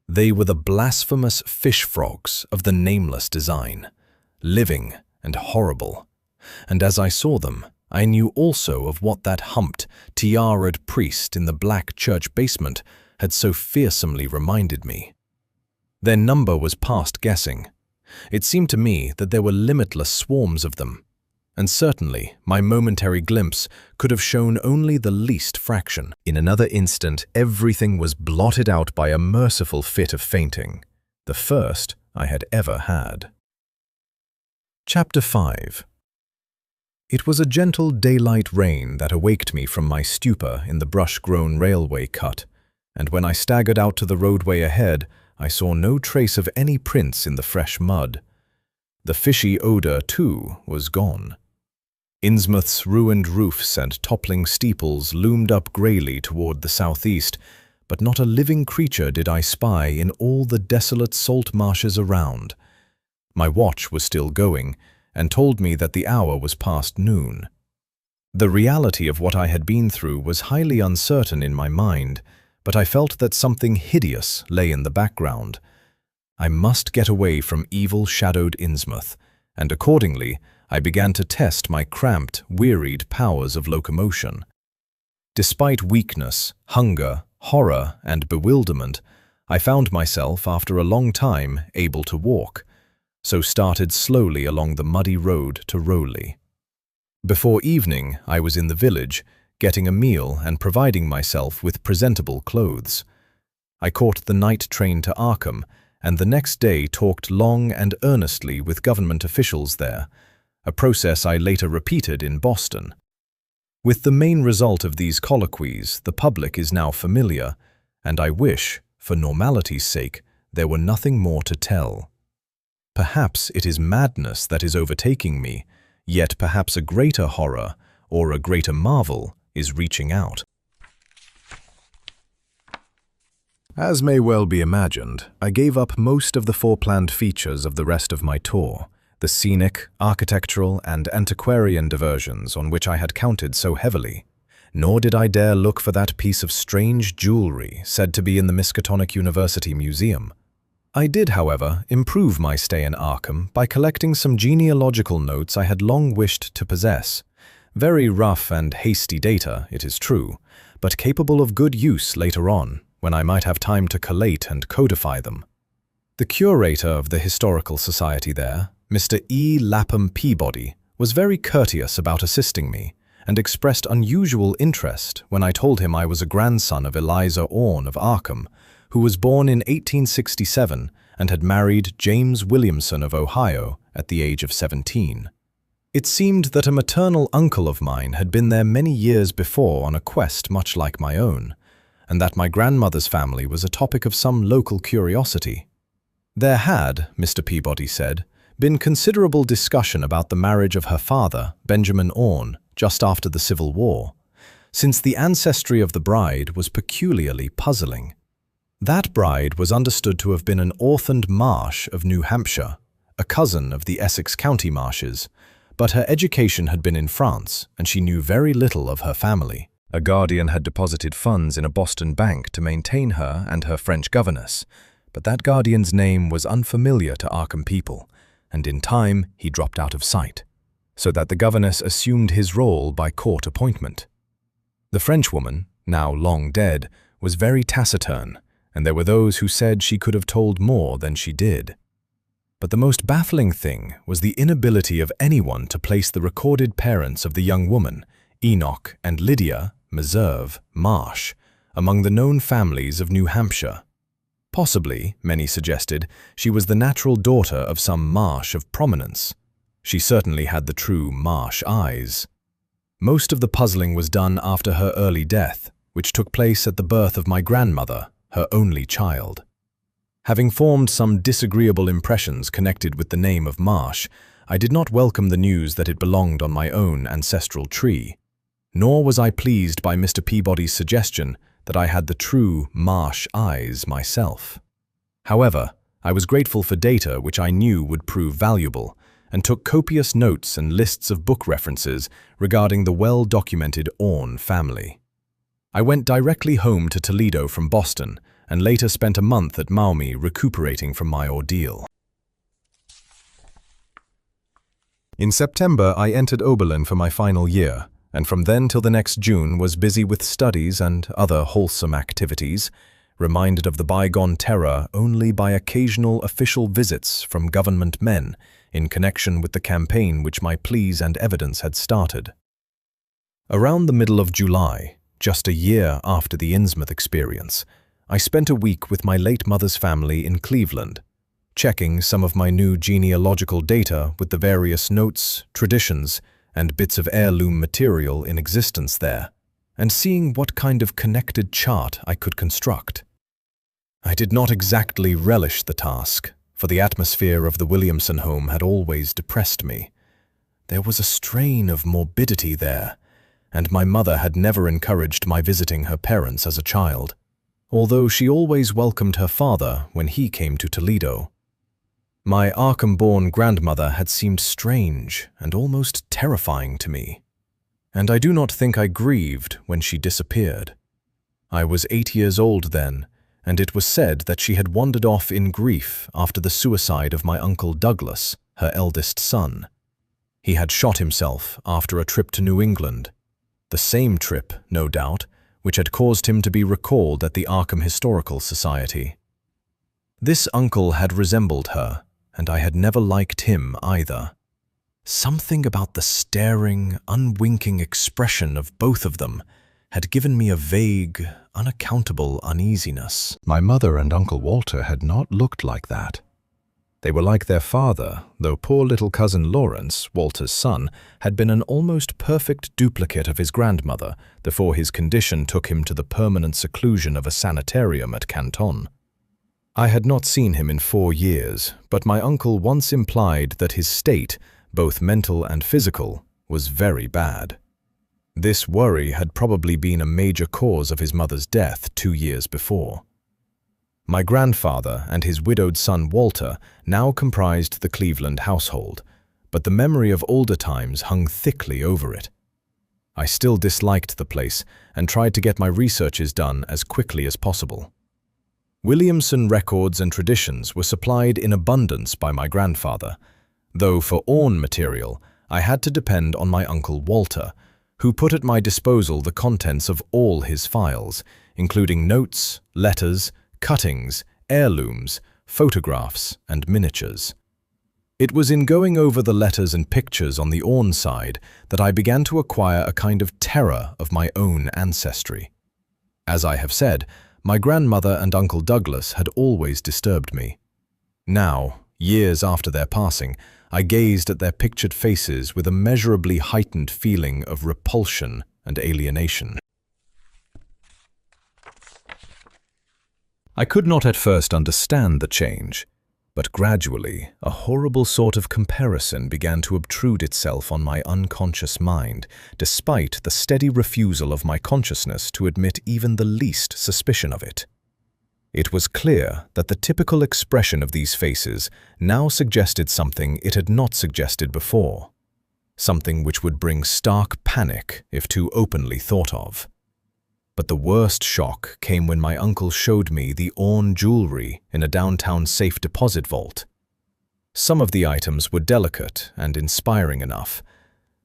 They were the blasphemous fish frogs of the nameless design, living and horrible, and as I saw them, I knew also of what that humped, tiaraed priest in the black church basement had so fearsomely reminded me. Their number was past guessing. It seemed to me that there were limitless swarms of them, and certainly my momentary glimpse could have shown only the least fraction. In another instant, everything was blotted out by a merciful fit of fainting, the first I had ever had. Chapter 5. It was a gentle daylight rain that awaked me from my stupor in the brush-grown railway cut, and when I staggered out to the roadway ahead, I saw no trace of any prints in the fresh mud. The fishy odor, too, was gone. Innsmouth's ruined roofs and toppling steeples loomed up greyly toward the southeast, but not a living creature did I spy in all the desolate salt marshes around. My watch was still going, and told me that the hour was past noon. The reality of what I had been through was highly uncertain in my mind, but I felt that something hideous lay in the background. I must get away from evil-shadowed Innsmouth, and accordingly, I began to test my cramped, wearied powers of locomotion. Despite weakness, hunger, horror, and bewilderment, I found myself, after a long time, able to walk, so started slowly along the muddy road to Rowley. Before evening, I was in the village, getting a meal and providing myself with presentable clothes. I caught the night train to Arkham, and the next day talked long and earnestly with government officials there, a process I later repeated in Boston. With the main result of these colloquies, the public is now familiar, and I wish, for normality's sake, there were nothing more to tell. Perhaps it is madness that is overtaking me, yet perhaps a greater horror, or a greater marvel, is reaching out. As may well be imagined, I gave up most of the foreplanned features of the rest of my tour, the scenic, architectural, and antiquarian diversions on which I had counted so heavily. Nor did I dare look for that piece of strange jewelry said to be in the Miskatonic University Museum. I did, however, improve my stay in Arkham by collecting some genealogical notes I had long wished to possess. Very rough and hasty data, it is true, but capable of good use later on, when I might have time to collate and codify them. The curator of the Historical Society there, Mr. E. Lapham Peabody, was very courteous about assisting me, and expressed unusual interest when I told him I was a grandson of Eliza Orne of Arkham, who was born in 1867 and had married James Williamson of Ohio at the age of 17. It seemed that a maternal uncle of mine had been there many years before on a quest much like my own, and that my grandmother's family was a topic of some local curiosity. There had, Mr. Peabody said, been considerable discussion about the marriage of her father, Benjamin Orne, just after the Civil War, since the ancestry of the bride was peculiarly puzzling. That bride was understood to have been an orphaned Marsh of New Hampshire, a cousin of the Essex County Marshes, but her education had been in France, and she knew very little of her family. A guardian had deposited funds in a Boston bank to maintain her and her French governess, but that guardian's name was unfamiliar to Arkham people, and in time he dropped out of sight, so that the governess assumed his role by court appointment. The Frenchwoman, now long dead, was very taciturn, and there were those who said she could have told more than she did. But the most baffling thing was the inability of anyone to place the recorded parents of the young woman, Enoch and Lydia Meserve Marsh, among the known families of New Hampshire. Possibly, many suggested, she was the natural daughter of some Marsh of prominence. She certainly had the true Marsh eyes. Most of the puzzling was done after her early death, which took place at the birth of my grandmother, her only child. Having formed some disagreeable impressions connected with the name of Marsh, I did not welcome the news that it belonged on my own ancestral tree, nor was I pleased by Mr. Peabody's suggestion that I had the true Marsh eyes myself. However, I was grateful for data which I knew would prove valuable, and took copious notes and lists of book references regarding the well-documented Orne family. I went directly home to Toledo from Boston, and later spent a month at Maumee recuperating from my ordeal. In September, I entered Oberlin for my final year, and from then till the next June was busy with studies and other wholesome activities, reminded of the bygone terror only by occasional official visits from government men in connection with the campaign which my pleas and evidence had started. Around the middle of July, just a year after the Innsmouth experience, I spent a week with my late mother's family in Cleveland, checking some of my new genealogical data with the various notes, traditions, and bits of heirloom material in existence there, and seeing what kind of connected chart I could construct. I did not exactly relish the task, for the atmosphere of the Williamson home had always depressed me. There was a strain of morbidity there, and my mother had never encouraged my visiting her parents as a child, although she always welcomed her father when he came to Toledo. My Arkham-born grandmother had seemed strange and almost terrifying to me, and I do not think I grieved when she disappeared. I was 8 years old then, and it was said that she had wandered off in grief after the suicide of my Uncle Douglas, her eldest son. He had shot himself after a trip to New England, the same trip, no doubt, which had caused him to be recalled at the Arkham Historical Society. This uncle had resembled her, and I had never liked him either. Something about the staring, unwinking expression of both of them had given me a vague, unaccountable uneasiness. My mother and Uncle Walter had not looked like that. They were like their father, though poor little cousin Lawrence, Walter's son, had been an almost perfect duplicate of his grandmother before his condition took him to the permanent seclusion of a sanitarium at Canton. I had not seen him in 4 years, but my uncle once implied that his state, both mental and physical, was very bad. This worry had probably been a major cause of his mother's death 2 years before. My grandfather and his widowed son Walter now comprised the Cleveland household, but the memory of older times hung thickly over it. I still disliked the place and tried to get my researches done as quickly as possible. Williamson records and traditions were supplied in abundance by my grandfather, though for Orne material I had to depend on my Uncle Walter, who put at my disposal the contents of all his files, including notes, letters, cuttings, heirlooms, photographs, and miniatures. It was in going over the letters and pictures on the Orne side that I began to acquire a kind of terror of my own ancestry. As I have said, my grandmother and Uncle Douglas had always disturbed me. Now, years after their passing, I gazed at their pictured faces with a measurably heightened feeling of repulsion and alienation. I could not at first understand the change, but gradually a horrible sort of comparison began to obtrude itself on my unconscious mind, despite the steady refusal of my consciousness to admit even the least suspicion of it. It was clear that the typical expression of these faces now suggested something it had not suggested before, something which would bring stark panic if too openly thought of. But the worst shock came when my uncle showed me the Orne jewelry in a downtown safe deposit vault. Some of the items were delicate and inspiring enough,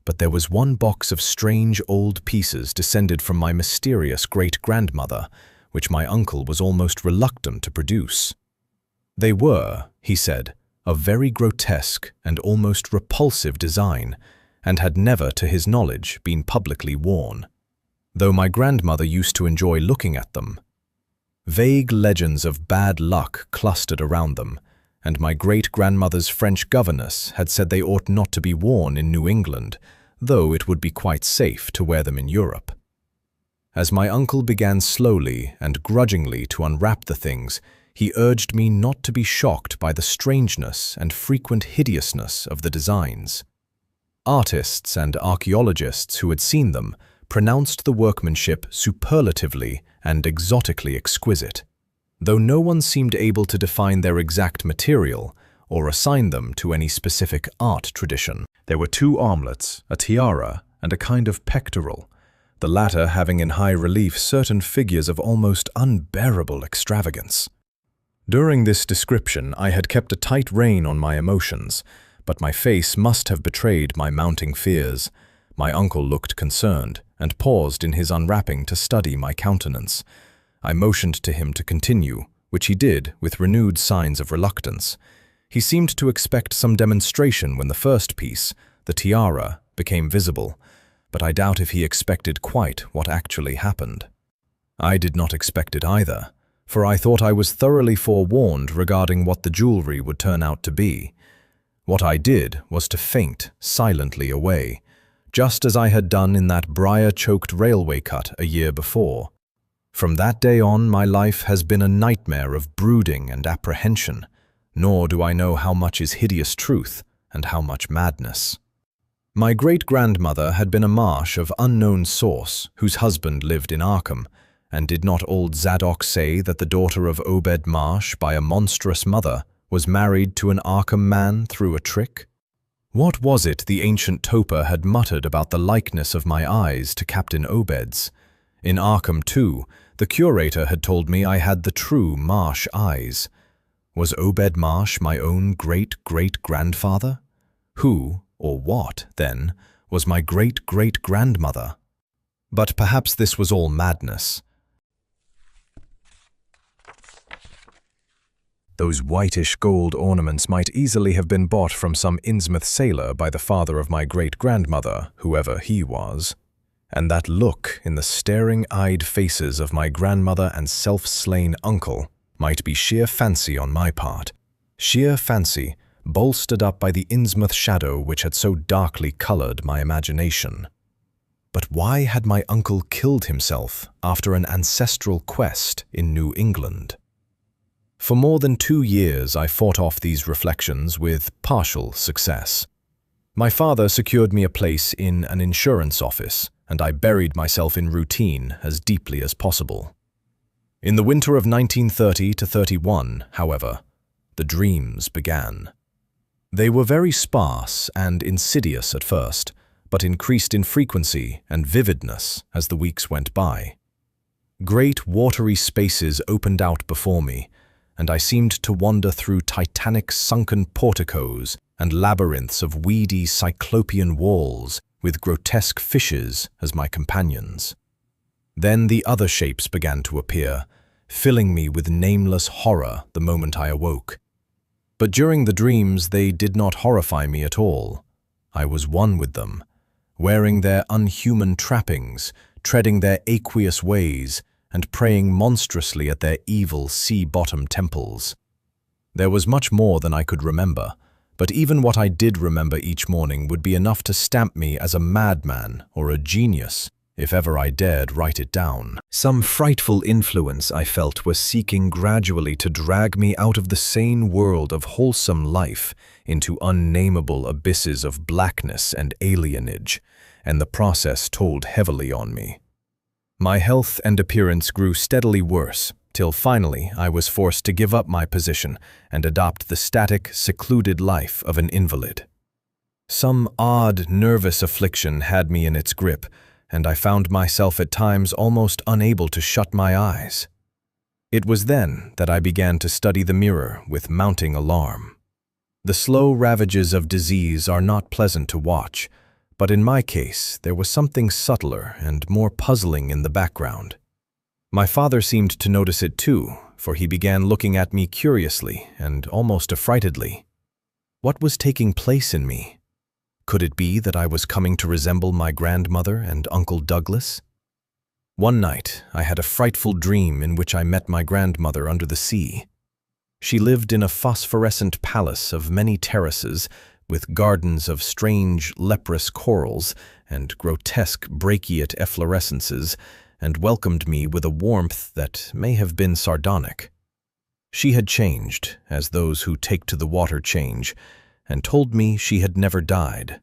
but there was one box of strange old pieces descended from my mysterious great-grandmother, which my uncle was almost reluctant to produce. They were, he said, of very grotesque and almost repulsive design, and had never, to his knowledge, been publicly worn, though my grandmother used to enjoy looking at them. Vague legends of bad luck clustered around them, and my great-grandmother's French governess had said they ought not to be worn in New England, though it would be quite safe to wear them in Europe. As my uncle began slowly and grudgingly to unwrap the things, he urged me not to be shocked by the strangeness and frequent hideousness of the designs. Artists and archaeologists who had seen them pronounced the workmanship superlatively and exotically exquisite, though no one seemed able to define their exact material or assign them to any specific art tradition. There were 2 armlets, a tiara, and a kind of pectoral, the latter having in high relief certain figures of almost unbearable extravagance. During this description, I had kept a tight rein on my emotions, but my face must have betrayed my mounting fears. My uncle looked concerned and paused in his unwrapping to study my countenance. I motioned to him to continue, which he did with renewed signs of reluctance. He seemed to expect some demonstration when the first piece, the tiara, became visible, but I doubt if he expected quite what actually happened. I did not expect it either, for I thought I was thoroughly forewarned regarding what the jewelry would turn out to be. What I did was to faint silently away, just as I had done in that briar-choked railway cut a year before. From that day on, my life has been a nightmare of brooding and apprehension, nor do I know how much is hideous truth and how much madness. My great-grandmother had been a marsh of unknown source whose husband lived in Arkham, and did not old Zadok say that the daughter of Obed Marsh by a monstrous mother was married to an Arkham man through a trick? What was it the ancient toper had muttered about the likeness of my eyes to Captain Obed's? In Arkham, too, the curator had told me I had the true Marsh eyes. Was Obed Marsh my own great-great-grandfather? Who, or what, then, was my great-great-grandmother? But perhaps this was all madness. Those whitish gold ornaments might easily have been bought from some Innsmouth sailor by the father of my great-grandmother, whoever he was. And that look in the staring-eyed faces of my grandmother and self-slain uncle might be sheer fancy on my part. Sheer fancy, bolstered up by the Innsmouth shadow which had so darkly colored my imagination. But why had my uncle killed himself after an ancestral quest in New England? For more than 2 years I fought off these reflections with partial success. My father secured me a place in an insurance office, and I buried myself in routine as deeply as possible. In the winter of 1930 to 31, however, the dreams began. They were very sparse and insidious at first, but increased in frequency and vividness as the weeks went by. Great watery spaces opened out before me, and I seemed to wander through titanic sunken porticos and labyrinths of weedy cyclopean walls with grotesque fishes as my companions. Then the other shapes began to appear, filling me with nameless horror the moment I awoke. But during the dreams they did not horrify me at all. I was one with them, wearing their unhuman trappings, treading their aqueous ways, and praying monstrously at their evil sea-bottom temples. There was much more than I could remember, but even what I did remember each morning would be enough to stamp me as a madman or a genius, if ever I dared write it down. Some frightful influence, I felt, was seeking gradually to drag me out of the sane world of wholesome life into unnameable abysses of blackness and alienage, and the process told heavily on me. My health and appearance grew steadily worse, till finally I was forced to give up my position and adopt the static, secluded life of an invalid. Some odd, nervous affliction had me in its grip, and I found myself at times almost unable to shut my eyes. It was then that I began to study the mirror with mounting alarm. The slow ravages of disease are not pleasant to watch, but in my case there was something subtler and more puzzling in the background. My father seemed to notice it too, for he began looking at me curiously and almost affrightedly. What was taking place in me? Could it be that I was coming to resemble my grandmother and Uncle Douglas? One night I had a frightful dream in which I met my grandmother under the sea. She lived in a phosphorescent palace of many terraces, with gardens of strange leprous corals and grotesque brachiate efflorescences, and welcomed me with a warmth that may have been sardonic. She had changed, as those who take to the water change, and told me she had never died.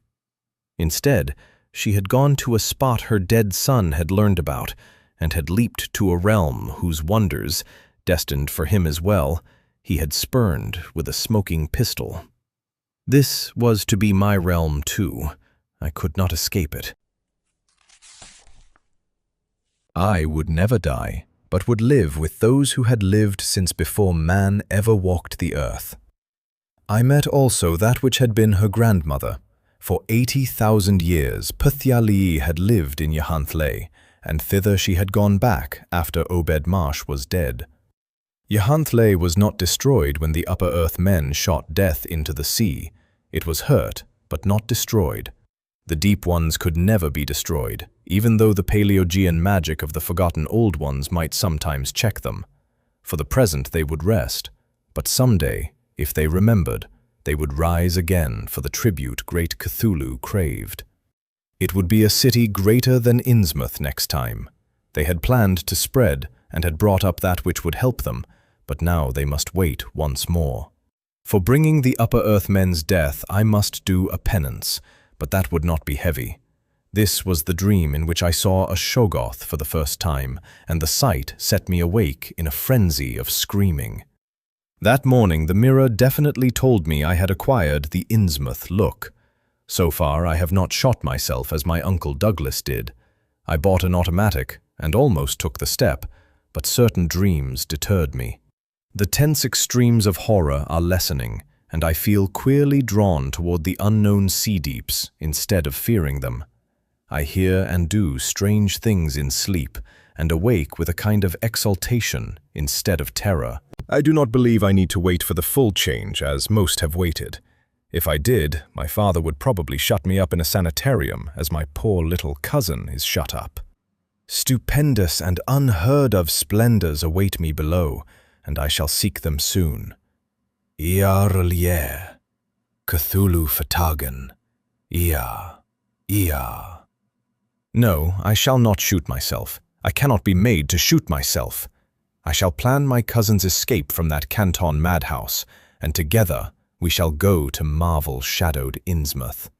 Instead, she had gone to a spot her dead son had learned about, and had leaped to a realm whose wonders, destined for him as well, he had spurned with a smoking pistol. This was to be my realm too. I could not escape it. I would never die, but would live with those who had lived since before man ever walked the earth. I met also that which had been her grandmother. For 80,000 years Pthiali had lived in Yahantley, and thither she had gone back after Obed Marsh was dead. Yahantley was not destroyed when the Upper Earth men shot death into the sea. It was hurt, but not destroyed. The Deep Ones could never be destroyed, even though the Paleogean magic of the Forgotten Old Ones might sometimes check them. For the present they would rest, but someday, if they remembered, they would rise again for the tribute great Cthulhu craved. It would be a city greater than Innsmouth next time. They had planned to spread and had brought up that which would help them, but now they must wait once more. For bringing the Upper Earth men's death, I must do a penance, but that would not be heavy. This was the dream in which I saw a Shoggoth for the first time, and the sight set me awake in a frenzy of screaming. That morning the mirror definitely told me I had acquired the Innsmouth look. So far I have not shot myself as my Uncle Douglas did. I bought an automatic and almost took the step, but certain dreams deterred me. The tense extremes of horror are lessening, and I feel queerly drawn toward the unknown sea deeps instead of fearing them. I hear and do strange things in sleep, and awake with a kind of exaltation instead of terror. I do not believe I need to wait for the full change, as most have waited. If I did, my father would probably shut me up in a sanitarium, as my poor little cousin is shut up. Stupendous and unheard-of splendors await me below, and I shall seek them soon. Ia Cthulhu Fatagan. Ia. No, I shall not shoot myself. I cannot be made to shoot myself. I shall plan my cousin's escape from that Canton madhouse, and together we shall go to marvel-shadowed Innsmouth.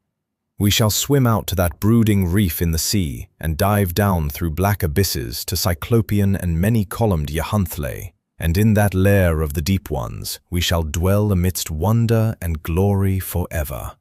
We shall swim out to that brooding reef in the sea, and dive down through black abysses to cyclopean and many-columned Yahuntley, and in that lair of the deep ones we shall dwell amidst wonder and glory forever.